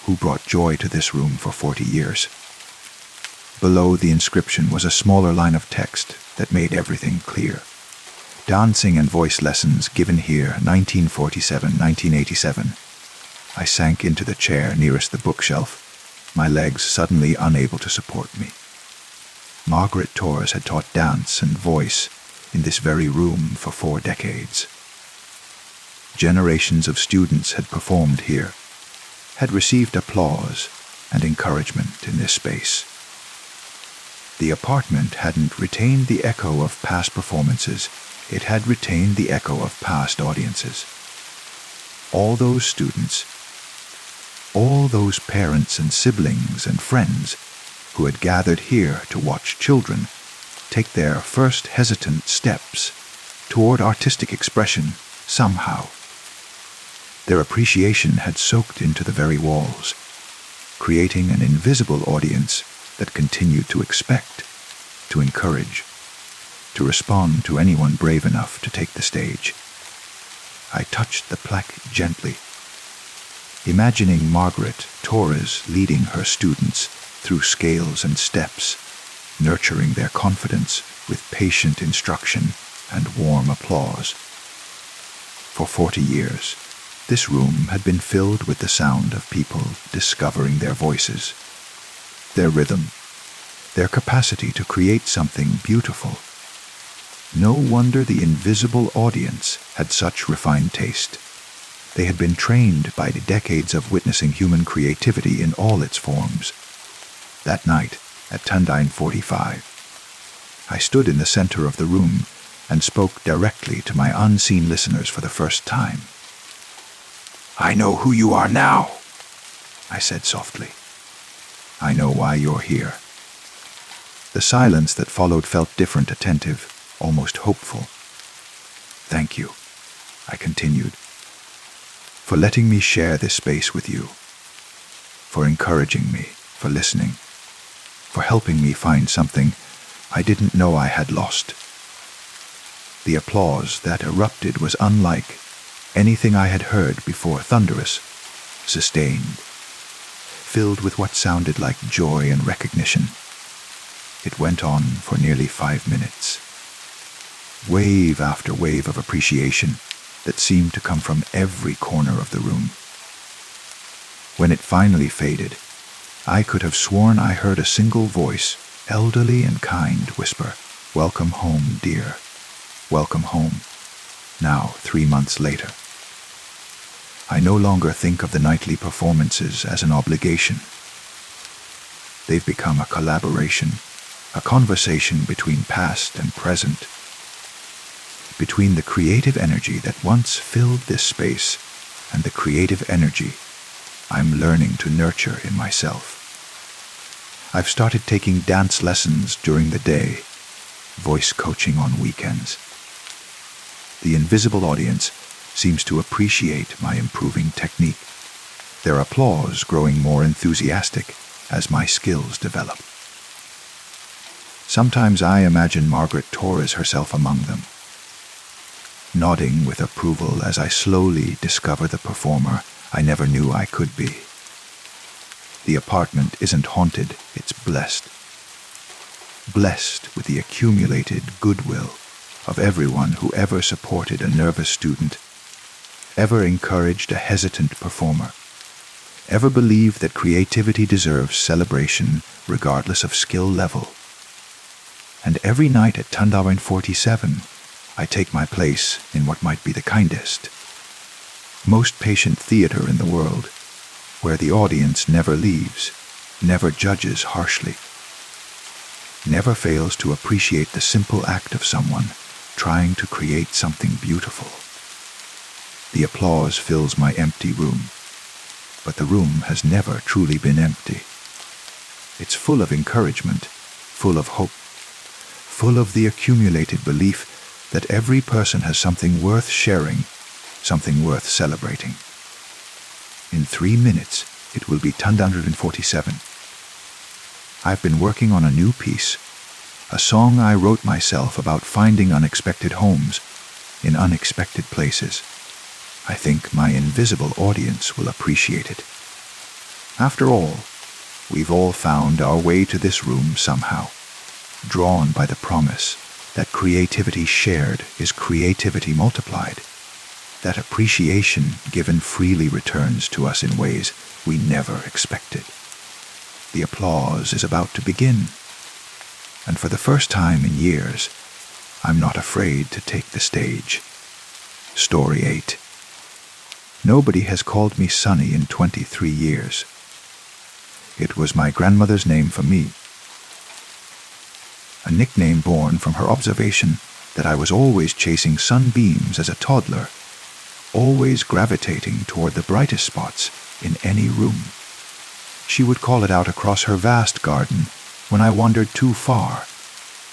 who brought joy to this room for 40 years. Below the inscription was a smaller line of text that made everything clear. Dancing and voice lessons given here, 1947-1987. I sank into the chair nearest the bookshelf, my legs suddenly unable to support me. Margaret Torres had taught dance and voice in this very room for 4 decades. Generations of students had performed here, had received applause and encouragement in this space. The apartment hadn't retained the echo of past performances, it had retained the echo of past audiences. All those students, all those parents and siblings and friends who had gathered here to watch children take their first hesitant steps toward artistic expression somehow. Their appreciation had soaked into the very walls, creating an invisible audience that continued to expect, to encourage, to respond to anyone brave enough to take the stage. I touched the plaque gently, imagining Margaret Torres leading her students through scales and steps, nurturing their confidence with patient instruction and warm applause. For 40 years, This room had been filled with the sound of people discovering their voices, their rhythm, their capacity to create something beautiful. No wonder the invisible audience had such refined taste. They had been trained by decades of witnessing human creativity in all its forms. That night, at Tundine 45, I stood in the center of the room and spoke directly to my unseen listeners for the first time. "I know who you are now," I said softly. "I know why you're here." The silence that followed felt different, attentive, almost hopeful. "Thank you," I continued, "for letting me share this space with you, for encouraging me, for listening, for helping me find something I didn't know I had lost." The applause that erupted was unlike anything I had heard before, thunderous, sustained, filled with what sounded like joy and recognition. It went on for nearly 5 minutes. Wave after wave of appreciation that seemed to come from every corner of the room. When it finally faded, I could have sworn I heard a single voice, elderly and kind, whisper, "Welcome home, dear. Welcome home." Now, 3 months later, I no longer think of the nightly performances as an obligation. They've become a collaboration, a conversation between past and present, between the creative energy that once filled this space and the creative energy I'm learning to nurture in myself. I've started taking dance lessons during the day, voice coaching on weekends. The invisible audience seems to appreciate my improving technique, their applause growing more enthusiastic as my skills develop. Sometimes I imagine Margaret Torres herself among them, nodding with approval as I slowly discover the performer I never knew I could be. The apartment isn't haunted, it's blessed. Blessed with the accumulated goodwill of everyone who ever supported a nervous student, ever encouraged a hesitant performer, ever believed that creativity deserves celebration regardless of skill level. And every night at Tundine 47, I take my place in what might be the kindest, most patient theater in the world, where the audience never leaves, never judges harshly, never fails to appreciate the simple act of someone trying to create something beautiful. The applause fills my empty room, but the room has never truly been empty. It's full of encouragement, full of hope, full of the accumulated belief that every person has something worth sharing, something worth celebrating. In 3 minutes, it will be Tundine 47. I've been working on a new piece, a song I wrote myself about finding unexpected homes in unexpected places. I think my invisible audience will appreciate it. After all, we've all found our way to this room somehow, drawn by the promise that creativity shared is creativity multiplied, that appreciation given freely returns to us in ways we never expected. The applause is about to begin, and for the first time in years, I'm not afraid to take the stage. Story 8. Nobody has called me Sonny in 23 years. It was my grandmother's name for me, a nickname born from her observation that I was always chasing sunbeams as a toddler, always gravitating toward the brightest spots in any room. She would call it out across her vast garden when I wandered too far,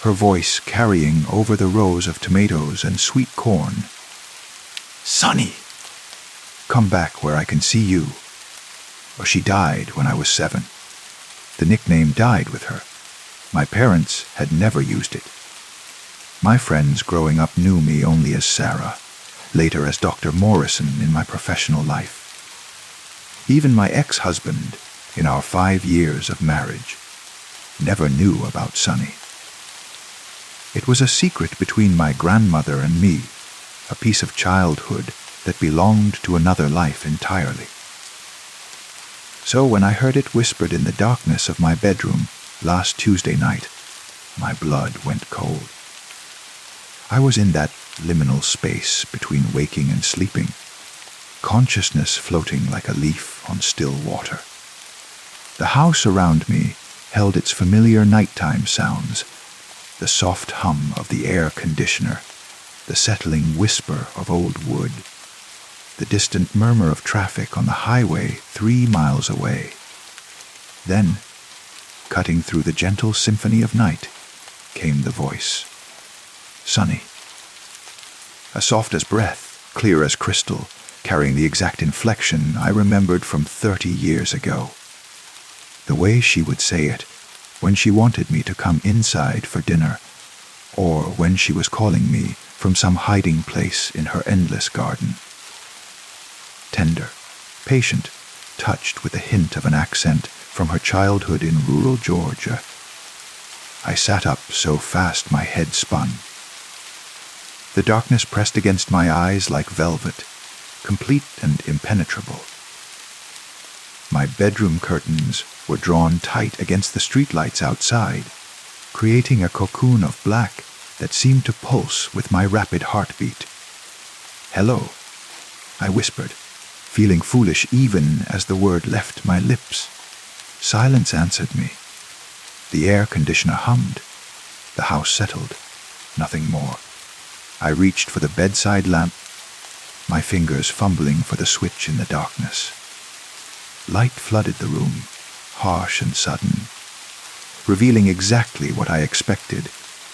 her voice carrying over the rows of tomatoes and sweet corn. "Sonny, come back where I can see you." Or she died when I was 7. The nickname died with her. My parents had never used it. My friends growing up knew me only as Sarah, later as Dr. Morrison in my professional life. Even my ex-husband, in our 5 years of marriage, never knew about Sonny. It was a secret between my grandmother and me, a piece of childhood that belonged to another life entirely. So when I heard it whispered in the darkness of my bedroom last Tuesday night, my blood went cold. I was in that liminal space between waking and sleeping, consciousness floating like a leaf on still water. The house around me held its familiar nighttime sounds, the soft hum of the air conditioner, the settling whisper of old wood, the distant murmur of traffic on the highway 3 miles away. Then, cutting through the gentle symphony of night, came the voice. Sunny. As soft as breath, clear as crystal, carrying the exact inflection I remembered from 30 years ago. The way she would say it when she wanted me to come inside for dinner, or when she was calling me from some hiding place in her endless garden. Tender, patient, touched with a hint of an accent from her childhood in rural Georgia. I sat up so fast my head spun. The darkness pressed against my eyes like velvet, complete and impenetrable. My bedroom curtains were drawn tight against the streetlights outside, creating a cocoon of black that seemed to pulse with my rapid heartbeat. Hello, I whispered, feeling foolish even as the word left my lips. Silence answered me. The air conditioner hummed. The house settled. Nothing more. I reached for the bedside lamp, my fingers fumbling for the switch in the darkness. Light flooded the room, harsh and sudden, revealing exactly what I expected,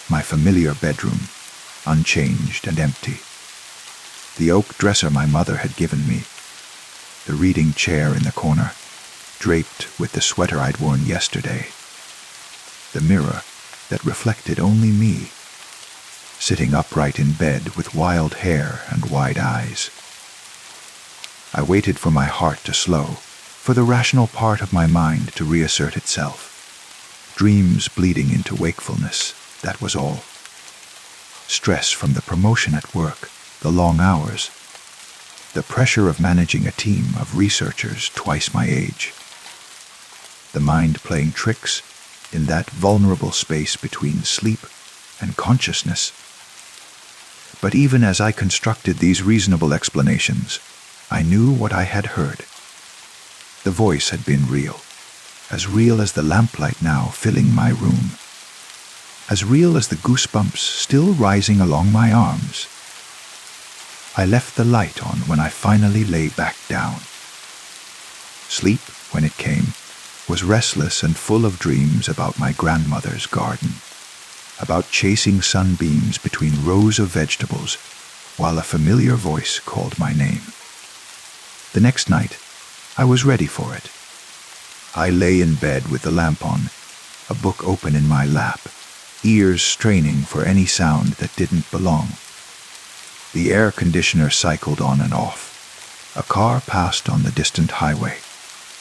my familiar bedroom, unchanged and empty. The oak dresser my mother had given me, the reading chair in the corner, draped with the sweater I'd worn yesterday, the mirror that reflected only me, sitting upright in bed with wild hair and wide eyes. I waited for my heart to slow, for the rational part of my mind to reassert itself. Dreams bleeding into wakefulness, that was all. Stress from the promotion at work, the long hours, the pressure of managing a team of researchers twice my age. The mind playing tricks in that vulnerable space between sleep and consciousness. But even as I constructed these reasonable explanations, I knew what I had heard. The voice had been real as the lamplight now filling my room, as real as the goosebumps still rising along my arms. I left the light on when I finally lay back down. Sleep, when it came, was restless and full of dreams about my grandmother's garden, about chasing sunbeams between rows of vegetables while a familiar voice called my name. The next night, I was ready for it. I lay in bed with the lamp on, a book open in my lap, ears straining for any sound that didn't belong. The air conditioner cycled on and off. A car passed on the distant highway.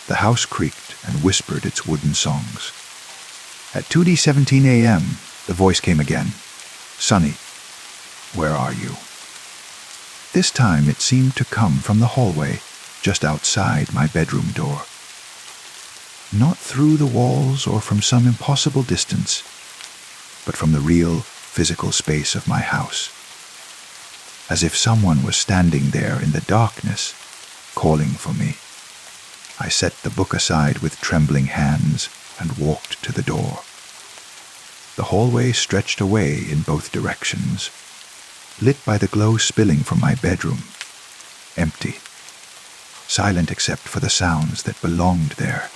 The house creaked and whispered its wooden songs. At 2:17 a.m., the voice came again. Sunny, where are you? This time it seemed to come from the hallway, just outside my bedroom door. Not through the walls or from some impossible distance, but from the real, physical space of my house. As if someone was standing there in the darkness, calling for me. I set the book aside with trembling hands and walked to the door. The hallway stretched away in both directions, lit by the glow spilling from my bedroom, empty, silent except for the sounds that belonged there.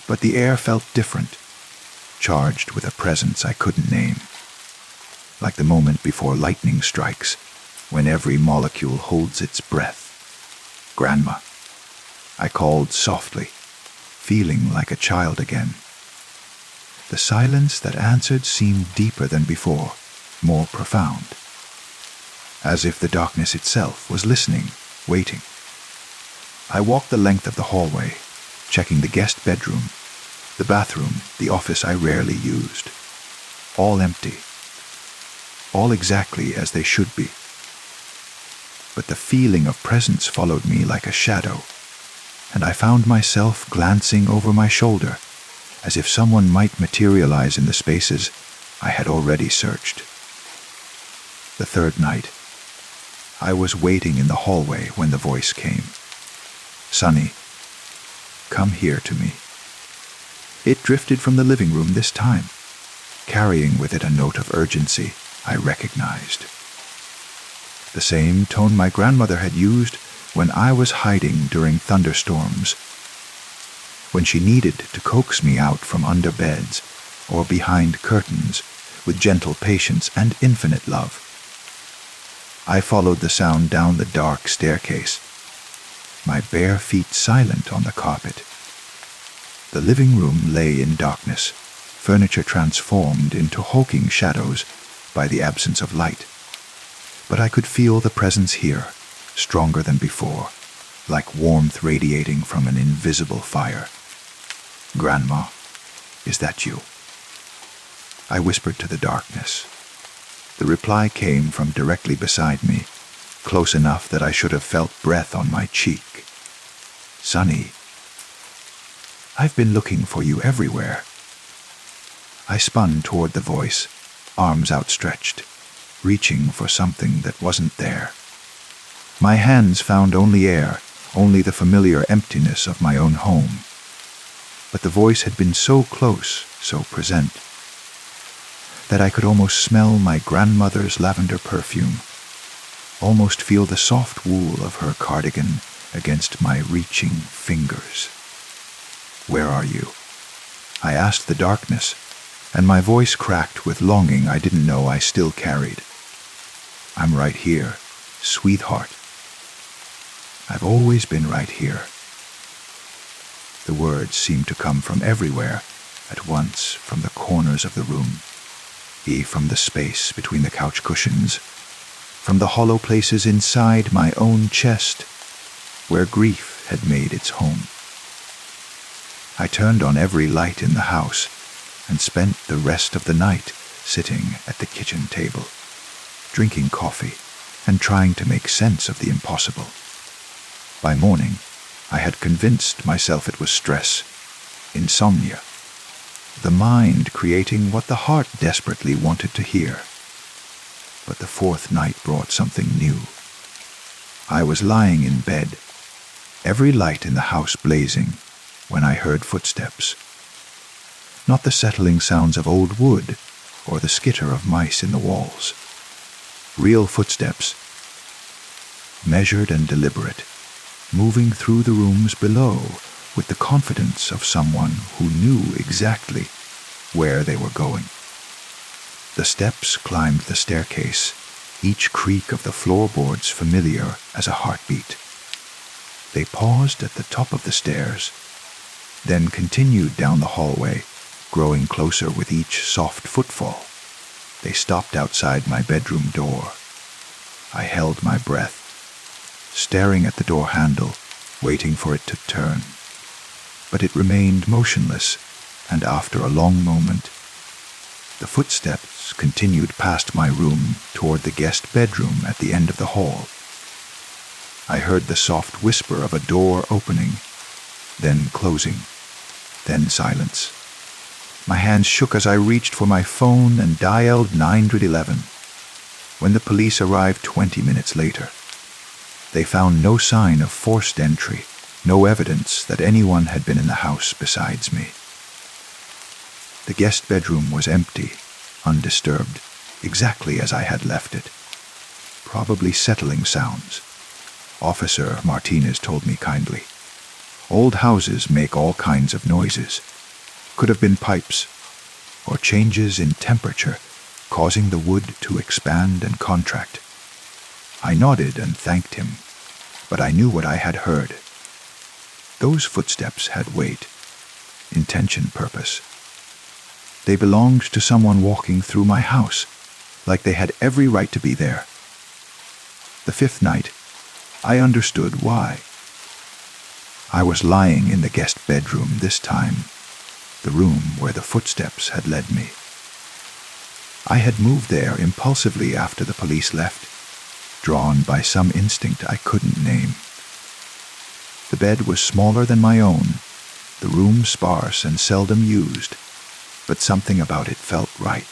But the air felt different, charged with a presence I couldn't name, like the moment before lightning strikes, when every molecule holds its breath. Grandma, I called softly, feeling like a child again. The silence that answered seemed deeper than before, more profound, as if the darkness itself was listening, waiting. I walked the length of the hallway, checking the guest bedroom, the bathroom, the office I rarely used. All empty. All exactly as they should be. but the feeling of presence followed me like a shadow, and I found myself glancing over my shoulder, as if someone might materialize in the spaces I had already searched. The third night, I was waiting in the hallway when the voice came. "Sonny, come here to me." It drifted from the living room this time, carrying with it a note of urgency I recognized. The same tone my grandmother had used when I was hiding during thunderstorms, when she needed to coax me out from under beds or behind curtains with gentle patience and infinite love. I followed the sound down the dark staircase, my bare feet silent on the carpet. The living room lay in darkness, furniture transformed into hulking shadows by the absence of light. But I could feel the presence here, stronger than before, like warmth radiating from an invisible fire. "Grandma, is that you?" I whispered to the darkness. The reply came from directly beside me, close enough that I should have felt breath on my cheek. "Sonny, I've been looking for you everywhere." I spun toward the voice, arms outstretched, reaching for something that wasn't there. My hands found only air, only the familiar emptiness of my own home. But the voice had been so close, so present, that I could almost smell my grandmother's lavender perfume, almost feel the soft wool of her cardigan against my reaching fingers. "Where are you?" I asked the darkness, and my voice cracked with longing I didn't know I still carried. "I'm right here, sweetheart. I've always been right here." The words seemed to come from everywhere, at once, from the corners of the room, from the space between the couch cushions, from the hollow places inside my own chest, where grief had made its home. I turned on every light in the house and spent the rest of the night sitting at the kitchen table, drinking coffee and trying to make sense of the impossible. By morning, I had convinced myself it was stress, insomnia, the mind creating what the heart desperately wanted to hear. But the fourth night brought something new. I was lying in bed, every light in the house blazing, when I heard footsteps. Not the settling sounds of old wood or the skitter of mice in the walls. Real footsteps, measured and deliberate, moving through the rooms below with the confidence of someone who knew exactly where they were going. The steps climbed the staircase, each creak of the floorboards familiar as a heartbeat. They paused at the top of the stairs, then continued down the hallway, growing closer with each soft footfall. They stopped outside my bedroom door. I held my breath, staring at the door handle, waiting for it to turn. But it remained motionless, and after a long moment, the footsteps continued past my room toward the guest bedroom at the end of the hall. I heard the soft whisper of a door opening, then closing, then silence. My hands shook as I reached for my phone and dialed 911. When the police arrived 20 minutes later, they found no sign of forced entry, no evidence that anyone had been in the house besides me. The guest bedroom was empty, undisturbed, exactly as I had left it. Probably settling sounds. Officer Martinez told me kindly. Old houses make all kinds of noises. Could have been pipes, or changes in temperature causing the wood to expand and contract. I nodded and thanked him, but I knew what I had heard. Those footsteps had weight, intention, purpose. They belonged to someone walking through my house, like they had every right to be there. The fifth night, I understood why. I was lying in the guest bedroom this time, the room where the footsteps had led me. I had moved there impulsively after the police left, drawn by some instinct I couldn't name. The bed was smaller than my own, the room sparse and seldom used, but something about it felt right.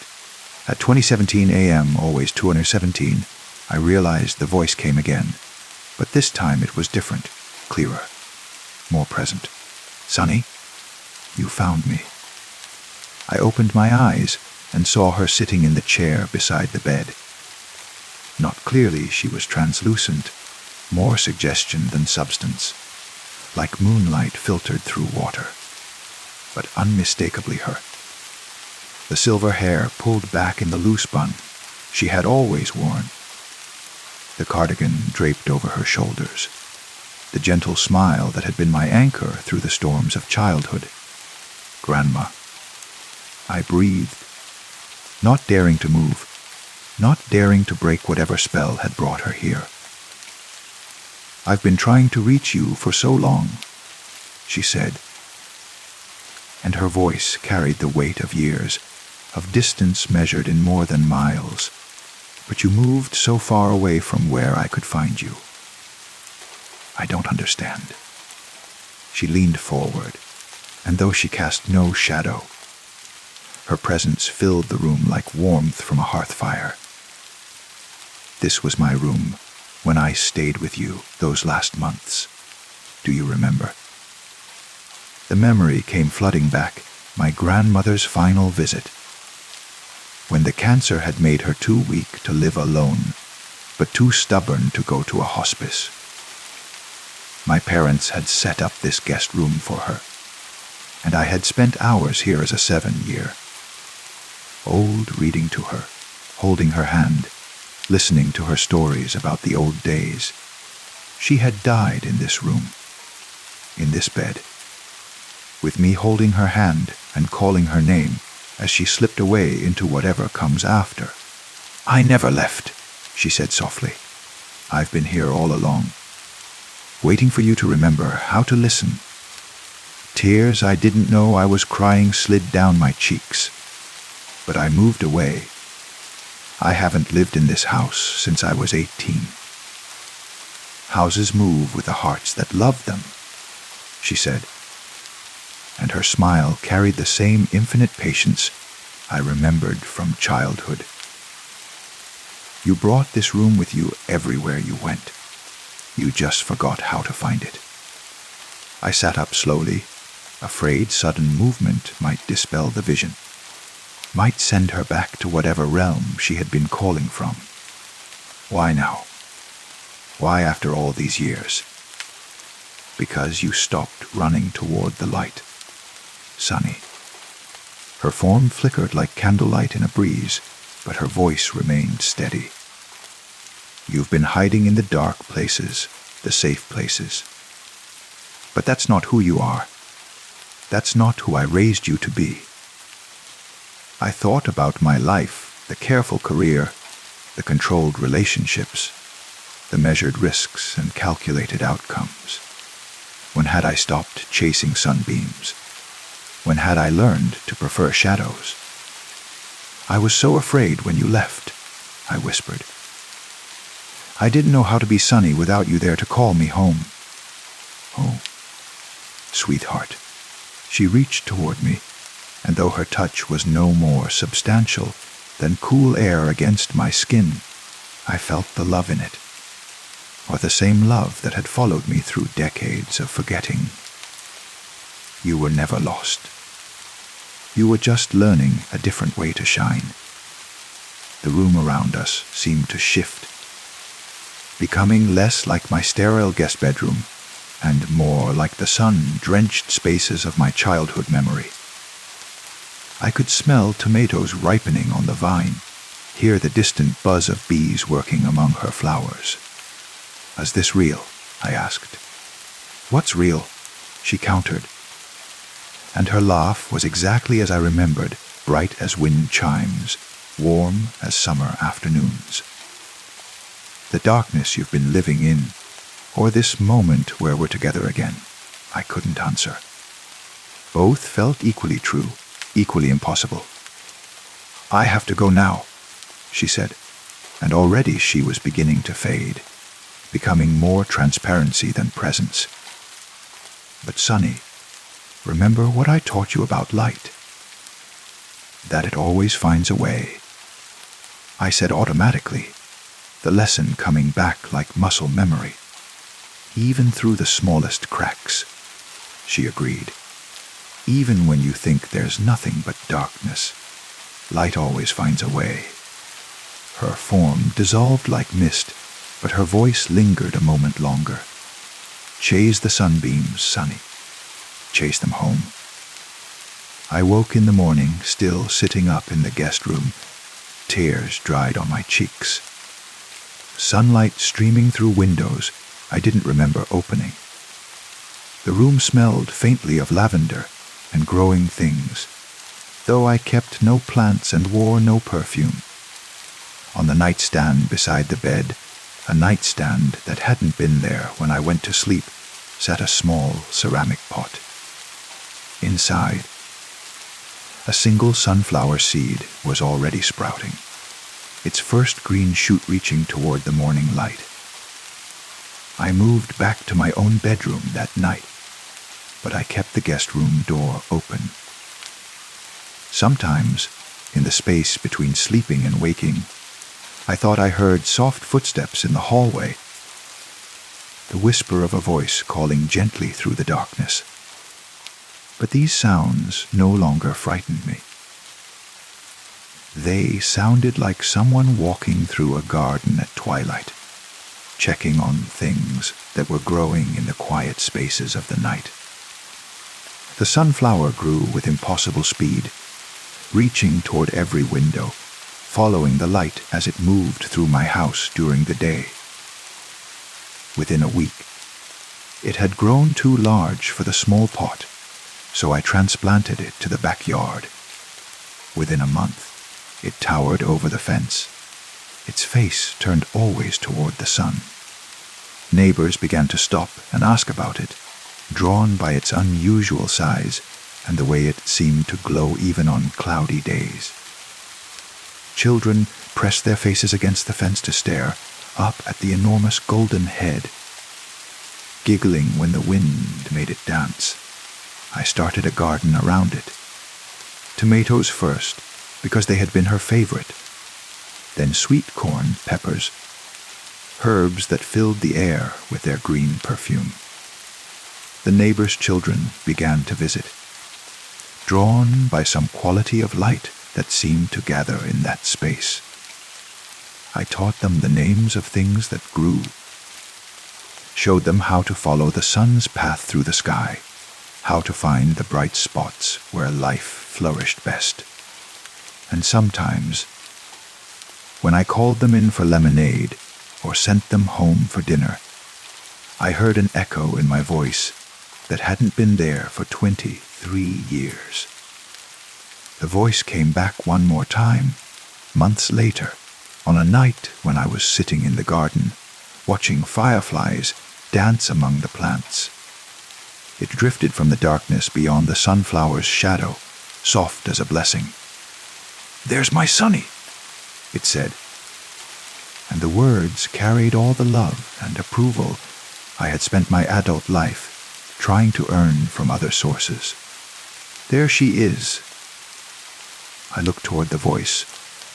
At 20:17 a.m., always 217, I realized the voice came again, but this time it was different, clearer, more present. "Sonny, you found me." I opened my eyes and saw her sitting in the chair beside the bed. Not clearly, she was translucent, more suggestion than substance, like moonlight filtered through water, but unmistakably her. The silver hair pulled back in the loose bun she had always worn, the cardigan draped over her shoulders, the gentle smile that had been my anchor through the storms of childhood. Grandma. I breathed, not daring to move, not daring to break whatever spell had brought her here. "I've been trying to reach you for so long," she said, and her voice carried the weight of years, of distance measured in more than miles. "But you moved so far away from where I could find you. I don't understand." She leaned forward, and though she cast no shadow, her presence filled the room like warmth from a hearth fire. "This was my room when I stayed with you those last months. Do you remember?" The memory came flooding back, my grandmother's final visit, when the cancer had made her too weak to live alone, but too stubborn to go to a hospice. My parents had set up this guest room for her, and I had spent hours here as a 7-year. Old reading to her, holding her hand, listening to her stories about the old days. She had died in this room, in this bed, with me holding her hand and calling her name as she slipped away into whatever comes after. "I never left," she said softly. "I've been here all along, waiting for you to remember how to listen." Tears I didn't know I was crying slid down my cheeks, but I moved away. I haven't lived in this house since I was 18. "Houses move with the hearts that love them," she said, and her smile carried the same infinite patience I remembered from childhood. "You brought this room with you everywhere you went. You just forgot how to find it." I sat up slowly, afraid sudden movement might dispel the vision, might send her back to whatever realm she had been calling from. "Why now? Why after all these years?" "Because you stopped running toward the light, Sonny." Her form flickered like candlelight in a breeze, but her voice remained steady. "You've been hiding in the dark places, the safe places. But that's not who you are. That's not who I raised you to be." I thought about my life, the careful career, the controlled relationships, the measured risks and calculated outcomes. When had I stopped chasing sunbeams? When had I learned to prefer shadows? "I was so afraid when you left," I whispered. "I didn't know how to be Sonny without you there to call me home." "Oh, sweetheart." She reached toward me, and though her touch was no more substantial than cool air against my skin, I felt the love in it, or the same love that had followed me through decades of forgetting. "You were never lost. You were just learning a different way to shine." The room around us seemed to shift, becoming less like my sterile guest bedroom and more like the sun-drenched spaces of my childhood memory. I could smell tomatoes ripening on the vine, hear the distant buzz of bees working among her flowers. "Is this real?" I asked. "What's real?" she countered. And her laugh was exactly as I remembered, bright as wind chimes, warm as summer afternoons. "The darkness you've been living in, or this moment where we're together again?" I couldn't answer. Both felt equally true, equally impossible. "I have to go now," she said. and already she was beginning to fade, becoming more transparency than presence. But Sonny, remember what I taught you about light? That it always finds a way. I said automatically, the lesson coming back like muscle memory, even through the smallest cracks. She agreed. Even when you think there's nothing but darkness, light always finds a way. Her form dissolved like mist, but her voice lingered a moment longer. Chase the sunbeams, Sonny. Chase them home. I woke in the morning, still sitting up in the guest room. Tears dried on my cheeks. Sunlight streaming through windows I didn't remember opening. The room smelled faintly of lavender and growing things, though I kept no plants and wore no perfume. On the nightstand beside the bed, a nightstand that hadn't been there when I went to sleep, sat a small ceramic pot. Inside, a single sunflower seed was already sprouting, its first green shoot reaching toward the morning light. I moved back to my own bedroom that night, but I kept the guest room door open. Sometimes, in the space between sleeping and waking, I thought I heard soft footsteps in the hallway, the whisper of a voice calling gently through the darkness. But these sounds no longer frightened me. They sounded like someone walking through a garden at twilight, checking on things that were growing in the quiet spaces of the night. The sunflower grew with impossible speed, reaching toward every window, following the light as it moved through my house during the day. Within a week, it had grown too large for the small pot, so I transplanted it to the backyard. Within a month, it towered over the fence, its face turned always toward the sun. Neighbors began to stop and ask about it, drawn by its unusual size and the way it seemed to glow even on cloudy days. Children pressed their faces against the fence to stare up at the enormous golden head. Giggling when the wind made it dance, I started a garden around it. Tomatoes first, because they had been her favorite. Then sweet corn, peppers, herbs that filled the air with their green perfume. The neighbors' children began to visit, drawn by some quality of light that seemed to gather in that space. I taught them the names of things that grew, showed them how to follow the sun's path through the sky, how to find the bright spots where life flourished best. And sometimes, when I called them in for lemonade or sent them home for dinner, I heard an echo in my voice that hadn't been there for 23 years. The voice came back one more time, months later, on a night when I was sitting in the garden, watching fireflies dance among the plants. It drifted from the darkness beyond the sunflower's shadow, soft as a blessing. "There's my Sonny," it said, and the words carried all the love and approval I had spent my adult life trying to earn from other sources. There she is. I looked toward the voice,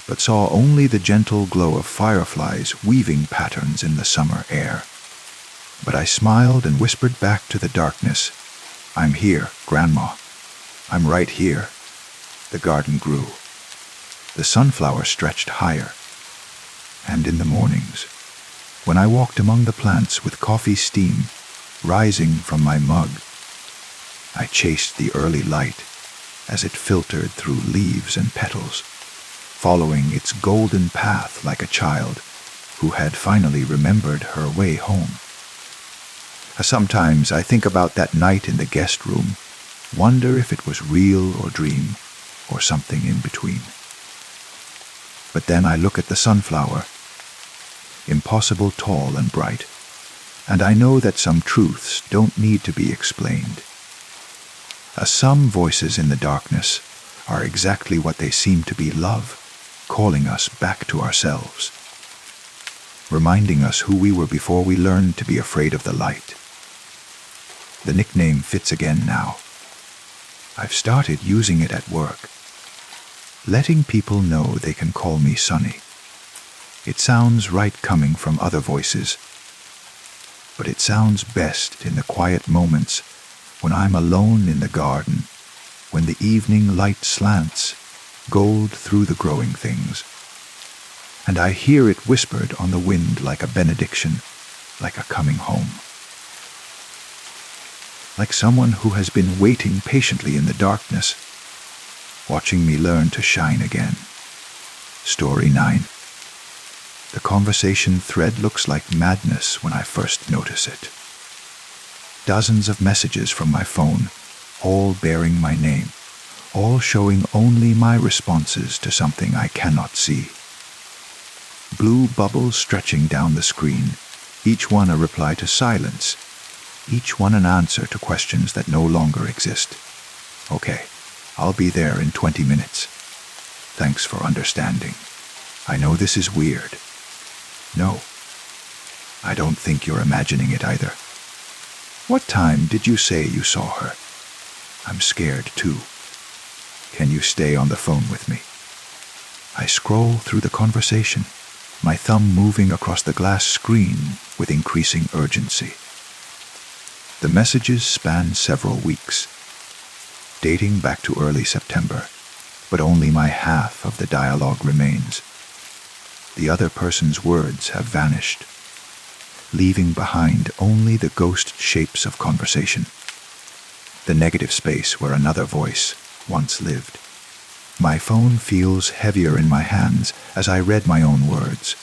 but saw only the gentle glow of fireflies weaving patterns in the summer air. But I smiled and whispered back to the darkness, "I'm here, Grandma. I'm right here." The garden grew. The sunflower stretched higher. And in the mornings, when I walked among the plants with coffee steam rising from my mug, I chased the early light as it filtered through leaves and petals, following its golden path like a child who had finally remembered her way home. Sometimes I think about that night in the guest room, wonder if it was real or dream, or something in between. But then I look at the sunflower, impossible tall and bright, and I know that some truths don't need to be explained. Some voices in the darkness are exactly what they seem to be: love, calling us back to ourselves. reminding us who we were before we learned to be afraid of the light. The nickname fits again now. I've started using it at work, letting people know they can call me Sonny. It sounds right coming from other voices, but it sounds best in the quiet moments when I'm alone in the garden, when the evening light slants gold through the growing things, and I hear it whispered on the wind like a benediction, like a coming home. Like someone who has been waiting patiently in the darkness, watching me learn to shine again. Story 9. The conversation thread looks like madness when I first notice it. Dozens of messages from my phone, all bearing my name, all showing only my responses to something I cannot see. Blue bubbles stretching down the screen, each one a reply to silence, each one an answer to questions that no longer exist. Okay, I'll be there in 20 minutes. Thanks for understanding. I know this is weird. No, I don't think you're imagining it either. What time did you say you saw her? I'm scared too. Can you stay on the phone with me? I scroll through the conversation, my thumb moving across the glass screen with increasing urgency. The messages span several weeks, dating back to early September, but only my half of the dialogue remains. The other person's words have vanished, leaving behind only the ghost shapes of conversation, the negative space where another voice once lived. My phone feels heavier in my hands as I read my own words,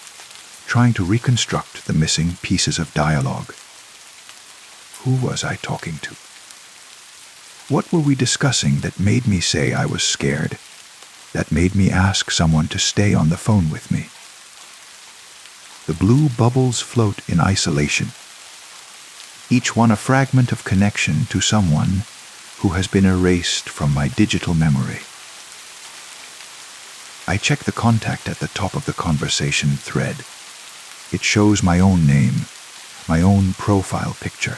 trying to reconstruct the missing pieces of dialogue. Who was I talking to? What were we discussing that made me say I was scared, that made me ask someone to stay on the phone with me? The blue bubbles float in isolation, each one a fragment of connection to someone who has been erased from my digital memory. I check the contact at the top of the conversation thread. It shows my own name, my own profile picture.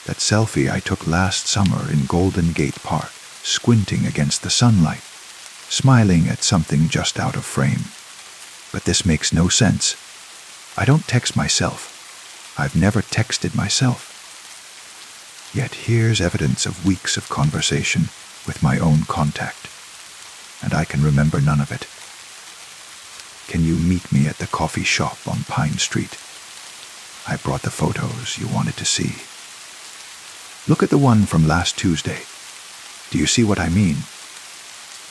That selfie I took last summer in Golden Gate Park, squinting against the sunlight, smiling at something just out of frame. But this makes no sense. I don't text myself. I've never texted myself. Yet here's evidence of weeks of conversation with my own contact, and I can remember none of it. Can you meet me at the coffee shop on Pine Street? I brought the photos you wanted to see. Look at the one from last Tuesday. Do you see what I mean?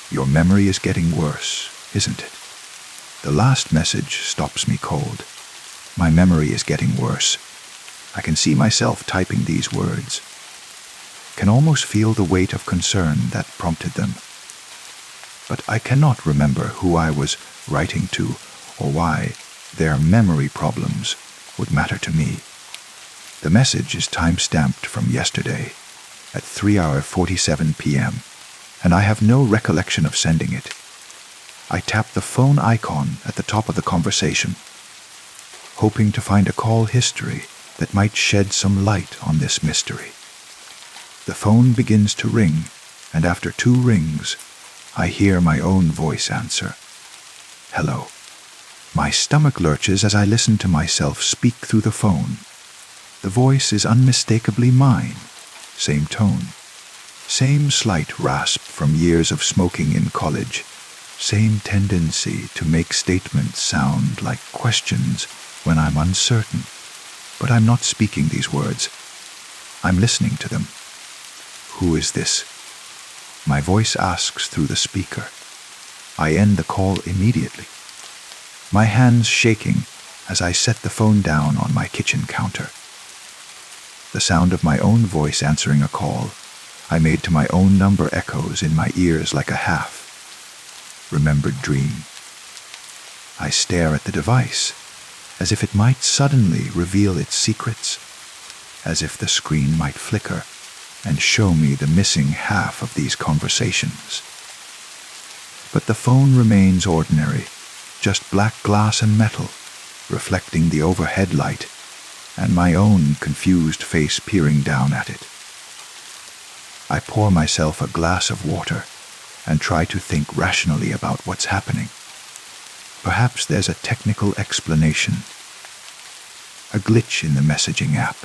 Your memory is getting worse, isn't it? The last message stops me cold. My memory is getting worse. I can see myself typing these words. Can almost feel the weight of concern that prompted them. But I cannot remember who I was writing to or why their memory problems would matter to me. The message is time-stamped from yesterday at 3:47 p.m., and I have no recollection of sending it. I tap the phone icon at the top of the conversation, hoping to find a call history that might shed some light on this mystery. The phone begins to ring, and after 2 rings, I hear my own voice answer. Hello. My stomach lurches as I listen to myself speak through the phone. The voice is unmistakably mine. Same tone. Same slight rasp from years of smoking in college. Same tendency to make statements sound like questions when I'm uncertain. But I'm not speaking these words. I'm listening to them. Who is this? My voice asks through the speaker. I end the call immediately, my hands shaking as I set the phone down on my kitchen counter. The sound of my own voice answering a call I made to my own number echoes in my ears like a half-remembered dream. I stare at the device as if it might suddenly reveal its secrets, as if the screen might flicker and show me the missing half of these conversations. But the phone remains ordinary, just black glass and metal, reflecting the overhead light and my own confused face peering down at it. I pour myself a glass of water and try to think rationally about what's happening. Perhaps there's a technical explanation. A glitch in the messaging app.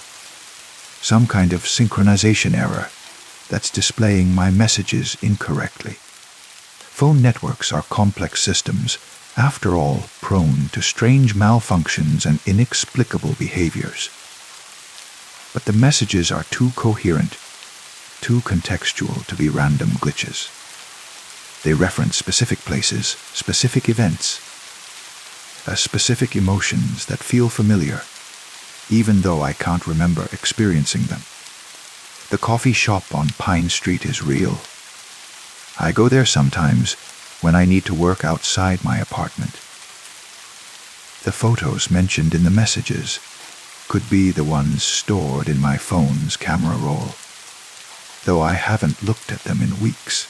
Some kind of synchronization error that's displaying my messages incorrectly. Phone networks are complex systems, after all, prone to strange malfunctions and inexplicable behaviors. But the messages are too coherent, too contextual to be random glitches. They reference specific places, specific events, specific emotions that feel familiar, even though I can't remember experiencing them. The coffee shop on Pine Street is real. I go there sometimes when I need to work outside my apartment. The photos mentioned in the messages could be the ones stored in my phone's camera roll, though I haven't looked at them in weeks.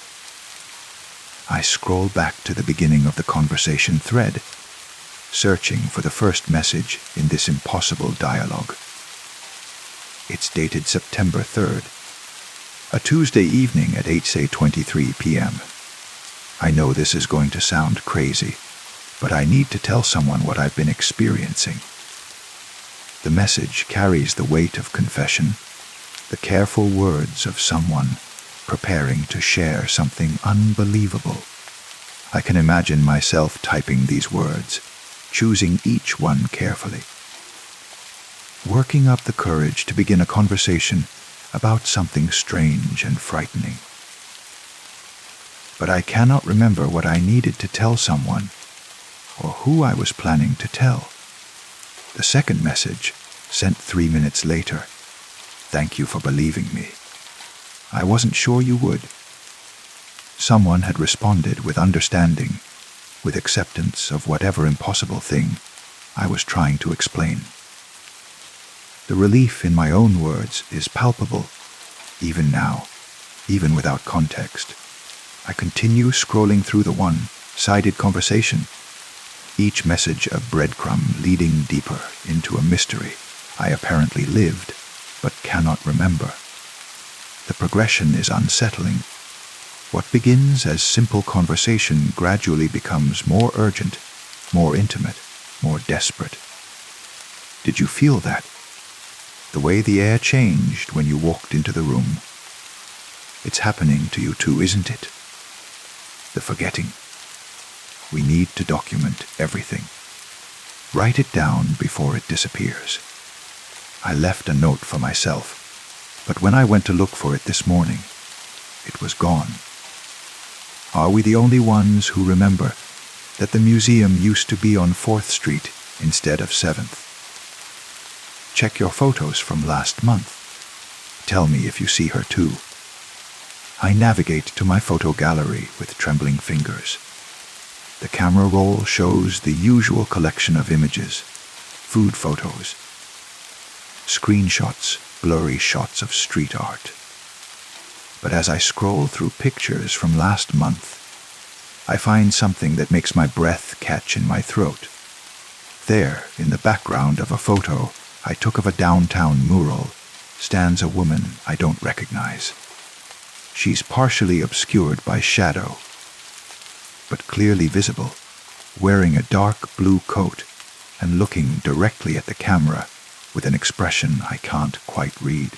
I scroll back to the beginning of the conversation thread, searching for the first message in this impossible dialogue. It's dated September 3rd, a Tuesday evening at 8:23 p.m. I know this is going to sound crazy, but I need to tell someone what I've been experiencing. The message carries the weight of confession, the careful words of someone preparing to share something unbelievable. I can imagine myself typing these words, choosing each one carefully. Working up the courage to begin a conversation about something strange and frightening. But I cannot remember what I needed to tell someone, or who I was planning to tell. The second message, sent 3 minutes later. Thank you for believing me. I wasn't sure you would. Someone had responded with understanding, with acceptance of whatever impossible thing I was trying to explain. The relief in my own words is palpable, even now, even without context. I continue scrolling through the one-sided conversation, each message a breadcrumb leading deeper into a mystery I apparently lived but cannot remember. The progression is unsettling. What begins as simple conversation gradually becomes more urgent, more intimate, more desperate. Did you feel that? The way the air changed when you walked into the room. It's happening to you too, isn't it? The forgetting. We need to document everything. Write it down before it disappears. I left a note for myself, but when I went to look for it this morning, it was gone. Are we the only ones who remember that the museum used to be on 4th Street instead of 7th? Check your photos from last month. Tell me if you see her too. I navigate to my photo gallery with trembling fingers. The camera roll shows the usual collection of images, food photos, screenshots, blurry shots of street art. But as I scroll through pictures from last month, I find something that makes my breath catch in my throat. There, in the background of a photo I took of a downtown mural, stands a woman I don't recognize. She's partially obscured by shadow, but clearly visible, wearing a dark blue coat and looking directly at the camera with an expression I can't quite read.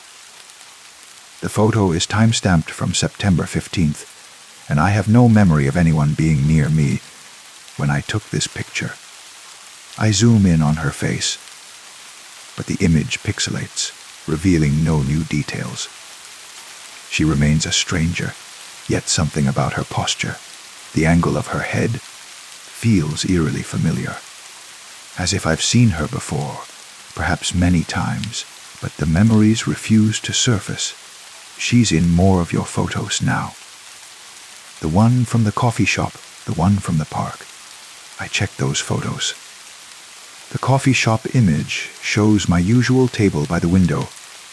The photo is time-stamped from September 15th, and I have no memory of anyone being near me when I took this picture. I zoom in on her face, but the image pixelates, revealing no new details. She remains a stranger, yet something about her posture, the angle of her head, feels eerily familiar. As if I've seen her before, perhaps many times, but the memories refuse to surface. She's in more of your photos now. The one from the coffee shop, the one from the park. I checked those photos. The coffee shop image shows my usual table by the window,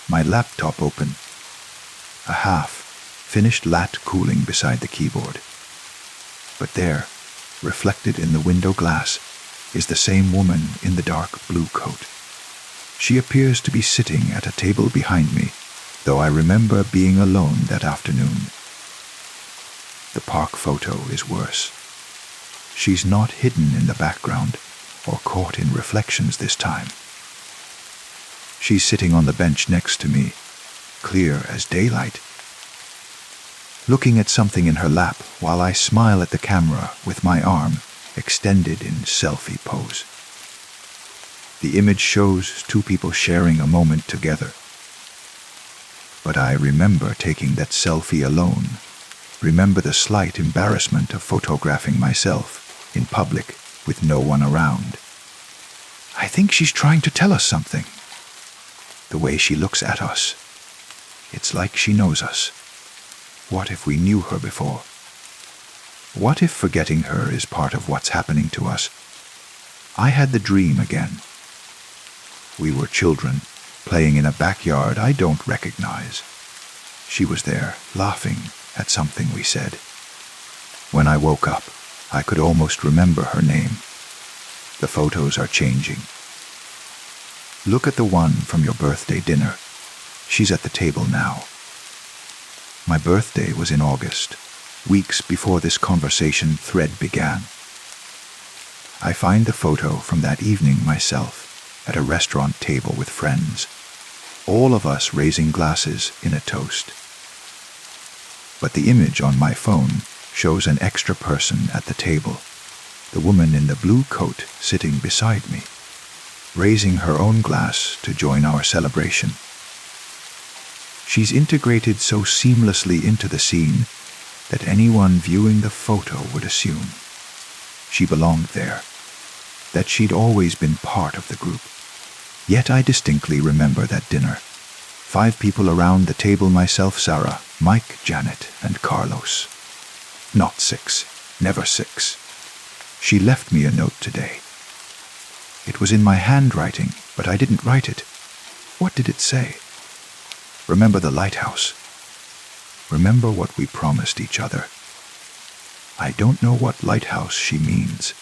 my laptop open, a half-finished lat cooling beside the keyboard. But there, reflected in the window glass, is the same woman in the dark blue coat. She appears to be sitting at a table behind me, though I remember being alone that afternoon. The park photo is worse. She's not hidden in the background or caught in reflections this time. She's sitting on the bench next to me, clear as daylight, looking at something in her lap while I smile at the camera with my arm extended in selfie pose. The image shows two people sharing a moment together. But I remember taking that selfie alone, remember the slight embarrassment of photographing myself in public with no one around. I think she's trying to tell us something. The way she looks at us, it's like she knows us. What if we knew her before? What if forgetting her is part of what's happening to us? I had the dream again. We were children, playing in a backyard I don't recognize. She was there, laughing at something we said. When I woke up, I could almost remember her name. The photos are changing. Look at the one from your birthday dinner. She's at the table now. My birthday was in August, weeks before this conversation thread began. I find the photo from that evening myself at a restaurant table with friends, all of us raising glasses in a toast. But the image on my phone shows an extra person at the table, the woman in the blue coat sitting beside me, raising her own glass to join our celebration. She's integrated so seamlessly into the scene that anyone viewing the photo would assume she belonged there, that she'd always been part of the group. Yet I distinctly remember that dinner. 5 people around the table, myself, Sarah, Mike, Janet, and Carlos. Not 6, never 6. She left me a note today. It was in my handwriting, but I didn't write it. What did it say? Remember the lighthouse. Remember what we promised each other. I don't know what lighthouse she means.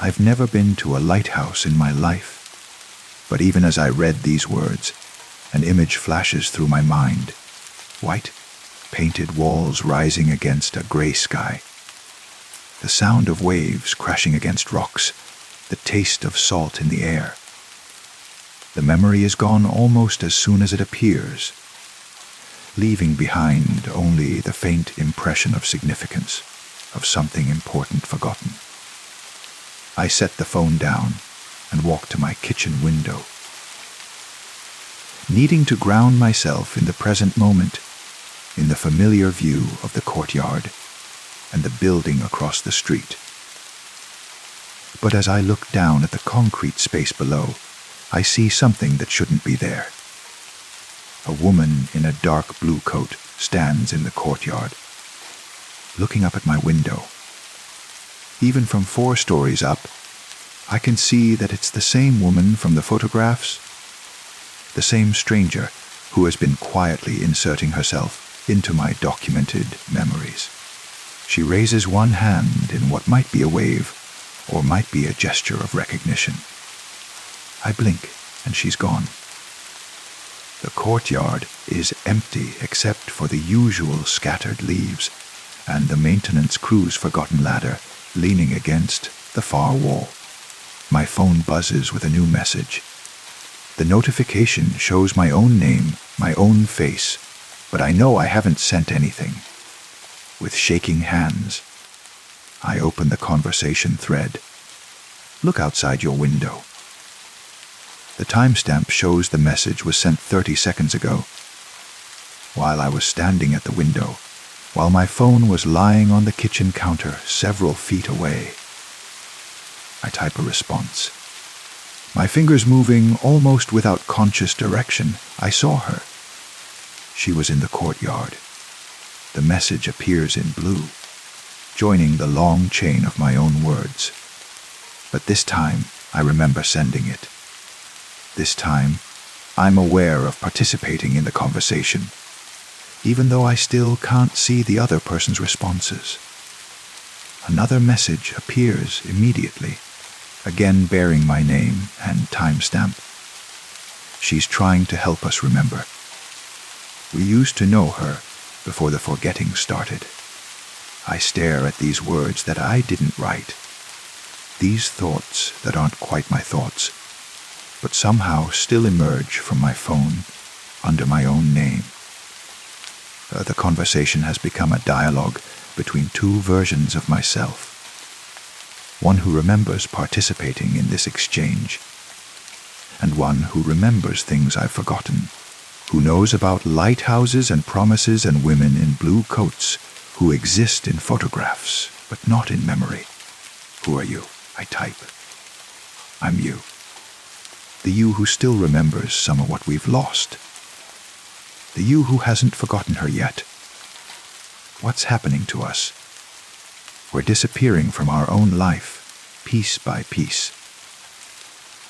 I've never been to a lighthouse in my life. But even as I read these words, an image flashes through my mind. White, painted walls rising against a gray sky. The sound of waves crashing against rocks, the taste of salt in the air. The memory is gone almost as soon as it appears, leaving behind only the faint impression of significance, of something important forgotten. I set the phone down and walked to my kitchen window. Needing to ground myself in the present moment, in the familiar view of the courtyard and the building across the street. But as I look down at the concrete space below, I see something that shouldn't be there. A woman in a dark blue coat stands in the courtyard, looking up at my window. Even from 4 stories up, I can see that it's the same woman from the photographs, the same stranger who has been quietly inserting herself into my documented memories. She raises one hand in what might be a wave, or might be a gesture of recognition. I blink, and she's gone. The courtyard is empty except for the usual scattered leaves and the maintenance crew's forgotten ladder leaning against the far wall. My phone buzzes with a new message. The notification shows my own name, my own face, but I know I haven't sent anything. With shaking hands, I open the conversation thread. Look outside your window. The timestamp shows the message was sent 30 seconds ago. While I was standing at the window, while my phone was lying on the kitchen counter several feet away. I type a response. My fingers moving almost without conscious direction, I saw her. She was in the courtyard. The message appears in blue, joining the long chain of my own words. But this time, I remember sending it. This time, I'm aware of participating in the conversation, even though I still can't see the other person's responses. Another message appears immediately. again bearing my name and timestamp. She's trying to help us remember. We used to know her before the forgetting started. I stare at these words that I didn't write, these thoughts that aren't quite my thoughts, but somehow still emerge from my phone under my own name. The conversation has become a dialogue between two versions of myself. One who remembers participating in this exchange, and one who remembers things I've forgotten, who knows about lighthouses and promises and women in blue coats who exist in photographs, but not in memory. Who are you? I type. I'm you. The you who still remembers some of what we've lost. The you who hasn't forgotten her yet. What's happening to us? We're disappearing from our own life, piece by piece.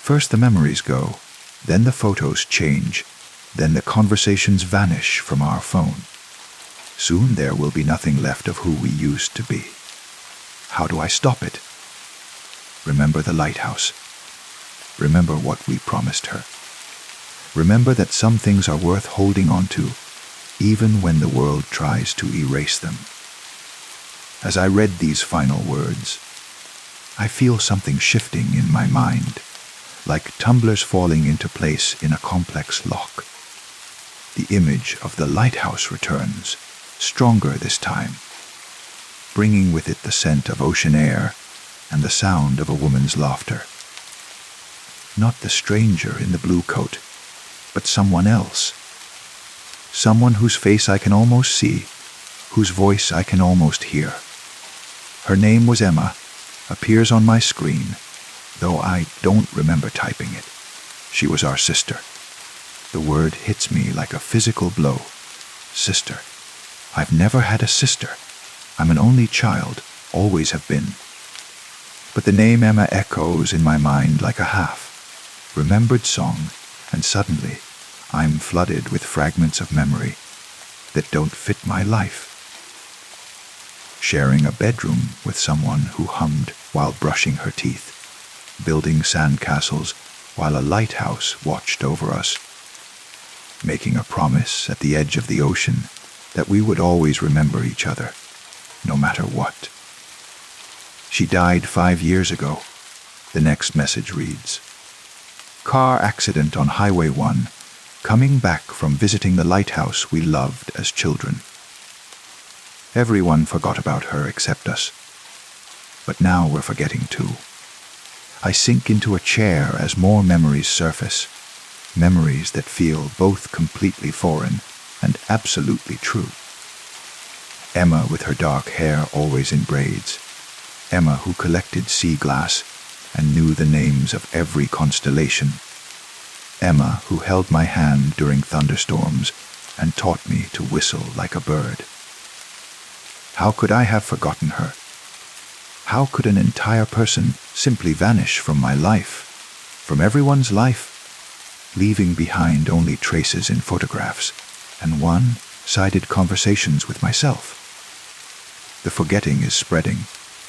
First the memories go, then the photos change, then the conversations vanish from our phone. Soon there will be nothing left of who we used to be. How do I stop it? Remember the lighthouse. Remember what we promised her. Remember that some things are worth holding on to, even when the world tries to erase them. As I read these final words, I feel something shifting in my mind, like tumblers falling into place in a complex lock. The image of the lighthouse returns, stronger this time, bringing with it the scent of ocean air and the sound of a woman's laughter. Not the stranger in the blue coat, but someone else. Someone whose face I can almost see, whose voice I can almost hear. Her name was Emma, appears on my screen, though I don't remember typing it. She was our sister. The word hits me like a physical blow. Sister. I've never had a sister. I'm an only child, always have been. But the name Emma echoes in my mind like a half-remembered song, and suddenly I'm flooded with fragments of memory that don't fit my life. Sharing a bedroom with someone who hummed while brushing her teeth, building sandcastles while a lighthouse watched over us, making a promise at the edge of the ocean that we would always remember each other, no matter what. She died 5 years ago. The next message reads, car accident on Highway 1, coming back from visiting the lighthouse we loved as children. Everyone forgot about her except us. But now we're forgetting too. I sink into a chair as more memories surface, memories that feel both completely foreign and absolutely true. Emma with her dark hair always in braids. Emma who collected sea glass and knew the names of every constellation. Emma who held my hand during thunderstorms and taught me to whistle like a bird. How could I have forgotten her? How could an entire person simply vanish from my life, from everyone's life, leaving behind only traces in photographs and one-sided conversations with myself? The forgetting is spreading,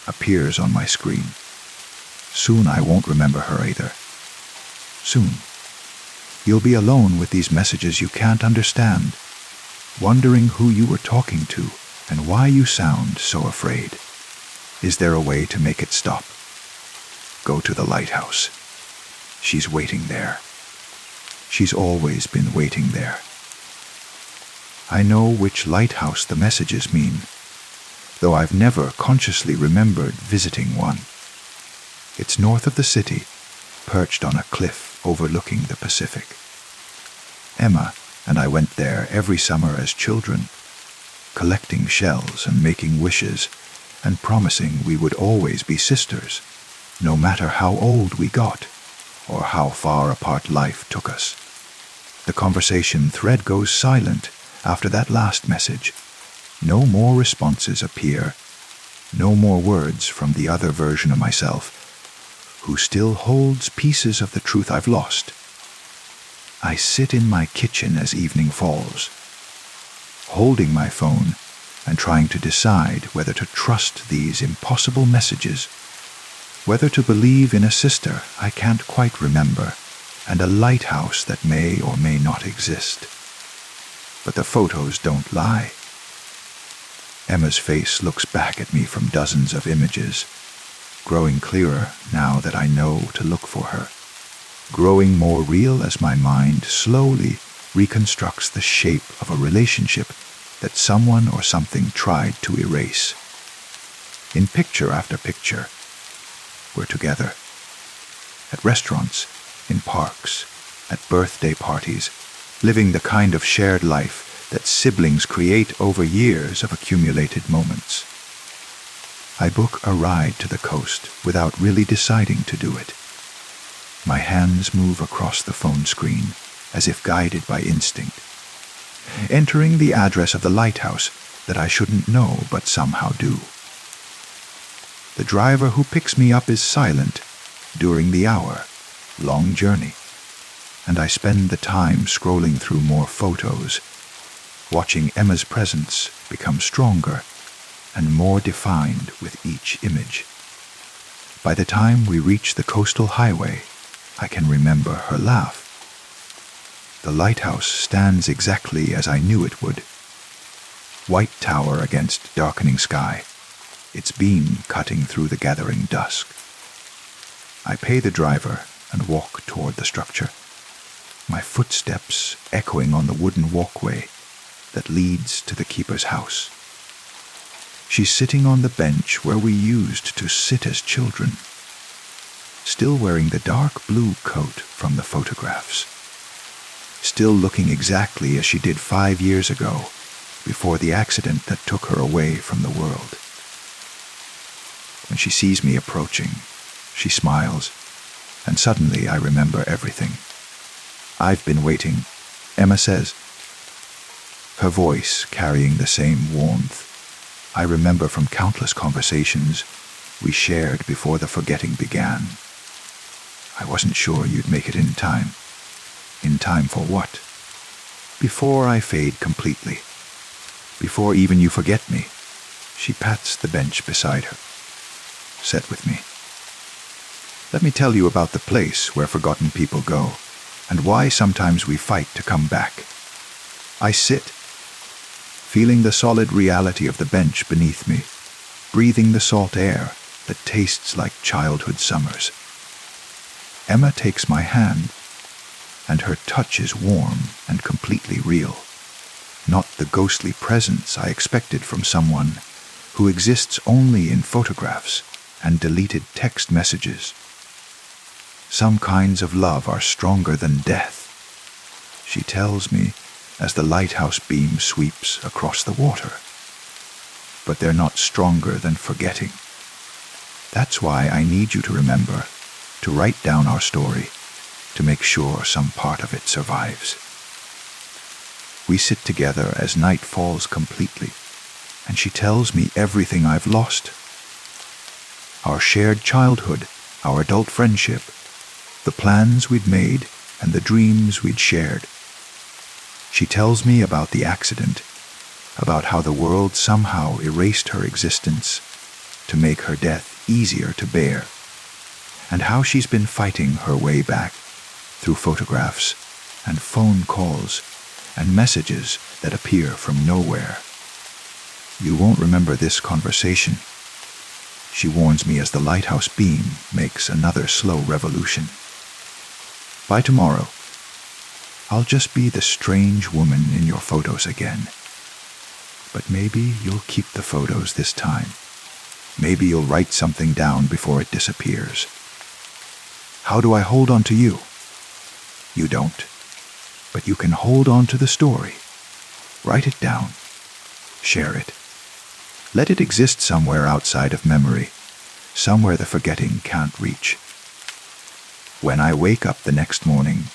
appears on my screen. Soon I won't remember her either. Soon. You'll be alone with these messages you can't understand, wondering who you were talking to and why you sound so afraid. Is there a way to make it stop? Go to the lighthouse. She's waiting there. She's always been waiting there. I know which lighthouse the messages mean, though I've never consciously remembered visiting one. It's north of the city, perched on a cliff overlooking the Pacific. Emma and I went there every summer as children, collecting shells and making wishes and promising we would always be sisters, no matter how old we got or how far apart life took us. The conversation thread goes silent after that last message. No more responses appear, no more words from the other version of myself, who still holds pieces of the truth I've lost. I sit in my kitchen as evening falls, holding my phone and trying to decide whether to trust these impossible messages Whether to believe in a sister, I can't quite remember, and a lighthouse that may or may not exist. But the photos don't lie. Emma's face looks back at me from dozens of images, growing clearer now that I know to look for her, growing more real as my mind slowly reconstructs the shape of a relationship that someone or something tried to erase. In picture after picture, we're together. At restaurants, in parks, at birthday parties, living the kind of shared life that siblings create over years of accumulated moments. I book a ride to the coast without really deciding to do it. My hands move across the phone screen as if guided by instinct, entering the address of the lighthouse that I shouldn't know but somehow do. The driver who picks me up is silent during the hour-long journey, and I spend the time scrolling through more photos, watching Emma's presence become stronger and more defined with each image. By the time we reach the coastal highway, I can remember her laugh. The lighthouse stands exactly as I knew it would. White tower against darkening sky, its beam cutting through the gathering dusk. I pay the driver and walk toward the structure, my footsteps echoing on the wooden walkway that leads to the keeper's house. She's sitting on the bench where we used to sit as children, still wearing the dark blue coat from the photographs, still looking exactly as she did 5 years ago, before the accident that took her away from the world. When she sees me approaching, she smiles, and suddenly I remember everything. "I've been waiting," Emma says, her voice carrying the same warmth I remember from countless conversations we shared before the forgetting began. "I wasn't sure you'd make it in time." In time for what? Before I fade completely. Before even you forget me. She pats the bench beside her. "Sit with me. Let me tell you about the place where forgotten people go, and why sometimes we fight to come back." I sit, feeling the solid reality of the bench beneath me, breathing the salt air that tastes like childhood summers. Emma takes my hand, and her touch is warm and completely real, not the ghostly presence I expected from someone who exists only in photographs and deleted text messages. Some kinds of love are stronger than death, she tells me as the lighthouse beam sweeps across the water. But they're not stronger than forgetting. That's why I need you to remember, to write down our story, to make sure some part of it survives. We sit together as night falls completely, and she tells me everything I've lost. Our shared childhood, our adult friendship, the plans we'd made, and the dreams we'd shared. She tells me about the accident, about how the world somehow erased her existence to make her death easier to bear, and how she's been fighting her way back through photographs and phone calls and messages that appear from nowhere. "You won't remember this conversation," she warns me as the lighthouse beam makes another slow revolution. "By tomorrow, I'll just be the strange woman in your photos again. But maybe you'll keep the photos this time. Maybe you'll write something down before it disappears. How do I hold on to you? You don't. But you can hold on to the story. Write it down. Share it. Let it exist somewhere outside of memory, somewhere the forgetting can't reach. When I wake up the next morning,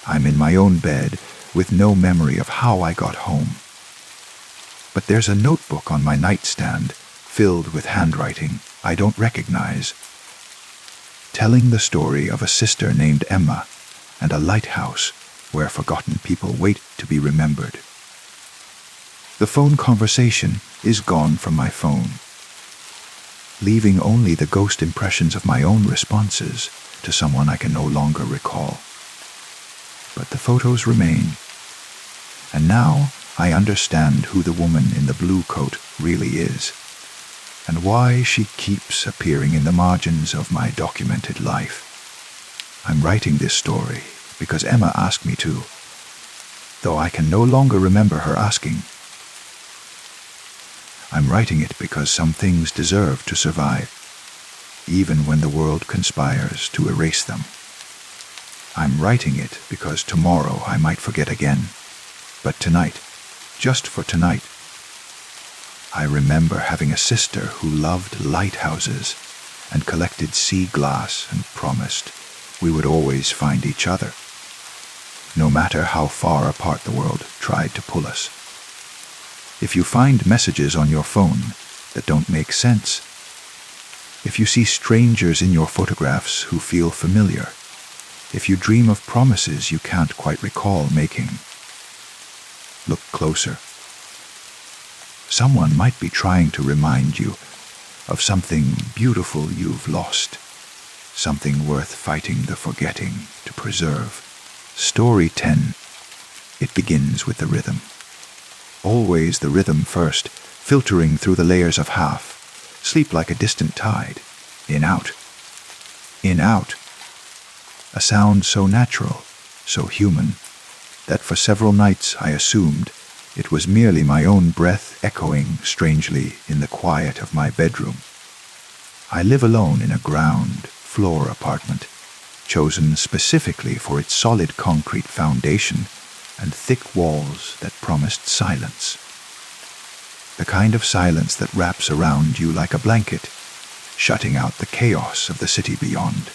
I'm in my own bed with no memory of how I got home. But there's a notebook on my nightstand filled with handwriting I don't recognize, telling the story of a sister named Emma and a lighthouse where forgotten people wait to be remembered. The phone conversation is gone from my phone. leaving only the ghost impressions of my own responses to someone I can no longer recall. But the photos remain, and now I understand who the woman in the blue coat really is, and why she keeps appearing in the margins of my documented life. I'm writing this story because Emma asked me to, though I can no longer remember her asking. I'm writing it because some things deserve to survive, even when the world conspires to erase them. I'm writing it because tomorrow I might forget again, but tonight, just for tonight, I remember having a sister who loved lighthouses and collected sea glass and promised we would always find each other, no matter how far apart the world tried to pull us. If you find messages on your phone that don't make sense, if you see strangers in your photographs who feel familiar, if you dream of promises you can't quite recall making, look closer. Someone might be trying to remind you of something beautiful you've lost, something worth fighting the forgetting to preserve. Story 10. It begins with the rhythm. Always the rhythm first, filtering through the layers of half. Sleep like a distant tide. In, out. In, out. A sound so natural, so human, that for several nights I assumed it was merely my own breath echoing strangely in the quiet of my bedroom. I live alone in a ground floor apartment, chosen specifically for its solid concrete foundation and thick walls that promised silence. The kind of silence that wraps around you like a blanket, shutting out the chaos of the city beyond.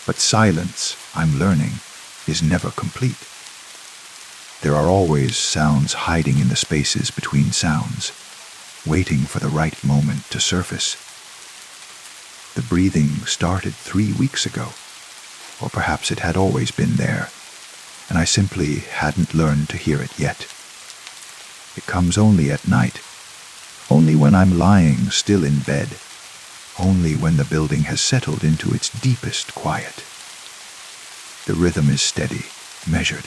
But silence, I'm learning, is never complete. There are always sounds hiding in the spaces between sounds, waiting for the right moment to surface. The breathing started 3 weeks ago, or perhaps it had always been there, and I simply hadn't learned to hear it yet. It comes only at night, only when I'm lying still in bed, only when the building has settled into its deepest quiet. The rhythm is steady, measured,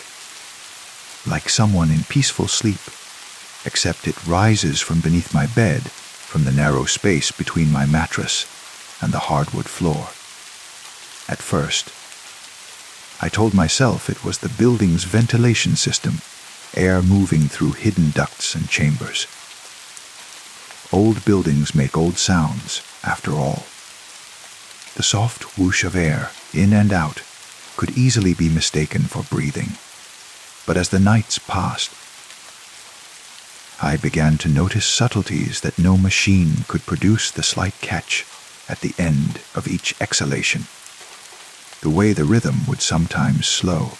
like someone in peaceful sleep, except it rises from beneath my bed, from the narrow space between my mattress and the hardwood floor. At first, I told myself it was the building's ventilation system, air moving through hidden ducts and chambers. Old buildings make old sounds, after all. The soft whoosh of air, in and out, could easily be mistaken for breathing. But as the nights passed, I began to notice subtleties that no machine could produce the slight catch at the end of each exhalation. The way the rhythm would sometimes slow,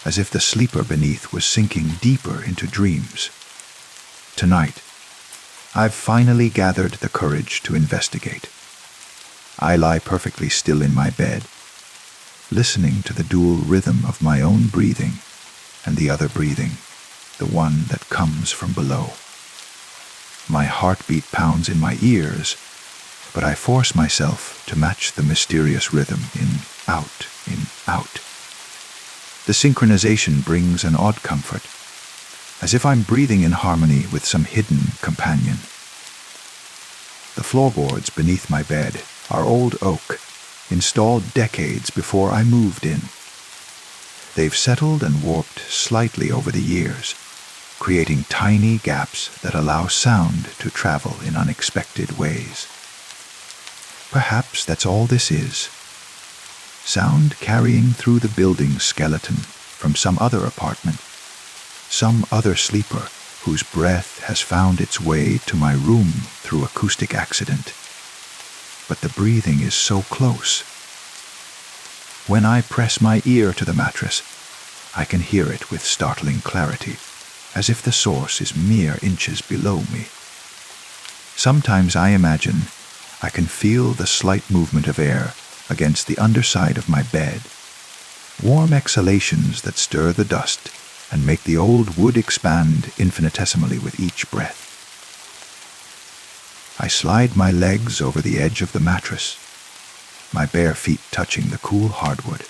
as if the sleeper beneath was sinking deeper into dreams. Tonight, I've finally gathered the courage to investigate. I lie perfectly still in my bed, listening to the dual rhythm of my own breathing and the other breathing, the one that comes from below. My heartbeat pounds in my ears, but I force myself to match the mysterious rhythm in, out, in, out. The synchronization brings an odd comfort, as if I'm breathing in harmony with some hidden companion. The floorboards beneath my bed are old oak, installed decades before I moved in. They've settled and warped slightly over the years, creating tiny gaps that allow sound to travel in unexpected ways. Perhaps that's all this is. Sound carrying through the building's skeleton from some other apartment, some other sleeper whose breath has found its way to my room through acoustic accident. But the breathing is so close. When I press my ear to the mattress, I can hear it with startling clarity, as if the source is mere inches below me. Sometimes I imagine I can feel the slight movement of air against the underside of my bed, warm exhalations that stir the dust and make the old wood expand infinitesimally with each breath. I slide my legs over the edge of the mattress, my bare feet touching the cool hardwood.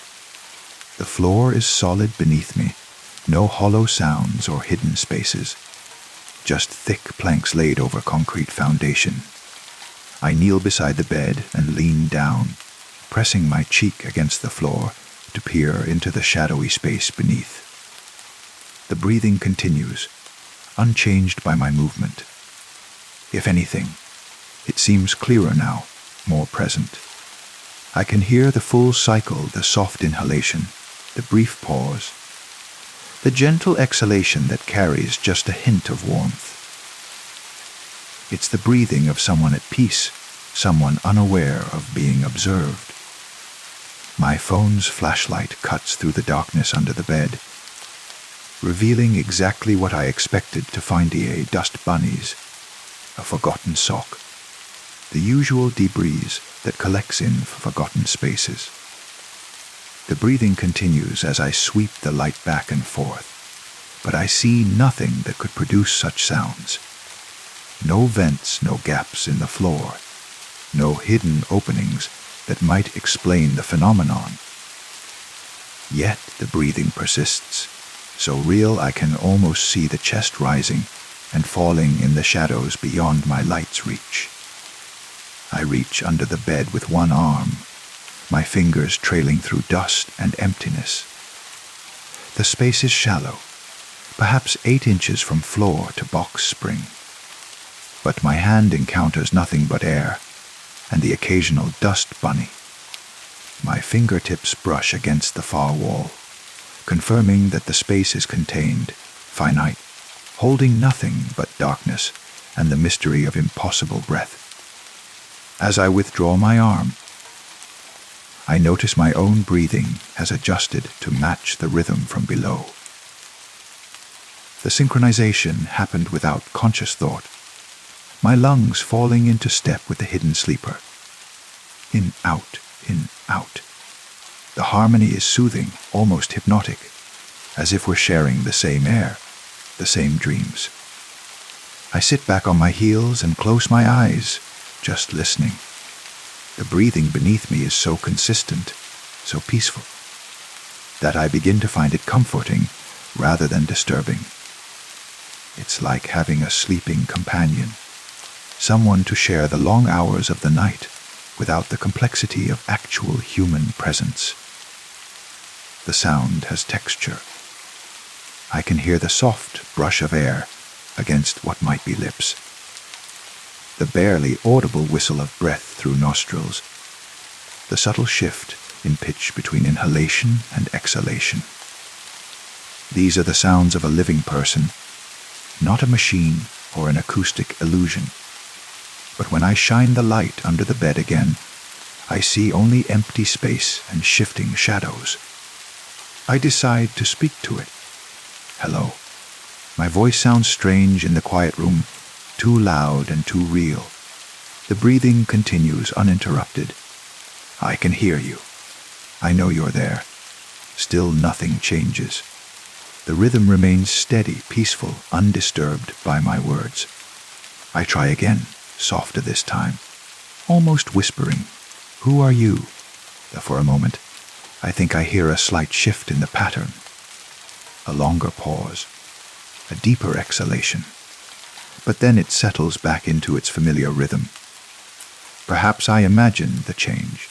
The floor is solid beneath me, no hollow sounds or hidden spaces, just thick planks laid over concrete foundation. I kneel beside the bed and lean down, pressing my cheek against the floor to peer into the shadowy space beneath. The breathing continues, unchanged by my movement. If anything, it seems clearer now, more present. I can hear the full cycle, the soft inhalation, the brief pause, the gentle exhalation that carries just a hint of warmth. It's the breathing of someone at peace, someone unaware of being observed. My phone's flashlight cuts through the darkness under the bed, revealing exactly what I expected to find: dust bunnies, a forgotten sock, the usual debris that collects in forgotten spaces. The breathing continues as I sweep the light back and forth, but I see nothing that could produce such sounds. No vents, no gaps in the floor, no hidden openings that might explain the phenomenon. Yet the breathing persists, so real I can almost see the chest rising and falling in the shadows beyond my light's reach. I reach under the bed with one arm, my fingers trailing through dust and emptiness. The space is shallow, perhaps 8 inches from floor to box spring. But my hand encounters nothing but air and the occasional dust bunny. My fingertips brush against the far wall, confirming that the space is contained, finite, holding nothing but darkness and the mystery of impossible breath. As I withdraw my arm, I notice my own breathing has adjusted to match the rhythm from below. The synchronization happened without conscious thought, my lungs falling into step with the hidden sleeper. In, out, in, out. The harmony is soothing, almost hypnotic, as if we're sharing the same air, the same dreams. I sit back on my heels and close my eyes, just listening. The breathing beneath me is so consistent, so peaceful, that I begin to find it comforting rather than disturbing. It's like having a sleeping companion, someone to share the long hours of the night without the complexity of actual human presence. The sound has texture. I can hear the soft brush of air against what might be lips, the barely audible whistle of breath through nostrils, the subtle shift in pitch between inhalation and exhalation. These are the sounds of a living person, not a machine or an acoustic illusion. But when I shine the light under the bed again, I see only empty space and shifting shadows. I decide to speak to it. Hello. My voice sounds strange in the quiet room, too loud and too real. The breathing continues uninterrupted. I can hear you. I know you're there. Still nothing changes. The rhythm remains steady, peaceful, undisturbed by my words. I try again, softer this time, almost whispering, "Who are you?" For a moment, I think I hear a slight shift in the pattern. A longer pause, a deeper exhalation. But then it settles back into its familiar rhythm. Perhaps I imagine the change,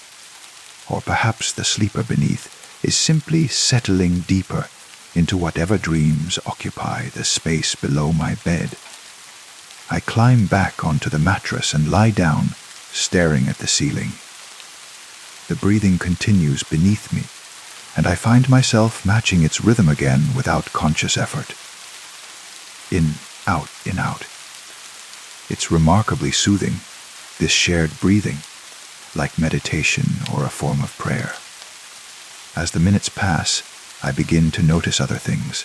or perhaps the sleeper beneath is simply settling deeper into whatever dreams occupy the space below my bed. I climb back onto the mattress and lie down, staring at the ceiling. The breathing continues beneath me, and I find myself matching its rhythm again without conscious effort. In, out. It's remarkably soothing, this shared breathing, like meditation or a form of prayer. As the minutes pass, I begin to notice other things.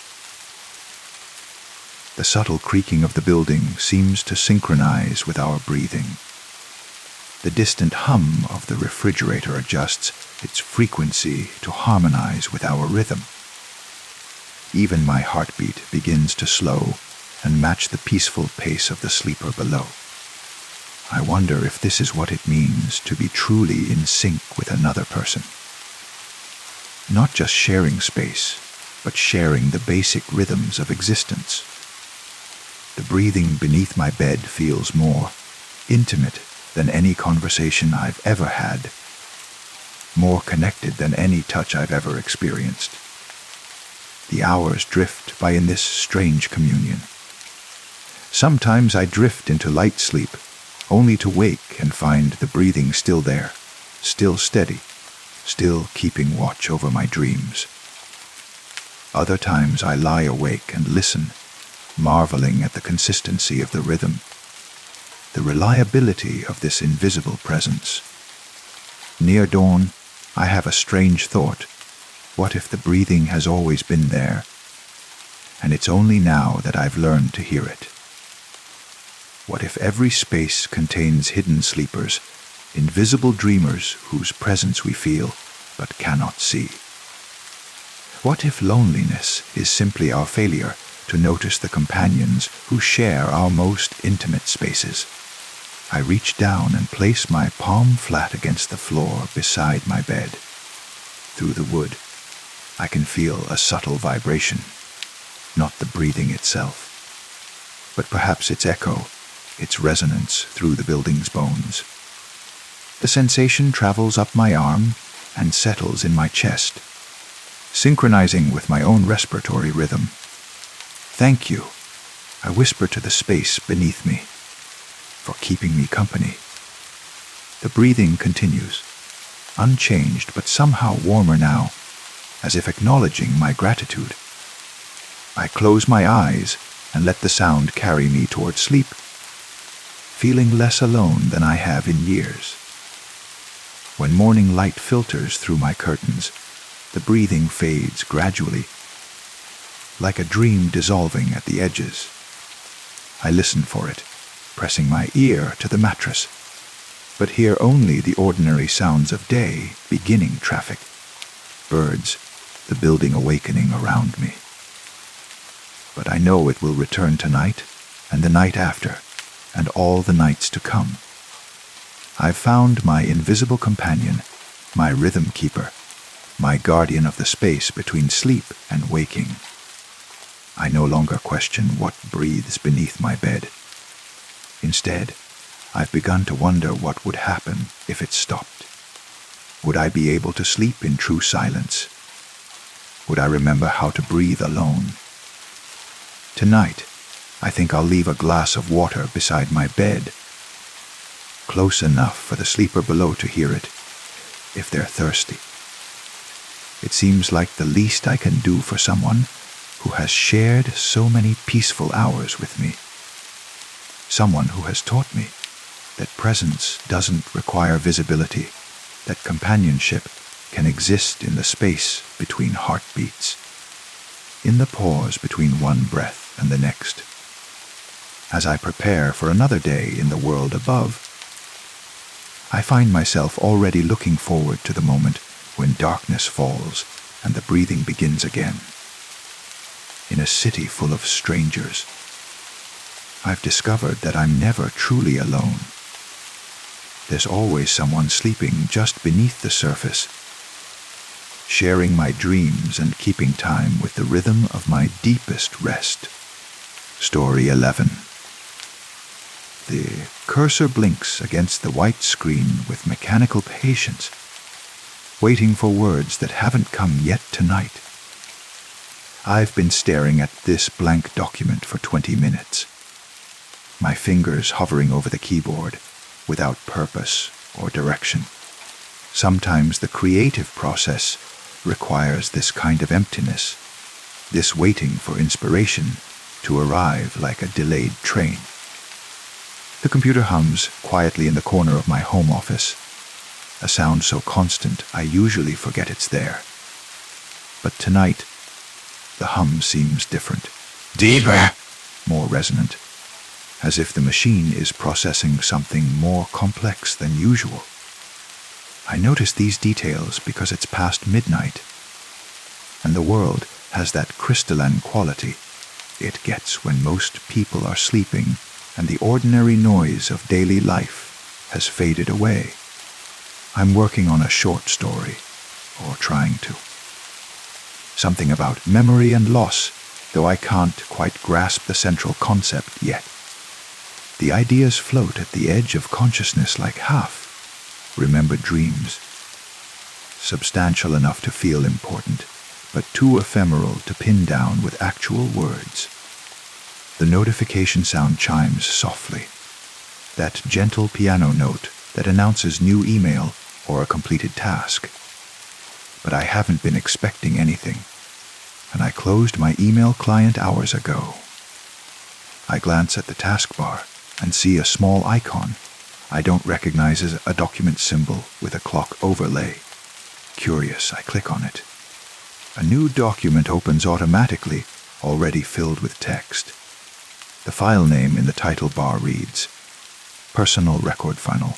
The subtle creaking of the building seems to synchronize with our breathing. The distant hum of the refrigerator adjusts its frequency to harmonize with our rhythm. Even my heartbeat begins to slow and match the peaceful pace of the sleeper below. I wonder if this is what it means to be truly in sync with another person. Not just sharing space, but sharing the basic rhythms of existence. The breathing beneath my bed feels more intimate than any conversation I've ever had, more connected than any touch I've ever experienced. The hours drift by in this strange communion. Sometimes I drift into light sleep, only to wake and find the breathing still there, still steady, still keeping watch over my dreams. Other times I lie awake and listen, marveling at the consistency of the rhythm, the reliability of this invisible presence. Near dawn, I have a strange thought. What if the breathing has always been there, and it's only now that I've learned to hear it? What if every space contains hidden sleepers, invisible dreamers whose presence we feel but cannot see? What if loneliness is simply our failure to notice the companions who share our most intimate spaces? I reach down and place my palm flat against the floor beside my bed. Through the wood, I can feel a subtle vibration, not the breathing itself, but perhaps its echo, its resonance through the building's bones. The sensation travels up my arm and settles in my chest, synchronizing with my own respiratory rhythm. Thank you, I whisper to the space beneath me, for keeping me company. The breathing continues, unchanged but somehow warmer now, as if acknowledging my gratitude. I close my eyes and let the sound carry me toward sleep, feeling less alone than I have in years. When morning light filters through my curtains, the breathing fades gradually, like a dream dissolving at the edges. I listen for it, pressing my ear to the mattress, but hear only the ordinary sounds of day beginning traffic, birds, the building awakening around me. But I know it will return tonight, and the night after, and all the nights to come. I've found my invisible companion, my rhythm keeper, my guardian of the space between sleep and waking. I no longer question what breathes beneath my bed. Instead, I've begun to wonder what would happen if it stopped. Would I be able to sleep in true silence? Would I remember how to breathe alone? Tonight, I think I'll leave a glass of water beside my bed, close enough for the sleeper below to hear it, if they're thirsty. It seems like the least I can do for someone who has shared so many peaceful hours with me. Someone who has taught me that presence doesn't require visibility, that companionship can exist in the space between heartbeats, in the pause between one breath and the next. As I prepare for another day in the world above, I find myself already looking forward to the moment when darkness falls and the breathing begins again. In a city full of strangers, I've discovered that I'm never truly alone. There's always someone sleeping just beneath the surface, sharing my dreams and keeping time with the rhythm of my deepest rest. Story 11. The cursor blinks against the white screen with mechanical patience, waiting for words that haven't come yet tonight. I've been staring at this blank document for 20 minutes, my fingers hovering over the keyboard without purpose or direction. Sometimes the creative process requires this kind of emptiness, this waiting for inspiration to arrive like a delayed train. The computer hums quietly in the corner of my home office, a sound so constant I usually forget it's there. But tonight, the hum seems different. Deeper! More resonant, as if the machine is processing something more complex than usual. I notice these details because it's past midnight, and the world has that crystalline quality it gets when most people are sleeping and the ordinary noise of daily life has faded away. I'm working on a short story, or trying to. Something about memory and loss, though I can't quite grasp the central concept yet. The ideas float at the edge of consciousness like half-remembered dreams, substantial enough to feel important, but too ephemeral to pin down with actual words. The notification sound chimes softly, that gentle piano note that announces new email or a completed task. But I haven't been expecting anything, and I closed my email client hours ago. I glance at the taskbar and see a small icon I don't recognize as a document symbol with a clock overlay. Curious, I click on it. A new document opens automatically, already filled with text. The file name in the title bar reads, Personal Record File,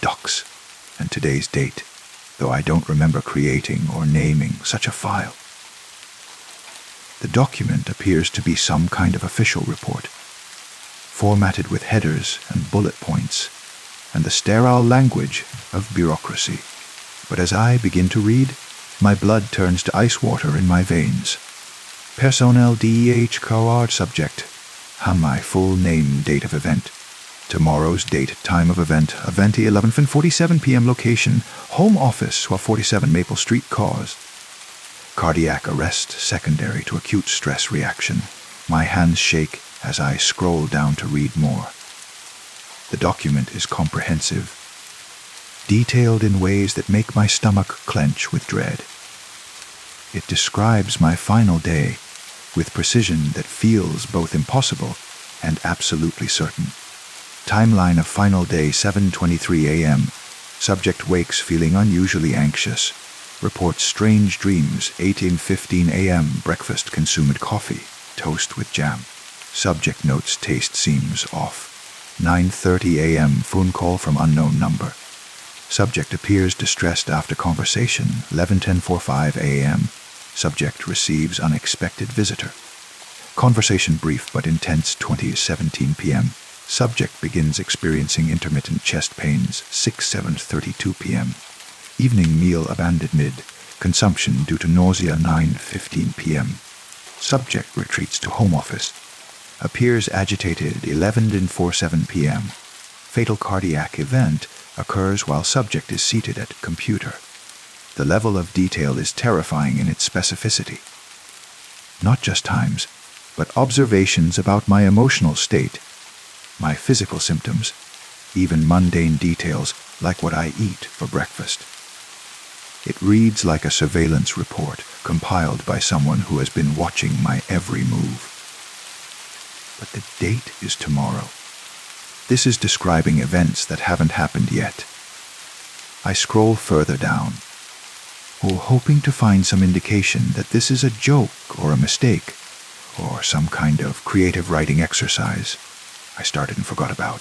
Docs, and today's date, though I don't remember creating or naming such a file. The document appears to be some kind of official report, formatted with headers and bullet points, and the sterile language of bureaucracy. But as I begin to read, my blood turns to ice water in my veins. Personnel DEH card subject. My full name, date of event. Tomorrow's date, time of event, eventi 11:47 p.m. location, home office, 1247 Maple Street, cause. Cardiac arrest secondary to acute stress reaction. My hands shake as I scroll down to read more. The document is comprehensive, detailed in ways that make my stomach clench with dread. It describes my final day with precision that feels both impossible and absolutely certain. Timeline of final day, 7:23 a.m. Subject wakes feeling unusually anxious. Reports strange dreams, 18:15 a.m. Breakfast consumed coffee, toast with jam. Subject notes taste seems off. 9:30 a.m. phone call from unknown number. Subject appears distressed after conversation, 11:10:45 a.m. Subject receives unexpected visitor. Conversation brief but intense, 20:17 p.m. Subject begins experiencing intermittent chest pains, 6:32 p.m. Evening meal abandoned mid. Consumption due to nausea, 9:15 p.m. Subject retreats to home office. Appears agitated, 11:47 p.m. Fatal cardiac event occurs while subject is seated at computer. The level of detail is terrifying in its specificity. Not just times, but observations about my emotional state, my physical symptoms, even mundane details like what I eat for breakfast. It reads like a surveillance report compiled by someone who has been watching my every move. But the date is tomorrow. This is describing events that haven't happened yet. I scroll further down, hoping to find some indication that this is a joke or a mistake, or some kind of creative writing exercise I started and forgot about.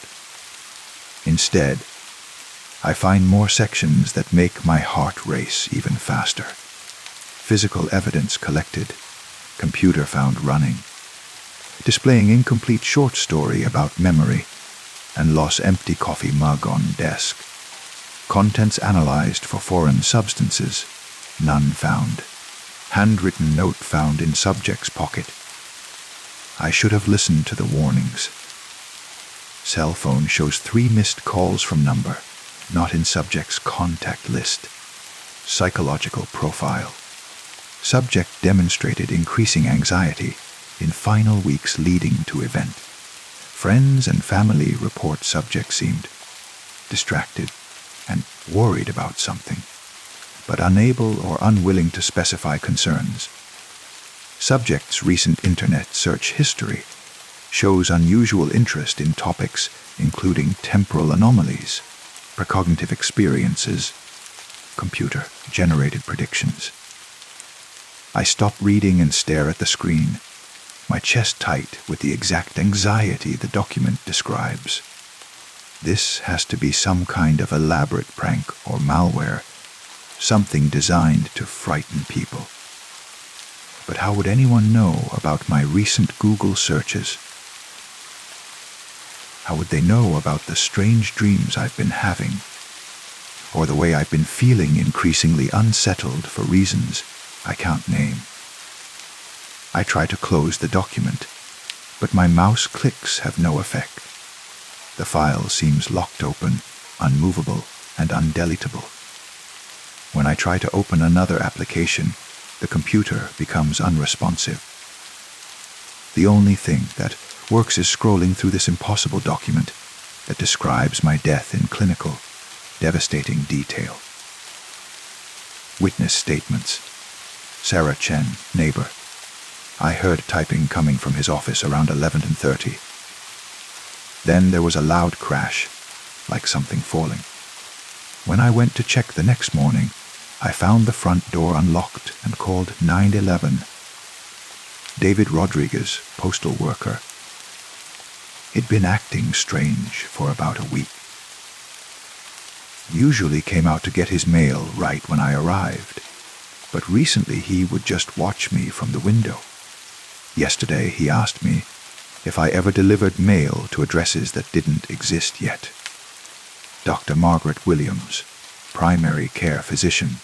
Instead, I find more sections that make my heart race even faster. Physical evidence collected, computer found running, displaying incomplete short story about memory, and lost empty coffee mug on desk. Contents analyzed for foreign substances, none found. Handwritten note found in subject's pocket. I should have listened to the warnings. Cell phone shows 3 missed calls from number, not in subject's contact list. Psychological profile. Subject demonstrated increasing anxiety in final weeks leading to event. Friends and family report subject seemed distracted and worried about something, but unable or unwilling to specify concerns. Subject's recent internet search history shows unusual interest in topics including temporal anomalies, precognitive experiences, computer-generated predictions. I stop reading and stare at the screen, my chest tight with the exact anxiety the document describes. This has to be some kind of elaborate prank or malware, something designed to frighten people. But how would anyone know about my recent Google searches? How would they know about the strange dreams I've been having, or the way I've been feeling increasingly unsettled for reasons I can't name? I try to close the document, but my mouse clicks have no effect. The file seems locked open, unmovable, and undeletable. When I try to open another application, the computer becomes unresponsive. The only thing that works is scrolling through this impossible document that describes my death in clinical, devastating detail. Witness statements. Sarah Chen, neighbor. I heard typing coming from his office around 11:30. Then there was a loud crash, like something falling. When I went to check the next morning, I found the front door unlocked and called 911. David Rodriguez, postal worker. He'd been acting strange for about a week. Usually came out to get his mail right when I arrived, but recently he would just watch me from the window. Yesterday he asked me if I ever delivered mail to addresses that didn't exist yet. Dr. Margaret Williams, primary care physician.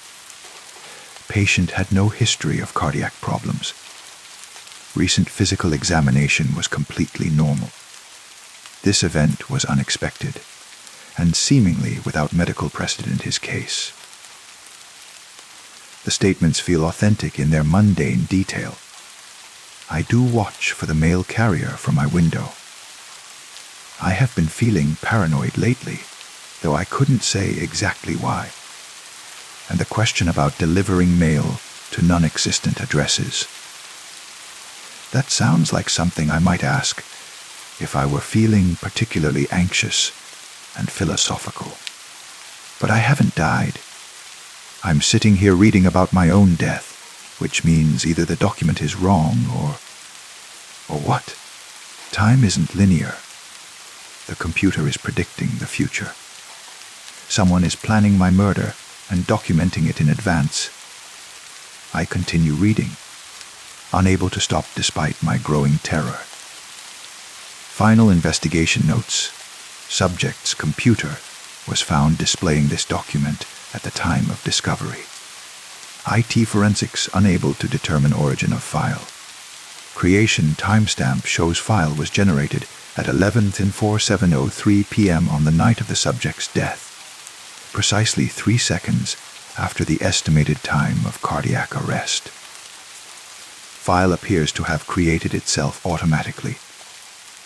Patient had no history of cardiac problems. Recent physical examination was completely normal. This event was unexpected, and seemingly without medical precedent his case. The statements feel authentic in their mundane detail. I do watch for the mail carrier from my window. I have been feeling paranoid lately, though I couldn't say exactly why. And the question about delivering mail to non-existent addresses. That sounds like something I might ask if I were feeling particularly anxious and philosophical. But I haven't died. I'm sitting here reading about my own death, which means either the document is wrong or what? Time isn't linear. The computer is predicting the future. Someone is planning my murder and documenting it in advance. I continue reading, unable to stop despite my growing terror. Final investigation notes. Subject's computer was found displaying this document at the time of discovery. IT forensics unable to determine origin of file. Creation timestamp shows file was generated at 11:47:03 p.m. on the night of the subject's death, precisely 3 seconds after the estimated time of cardiac arrest. File appears to have created itself automatically,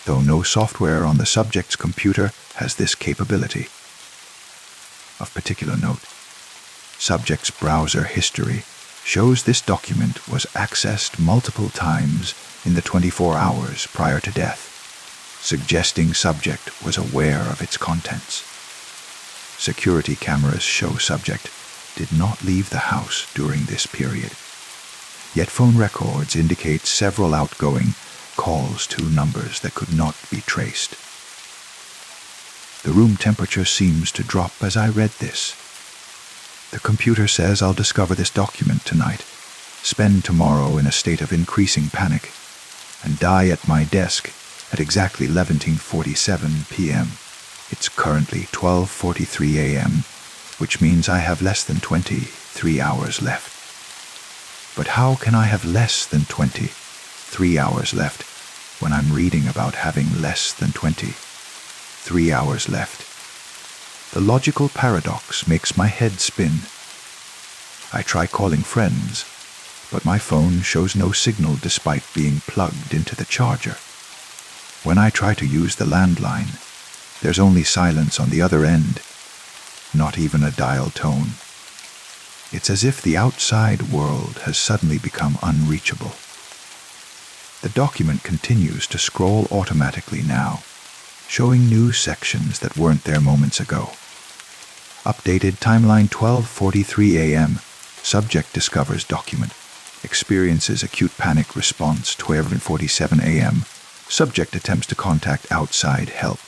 though no software on the subject's computer has this capability. Of particular note, subject's browser history shows this document was accessed multiple times in the 24 hours prior to death, suggesting subject was aware of its contents. Security cameras show subject did not leave the house during this period, yet phone records indicate several outgoing calls to numbers that could not be traced. The room temperature seems to drop as I read this. The computer says I'll discover this document tonight, spend tomorrow in a state of increasing panic, and die at my desk at exactly 11:47 p.m. It's currently 12:43 a.m., which means I have less than 23 hours left. But how can I have less than 23 hours left when I'm reading about having less than 23 hours left? The logical paradox makes my head spin. I try calling friends, but my phone shows no signal despite being plugged into the charger. When I try to use the landline, there's only silence on the other end, not even a dial tone. It's as if the outside world has suddenly become unreachable. The document continues to scroll automatically now, showing new sections that weren't there moments ago. Updated timeline 12:43 a.m. Subject discovers document. Experiences acute panic response 12:47 a.m. Subject attempts to contact outside help.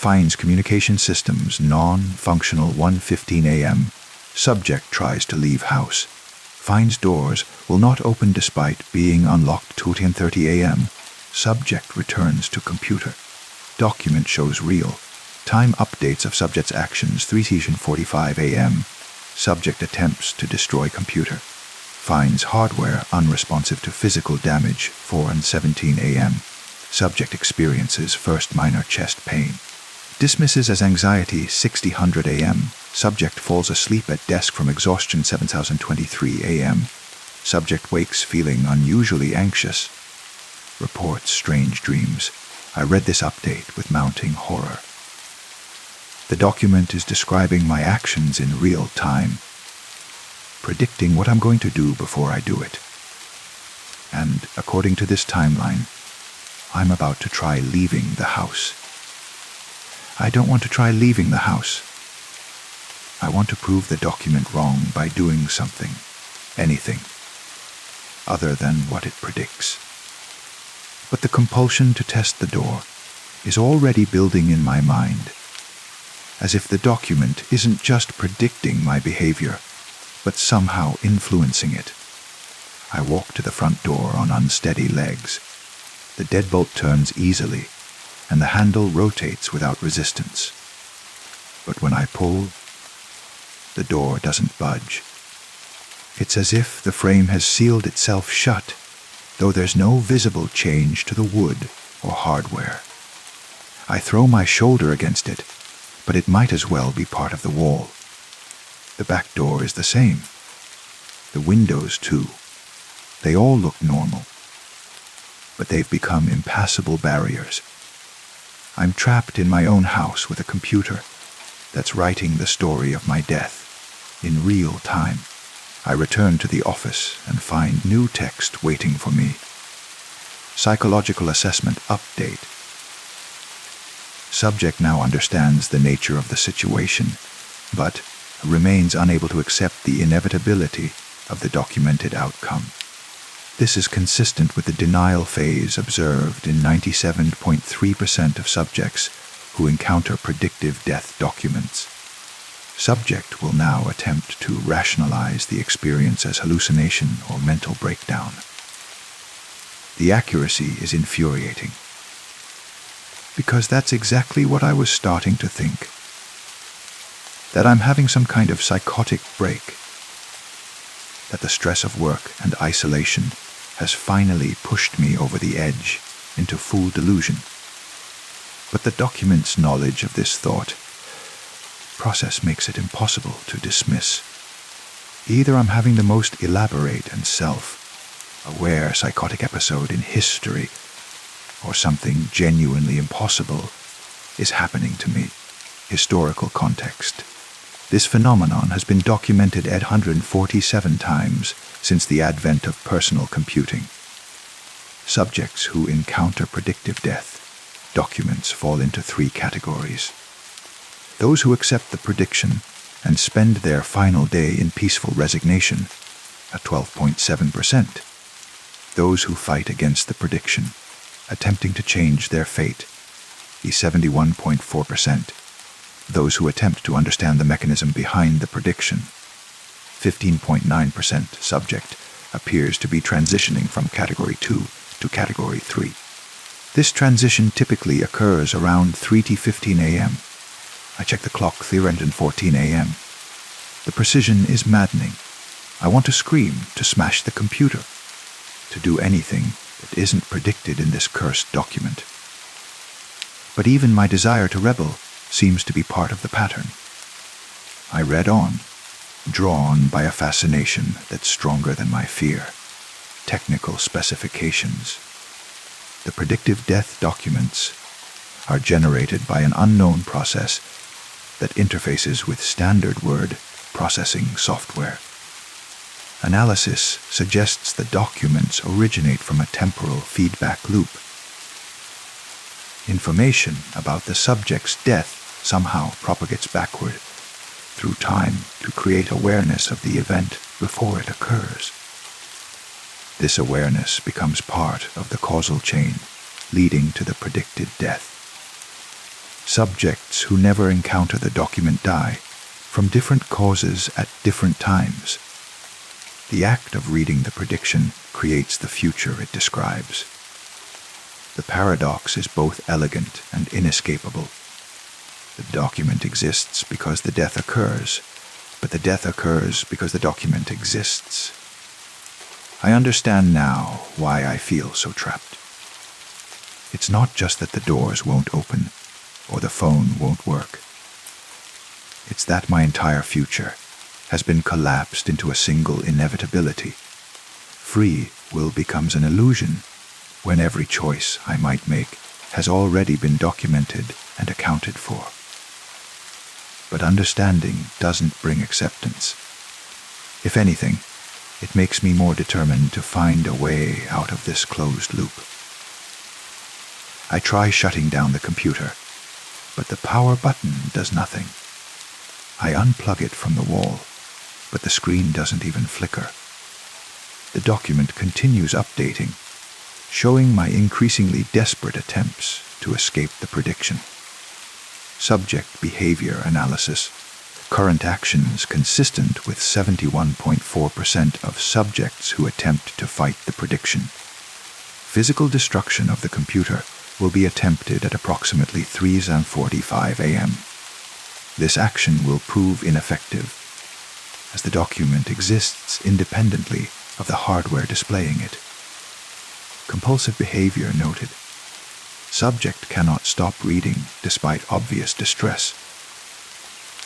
Finds communication systems non-functional 1:15 a.m. Subject tries to leave house. Finds doors will not open despite being unlocked 2:30 a.m. Subject returns to computer. Document shows real. Time updates of subject's actions 3:45 a.m. Subject attempts to destroy computer. Finds hardware unresponsive to physical damage 4:17 a.m. Subject experiences first minor chest pain. Dismisses as anxiety 6:00 a.m. Subject falls asleep at desk from exhaustion 7:23 a.m. Subject wakes feeling unusually anxious. Reports strange dreams. I read this update with mounting horror. The document is describing my actions in real time, predicting what I'm going to do before I do it. And according to this timeline, I'm about to try leaving the house. I don't want to try leaving the house. I want to prove the document wrong by doing something, anything, other than what it predicts. But the compulsion to test the door is already building in my mind, as if the document isn't just predicting my behavior, but somehow influencing it. I walk to the front door on unsteady legs. The deadbolt turns easily, and the handle rotates without resistance. But when I pull, the door doesn't budge. It's as if the frame has sealed itself shut, though there's no visible change to the wood or hardware. I throw my shoulder against it, but it might as well be part of the wall. The back door is the same. The windows, too. They all look normal. But they've become impassable barriers. I'm trapped in my own house with a computer that's writing the story of my death in real time. I return to the office and find new text waiting for me. Psychological assessment update. Subject now understands the nature of the situation, but remains unable to accept the inevitability of the documented outcome. This is consistent with the denial phase observed in 97.3% of subjects who encounter predictive death documents. Subject will now attempt to rationalize the experience as hallucination or mental breakdown. The accuracy is infuriating, because that's exactly what I was starting to think. That I'm having some kind of psychotic break. That the stress of work and isolation has finally pushed me over the edge into full delusion. But the document's knowledge of this thought process makes it impossible to dismiss. Either I'm having the most elaborate and self-aware psychotic episode in history, or something genuinely impossible is happening to me. Historical context. This phenomenon has been documented 847 times since the advent of personal computing. Subjects who encounter predictive death documents fall into three categories. Those who accept the prediction and spend their final day in peaceful resignation, at 12.7%. Those who fight against the prediction, attempting to change their fate, the 71.4%. Those who attempt to understand the mechanism behind the prediction, 15.9% subject appears to be transitioning from Category 2 to Category 3. This transition typically occurs around 3:15 a.m. I check the clock, 3:14 a.m. The precision is maddening. I want to scream, to smash the computer, to do anything that isn't predicted in this cursed document. But even my desire to rebel seems to be part of the pattern. I read on, drawn by a fascination that's stronger than my fear. Technical specifications. The predictive death documents are generated by an unknown process that interfaces with standard word processing software. Analysis suggests the documents originate from a temporal feedback loop. Information about the subject's death somehow propagates backward through time to create awareness of the event before it occurs. This awareness becomes part of the causal chain leading to the predicted death. Subjects who never encounter the document die from different causes at different times. The act of reading the prediction creates the future it describes. The paradox is both elegant and inescapable. The document exists because the death occurs, but the death occurs because the document exists. I understand now why I feel so trapped. It's not just that the doors won't open or the phone won't work. It's that my entire future has been collapsed into a single inevitability. Free will becomes an illusion when every choice I might make has already been documented and accounted for. But understanding doesn't bring acceptance. If anything, it makes me more determined to find a way out of this closed loop. I try shutting down the computer, but the power button does nothing. I unplug it from the wall, but the screen doesn't even flicker. The document continues updating, showing my increasingly desperate attempts to escape the prediction. Subject behavior analysis. Current actions consistent with 71.4% of subjects who attempt to fight the prediction. Physical destruction of the computer will be attempted at approximately 3:45 a.m. This action will prove ineffective, as the document exists independently of the hardware displaying it. Compulsive behavior noted. Subject cannot stop reading despite obvious distress.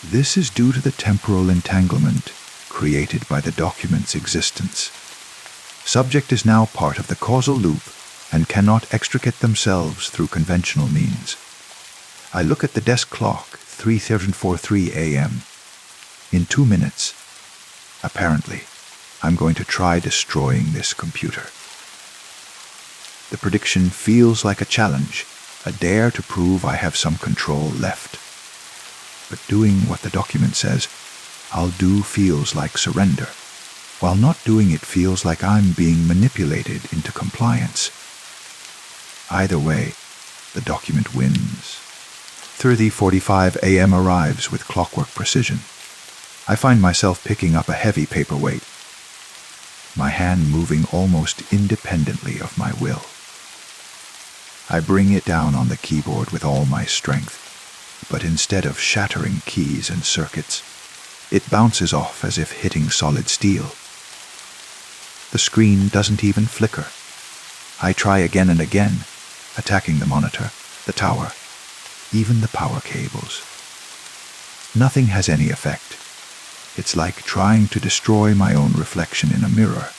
This is due to the temporal entanglement created by the document's existence. Subject is now part of the causal loop and cannot extricate themselves through conventional means. I look at the desk clock, 3:43 a.m. In 2 minutes, apparently, I'm going to try destroying this computer. The prediction feels like a challenge, a dare to prove I have some control left. But doing what the document says I'll do feels like surrender, while not doing it feels like I'm being manipulated into compliance. Either way, the document wins. 3:45 a.m. arrives with clockwork precision. I find myself picking up a heavy paperweight, my hand moving almost independently of my will. I bring it down on the keyboard with all my strength, but instead of shattering keys and circuits, it bounces off as if hitting solid steel. The screen doesn't even flicker. I try again and again, attacking the monitor, the tower, even the power cables. Nothing has any effect. It's like trying to destroy my own reflection in a mirror.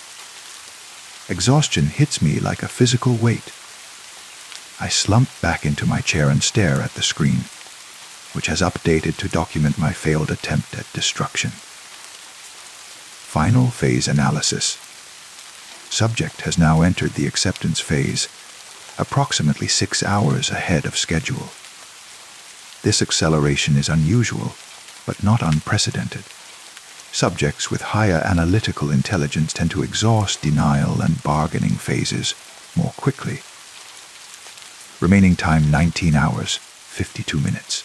Exhaustion hits me like a physical weight. I slump back into my chair and stare at the screen, which has updated to document my failed attempt at destruction. Final phase analysis. Subject has now entered the acceptance phase, approximately 6 hours ahead of schedule. This acceleration is unusual, but not unprecedented. Subjects with higher analytical intelligence tend to exhaust denial and bargaining phases more quickly. Remaining time 19 hours, 52 minutes.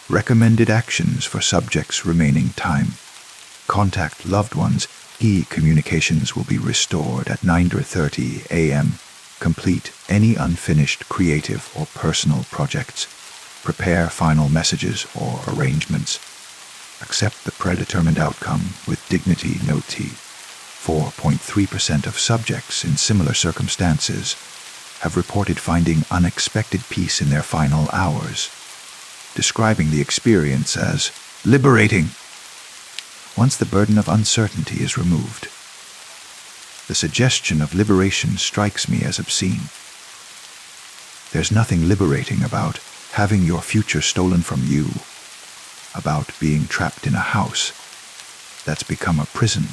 Recommended actions for subjects' remaining time. Contact loved ones. E-communications will be restored at 9:30 a.m. Complete any unfinished creative or personal projects. Prepare final messages or arrangements. Accept the predetermined outcome with dignity. Note T. 4.3% of subjects in similar circumstances have reported finding unexpected peace in their final hours, describing the experience as liberating once the burden of uncertainty is removed. The suggestion of liberation strikes me as obscene. There's nothing liberating about having your future stolen from you, about being trapped in a house that's become a prison,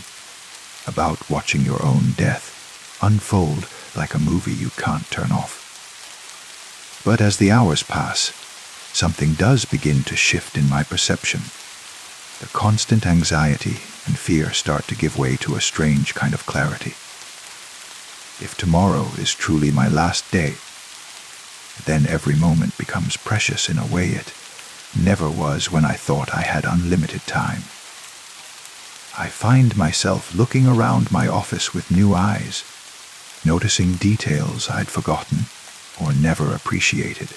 about watching your own death unfold like a movie you can't turn off. But as the hours pass, something does begin to shift in my perception. The constant anxiety and fear start to give way to a strange kind of clarity. If tomorrow is truly my last day, then every moment becomes precious in a way it never was when I thought I had unlimited time. I find myself looking around my office with new eyes, noticing details I'd forgotten, or never appreciated.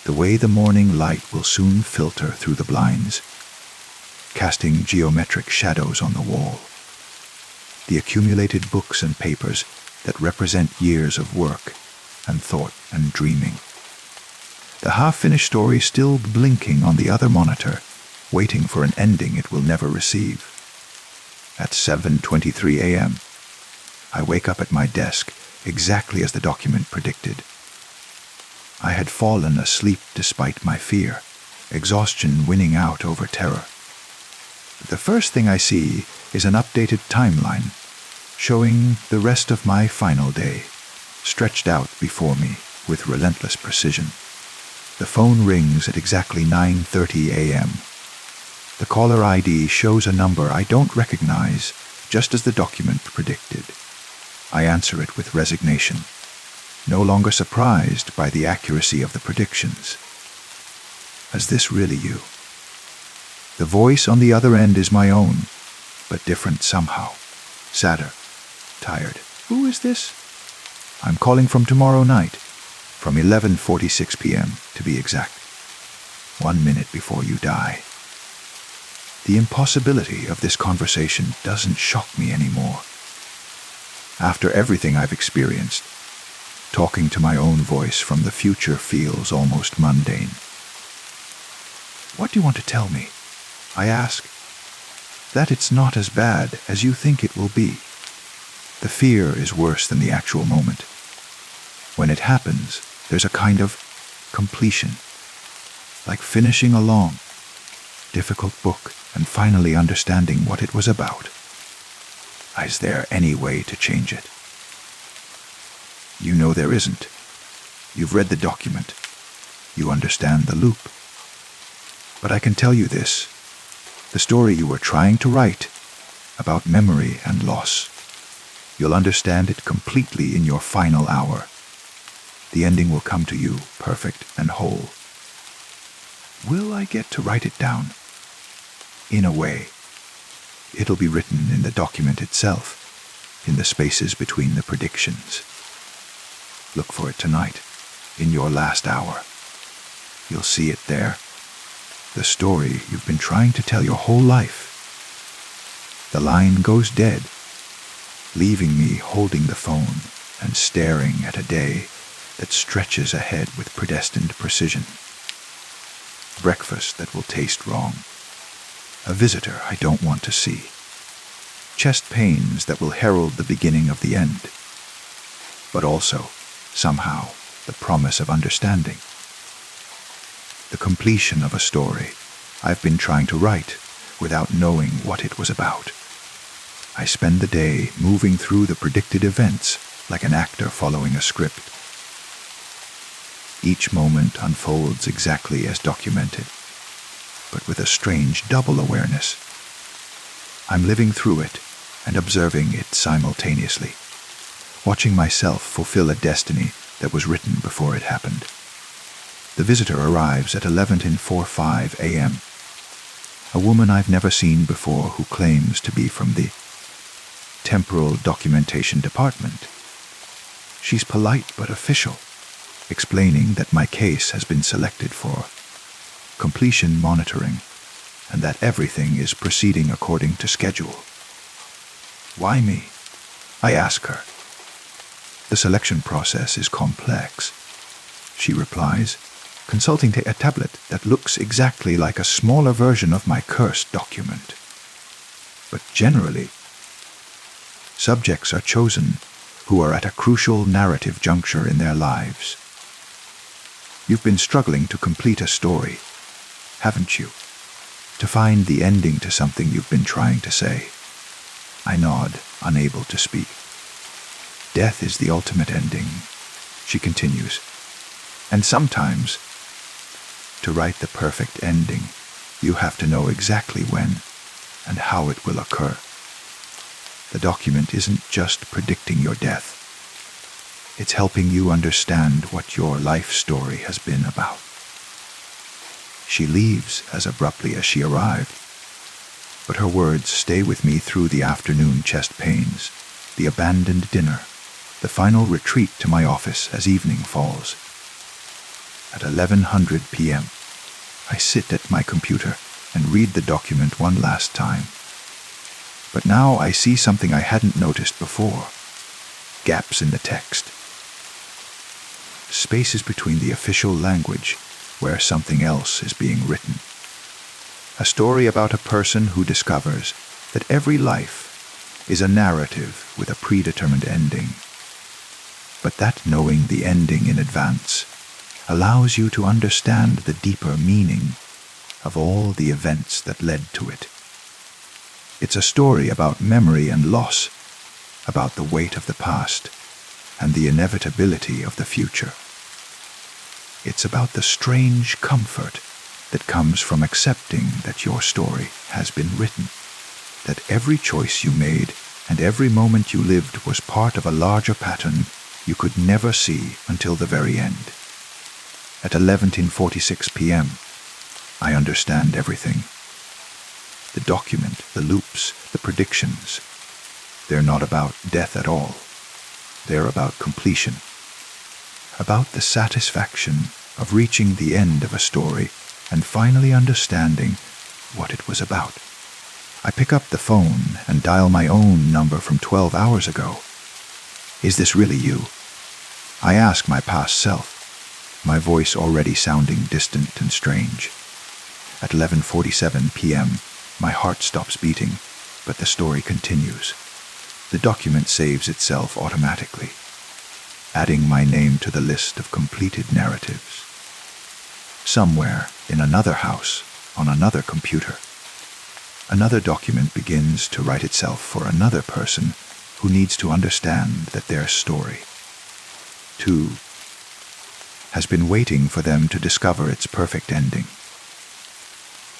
The way the morning light will soon filter through the blinds, casting geometric shadows on the wall. The accumulated books and papers that represent years of work and thought and dreaming. The half-finished story still blinking on the other monitor, waiting for an ending it will never receive. At 7:23 a.m., I wake up at my desk exactly as the document predicted. I had fallen asleep despite my fear, exhaustion winning out over terror. The first thing I see is an updated timeline, showing the rest of my final day, stretched out before me with relentless precision. The phone rings at exactly 9:30 a.m. The caller ID shows a number I don't recognize, just as the document predicted. I answer it with resignation, no longer surprised by the accuracy of the predictions. Is this really you? The voice on the other end is my own, but different somehow. Sadder, tired. Who is this? I'm calling from tomorrow night, from 11:46 p.m. to be exact. 1 minute before you die. The impossibility of this conversation doesn't shock me anymore. After everything I've experienced, talking to my own voice from the future feels almost mundane. What do you want to tell me? I ask. That it's not as bad as you think it will be. The fear is worse than the actual moment. When it happens, there's a kind of completion, like finishing a long, difficult book and finally understanding what it was about. Is there any way to change it? You know there isn't. You've read the document. You understand the loop. But I can tell you this. The story you were trying to write, about memory and loss, you'll understand it completely in your final hour. The ending will come to you perfect and whole. Will I get to write it down? In a way. It'll be written in the document itself, in the spaces between the predictions. Look for it tonight, in your last hour. You'll see it there. The story you've been trying to tell your whole life. The line goes dead, leaving me holding the phone and staring at a day that stretches ahead with predestined precision. Breakfast that will taste wrong. A visitor I don't want to see. Chest pains that will herald the beginning of the end. But also, somehow, the promise of understanding. The completion of a story I've been trying to write without knowing what it was about. I spend the day moving through the predicted events like an actor following a script. Each moment unfolds exactly as documented, but with a strange double awareness. I'm living through it and observing it simultaneously, watching myself fulfill a destiny that was written before it happened. The visitor arrives at 11:45 a.m. A woman I've never seen before who claims to be from the Temporal Documentation Department. She's polite but official, explaining that my case has been selected for completion monitoring and that everything is proceeding according to schedule. Why me? I ask her. The selection process is complex, she replies, consulting a tablet that looks exactly like a smaller version of my cursed document. But generally, subjects are chosen who are at a crucial narrative juncture in their lives. You've been struggling to complete a story, haven't you? To find the ending to something you've been trying to say. I nod, unable to speak. Death is the ultimate ending, she continues. And sometimes, to write the perfect ending, you have to know exactly when and how it will occur. The document isn't just predicting your death. It's helping you understand what your life story has been about. She leaves as abruptly as she arrived, but her words stay with me through the afternoon chest pains, the abandoned dinner, the final retreat to my office as evening falls. At 11:00 p.m., I sit at my computer and read the document one last time. But now I see something I hadn't noticed before. Gaps in the text. Spaces between the official language where something else is being written. A story about a person who discovers that every life is a narrative with a predetermined ending. But that knowing the ending in advance allows you to understand the deeper meaning of all the events that led to it. It's a story about memory and loss, about the weight of the past and the inevitability of the future. It's about the strange comfort that comes from accepting that your story has been written, that every choice you made and every moment you lived was part of a larger pattern you could never see until the very end. At 11:46 p.m., I understand everything. The document, the loops, the predictions, they're not about death at all. They're about completion, about the satisfaction of reaching the end of a story and finally understanding what it was about. I pick up the phone and dial my own number from 12 hours ago. Is this really you? I ask my past self, my voice already sounding distant and strange. At 11:47 p.m., my heart stops beating, but the story continues. The document saves itself automatically, adding my name to the list of completed narratives. Somewhere in another house, on another computer, another document begins to write itself for another person who needs to understand that their story, too, has been waiting for them to discover its perfect ending.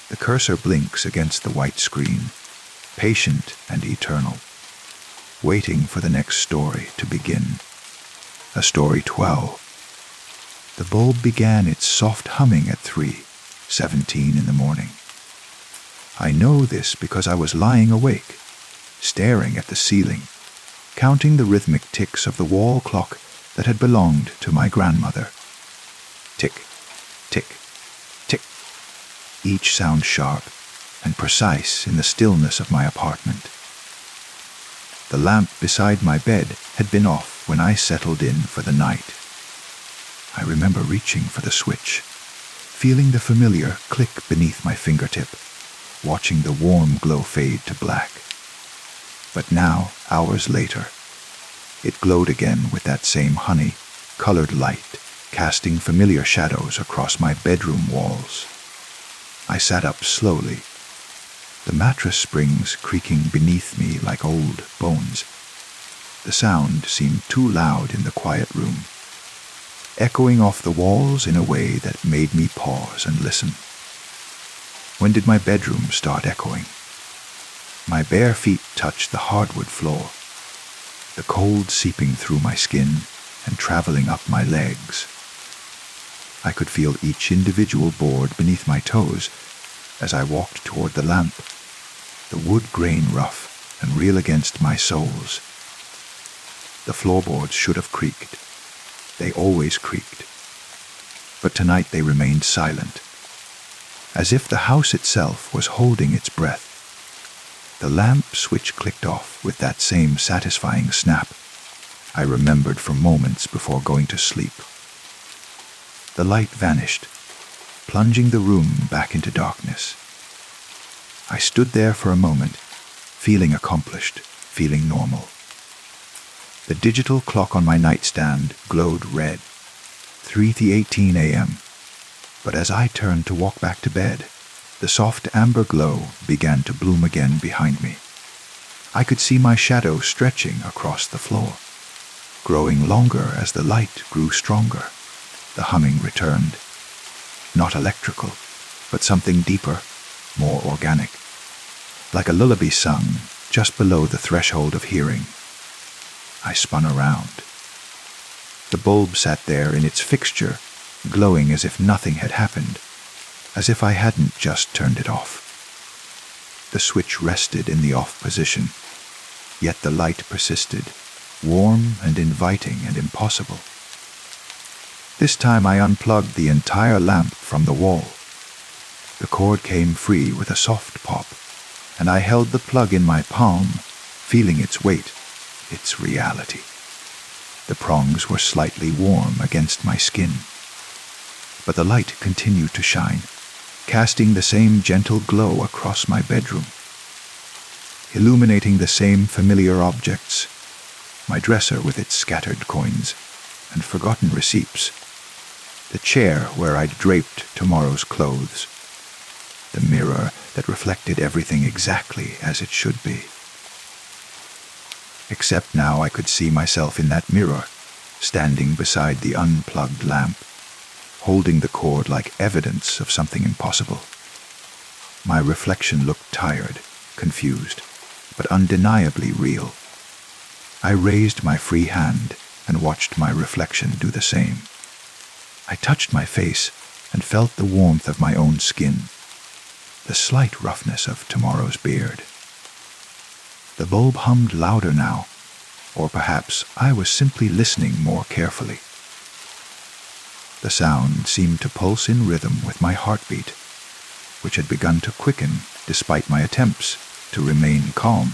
The cursor blinks against the white screen, patient and eternal, waiting for the next story to begin. A story 12. The bulb began its soft humming at 3:17 in the morning. I know this because I was lying awake, staring at the ceiling, counting the rhythmic ticks of the wall clock that had belonged to my grandmother. Tick, tick, tick. Each sound sharp and precise in the stillness of my apartment. The lamp beside my bed had been off when I settled in for the night. I remember reaching for the switch, feeling the familiar click beneath my fingertip, watching the warm glow fade to black. But now, hours later, it glowed again with that same honey-colored light, casting familiar shadows across my bedroom walls. I sat up slowly, the mattress springs creaking beneath me like old bones. The sound seemed too loud in the quiet room, echoing off the walls in a way that made me pause and listen. When did my bedroom start echoing? My bare feet touched the hardwood floor, the cold seeping through my skin and traveling up my legs. I could feel each individual board beneath my toes as I walked toward the lamp, the wood grain rough and real against my soles. The floorboards should have creaked. They always creaked. But tonight they remained silent, as if the house itself was holding its breath. The lamp switch clicked off with that same satisfying snap I remembered from moments before going to sleep. The light vanished, plunging the room back into darkness. I stood there for a moment, feeling accomplished, feeling normal. The digital clock on my nightstand glowed red, 3:18 a.m., but as I turned to walk back to bed, the soft amber glow began to bloom again behind me. I could see my shadow stretching across the floor, growing longer as the light grew stronger. The humming returned. Not electrical, but something deeper, more organic, like a lullaby sung just below the threshold of hearing. I spun around. The bulb sat there in its fixture, glowing as if nothing had happened, as if I hadn't just turned it off. The switch rested in the off position, yet the light persisted, warm and inviting and impossible. This time I unplugged the entire lamp from the wall. The cord came free with a soft pop, and I held the plug in my palm, feeling its weight, its reality. The prongs were slightly warm against my skin, but the light continued to shine, casting the same gentle glow across my bedroom, illuminating the same familiar objects, my dresser with its scattered coins and forgotten receipts, the chair where I'd draped tomorrow's clothes, the mirror that reflected everything exactly as it should be. Except now I could see myself in that mirror, standing beside the unplugged lamp, holding the cord like evidence of something impossible. My reflection looked tired, confused, but undeniably real. I raised my free hand and watched my reflection do the same. I touched my face and felt the warmth of my own skin, the slight roughness of tomorrow's beard. The bulb hummed louder now, or perhaps I was simply listening more carefully. The sound seemed to pulse in rhythm with my heartbeat, which had begun to quicken despite my attempts to remain calm.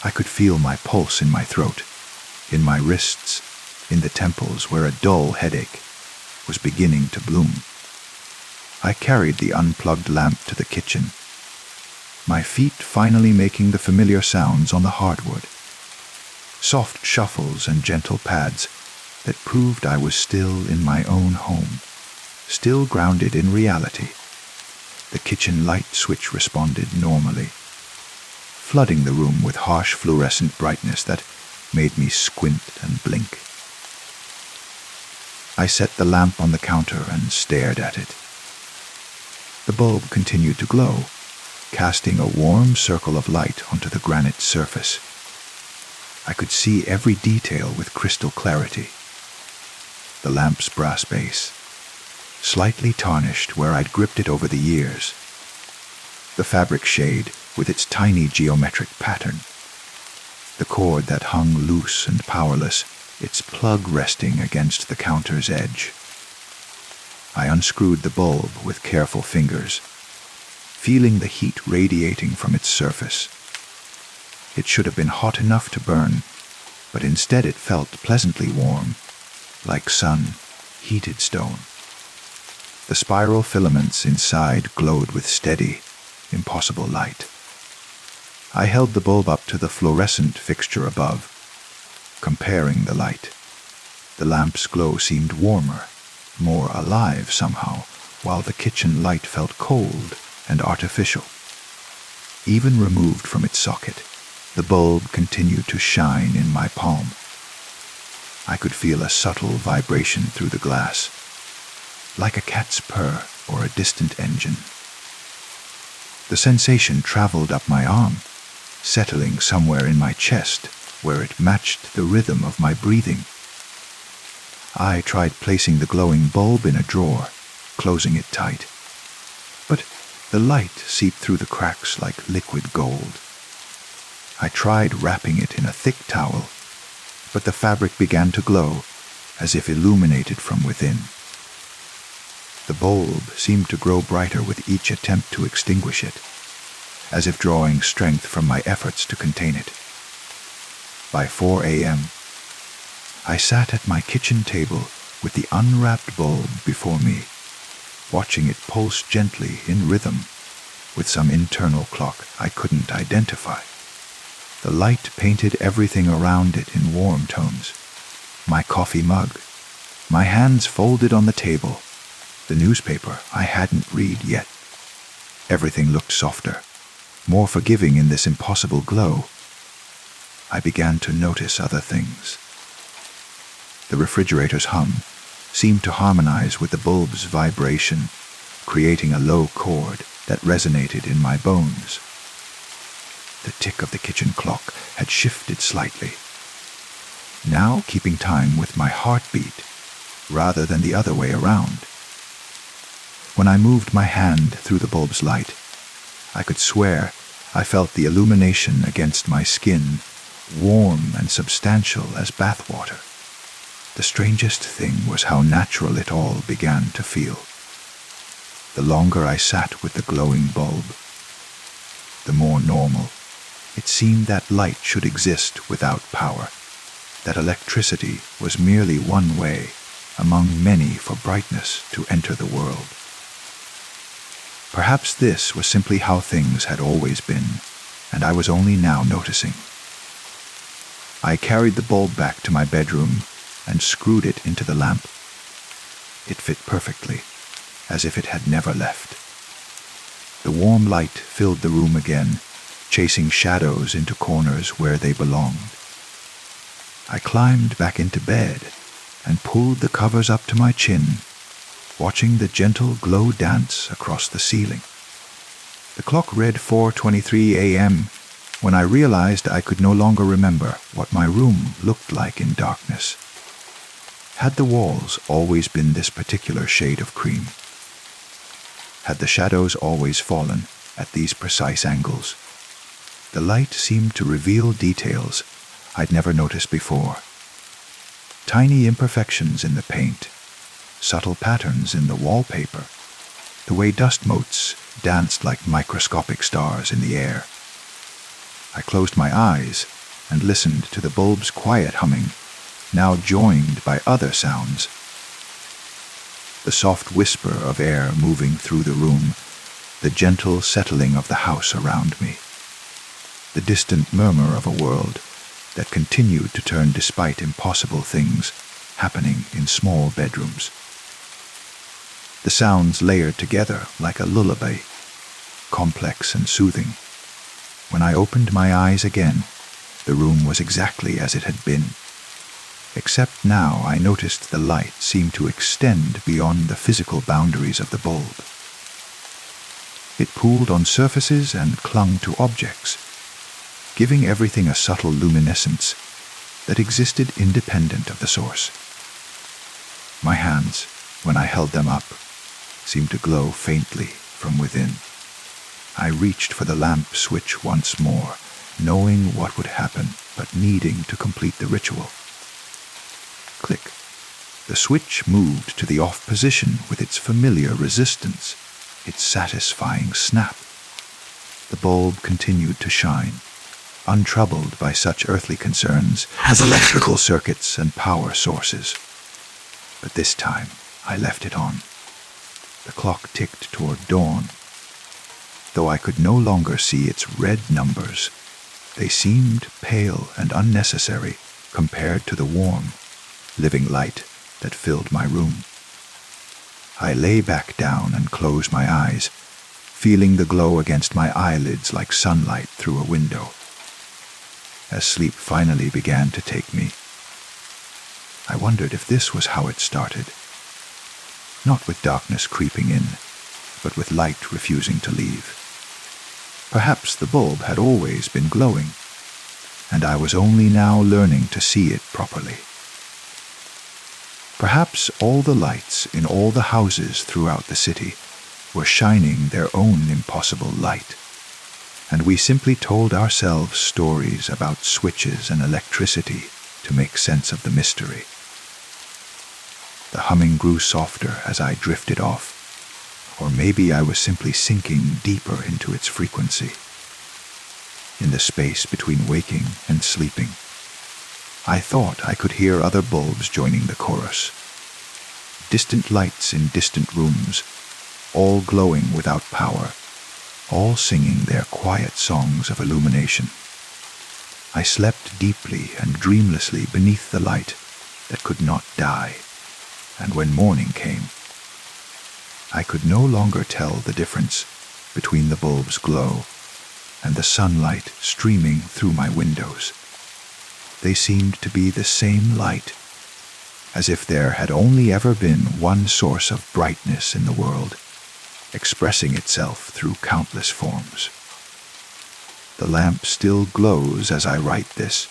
I could feel my pulse in my throat, in my wrists, in the temples where a dull headache was beginning to bloom. I carried the unplugged lamp to the kitchen, my feet finally making the familiar sounds on the hardwood, soft shuffles and gentle pads that proved I was still in my own home, still grounded in reality. The kitchen light switch responded normally, flooding the room with harsh fluorescent brightness that made me squint and blink. I set the lamp on the counter and stared at it. The bulb continued to glow, casting a warm circle of light onto the granite surface. I could see every detail with crystal clarity. The lamp's brass base, slightly tarnished where I'd gripped it over the years. The fabric shade with its tiny geometric pattern. The cord that hung loose and powerless, its plug resting against the counter's edge. I unscrewed the bulb with careful fingers, feeling the heat radiating from its surface. It should have been hot enough to burn, but instead it felt pleasantly warm, like sun, heated stone. The spiral filaments inside glowed with steady, impossible light. I held the bulb up to the fluorescent fixture above, comparing the light. The lamp's glow seemed warmer, more alive somehow, while the kitchen light felt cold and artificial. Even removed from its socket, the bulb continued to shine in my palm. I could feel a subtle vibration through the glass, like a cat's purr or a distant engine. The sensation traveled up my arm, settling somewhere in my chest where it matched the rhythm of my breathing. I tried placing the glowing bulb in a drawer, closing it tight. But the light seeped through the cracks like liquid gold. I tried wrapping it in a thick towel, but the fabric began to glow, as if illuminated from within. The bulb seemed to grow brighter with each attempt to extinguish it, as if drawing strength from my efforts to contain it. By 4 a.m., I sat at my kitchen table with the unwrapped bulb before me, watching it pulse gently in rhythm with some internal clock I couldn't identify. The light painted everything around it in warm tones. My coffee mug, my hands folded on the table, the newspaper I hadn't read yet. Everything looked softer, more forgiving in this impossible glow. I began to notice other things. The refrigerator's hum seemed to harmonize with the bulb's vibration, creating a low chord that resonated in my bones. The tick of the kitchen clock had shifted slightly, now keeping time with my heartbeat rather than the other way around. When I moved my hand through the bulb's light, I could swear I felt the illumination against my skin warm and substantial as bathwater. The strangest thing was how natural it all began to feel. The longer I sat with the glowing bulb, the more normal. It seemed that light should exist without power, that electricity was merely one way among many for brightness to enter the world. Perhaps this was simply how things had always been, and I was only now noticing. I carried the bulb back to my bedroom and screwed it into the lamp. It fit perfectly, as if it had never left. The warm light filled the room again, chasing shadows into corners where they belonged. I climbed back into bed and pulled the covers up to my chin, watching the gentle glow dance across the ceiling. The clock read 4:23 a.m. when I realized I could no longer remember what my room looked like in darkness. Had the walls always been this particular shade of cream? Had the shadows always fallen at these precise angles? The light seemed to reveal details I'd never noticed before. Tiny imperfections in the paint, subtle patterns in the wallpaper, the way dust motes danced like microscopic stars in the air. I closed my eyes and listened to the bulb's quiet humming, now joined by other sounds. The soft whisper of air moving through the room, the gentle settling of the house around me, the distant murmur of a world that continued to turn despite impossible things happening in small bedrooms. The sounds layered together like a lullaby, complex and soothing. When I opened my eyes again, the room was exactly as it had been, except now I noticed the light seemed to extend beyond the physical boundaries of the bulb. It pooled on surfaces and clung to objects, giving everything a subtle luminescence that existed independent of the source. My hands, when I held them up, seemed to glow faintly from within. I reached for the lamp switch once more, knowing what would happen, but needing to complete the ritual. Click. The switch moved to the off position with its familiar resistance, its satisfying snap. The bulb continued to shine, untroubled by such earthly concerns as electrical circuits and power sources. But this time, I left it on. The clock ticked toward dawn. Though I could no longer see its red numbers, they seemed pale and unnecessary compared to the warm, living light that filled my room. I lay back down and closed my eyes, feeling the glow against my eyelids like sunlight through a window. As sleep finally began to take me, I wondered if this was how it started. Not with darkness creeping in, but with light refusing to leave. Perhaps the bulb had always been glowing, and I was only now learning to see it properly. Perhaps all the lights in all the houses throughout the city were shining their own impossible light, and we simply told ourselves stories about switches and electricity to make sense of the mystery. The humming grew softer as I drifted off, or maybe I was simply sinking deeper into its frequency. In the space between waking and sleeping, I thought I could hear other bulbs joining the chorus. Distant lights in distant rooms, all glowing without power, all singing their quiet songs of illumination. I slept deeply and dreamlessly beneath the light that could not die, and when morning came, I could no longer tell the difference between the bulb's glow and the sunlight streaming through my windows. They seemed to be the same light, as if there had only ever been one source of brightness in the world, expressing itself through countless forms. The lamp still glows as I write this,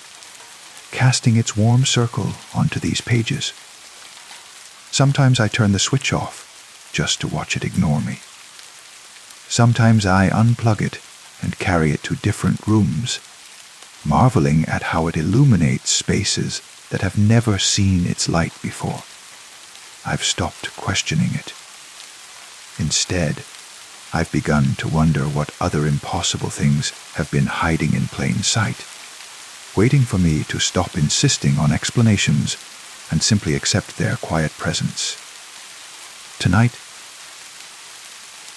casting its warm circle onto these pages. Sometimes I turn the switch off, just to watch it ignore me. Sometimes I unplug it and carry it to different rooms, marveling at how it illuminates spaces that have never seen its light before. I've stopped questioning it. Instead, I've begun to wonder what other impossible things have been hiding in plain sight, waiting for me to stop insisting on explanations and simply accept their quiet presence. Tonight,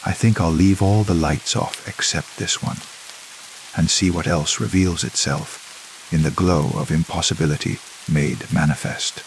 I think I'll leave all the lights off except this one, and see what else reveals itself in the glow of impossibility made manifest.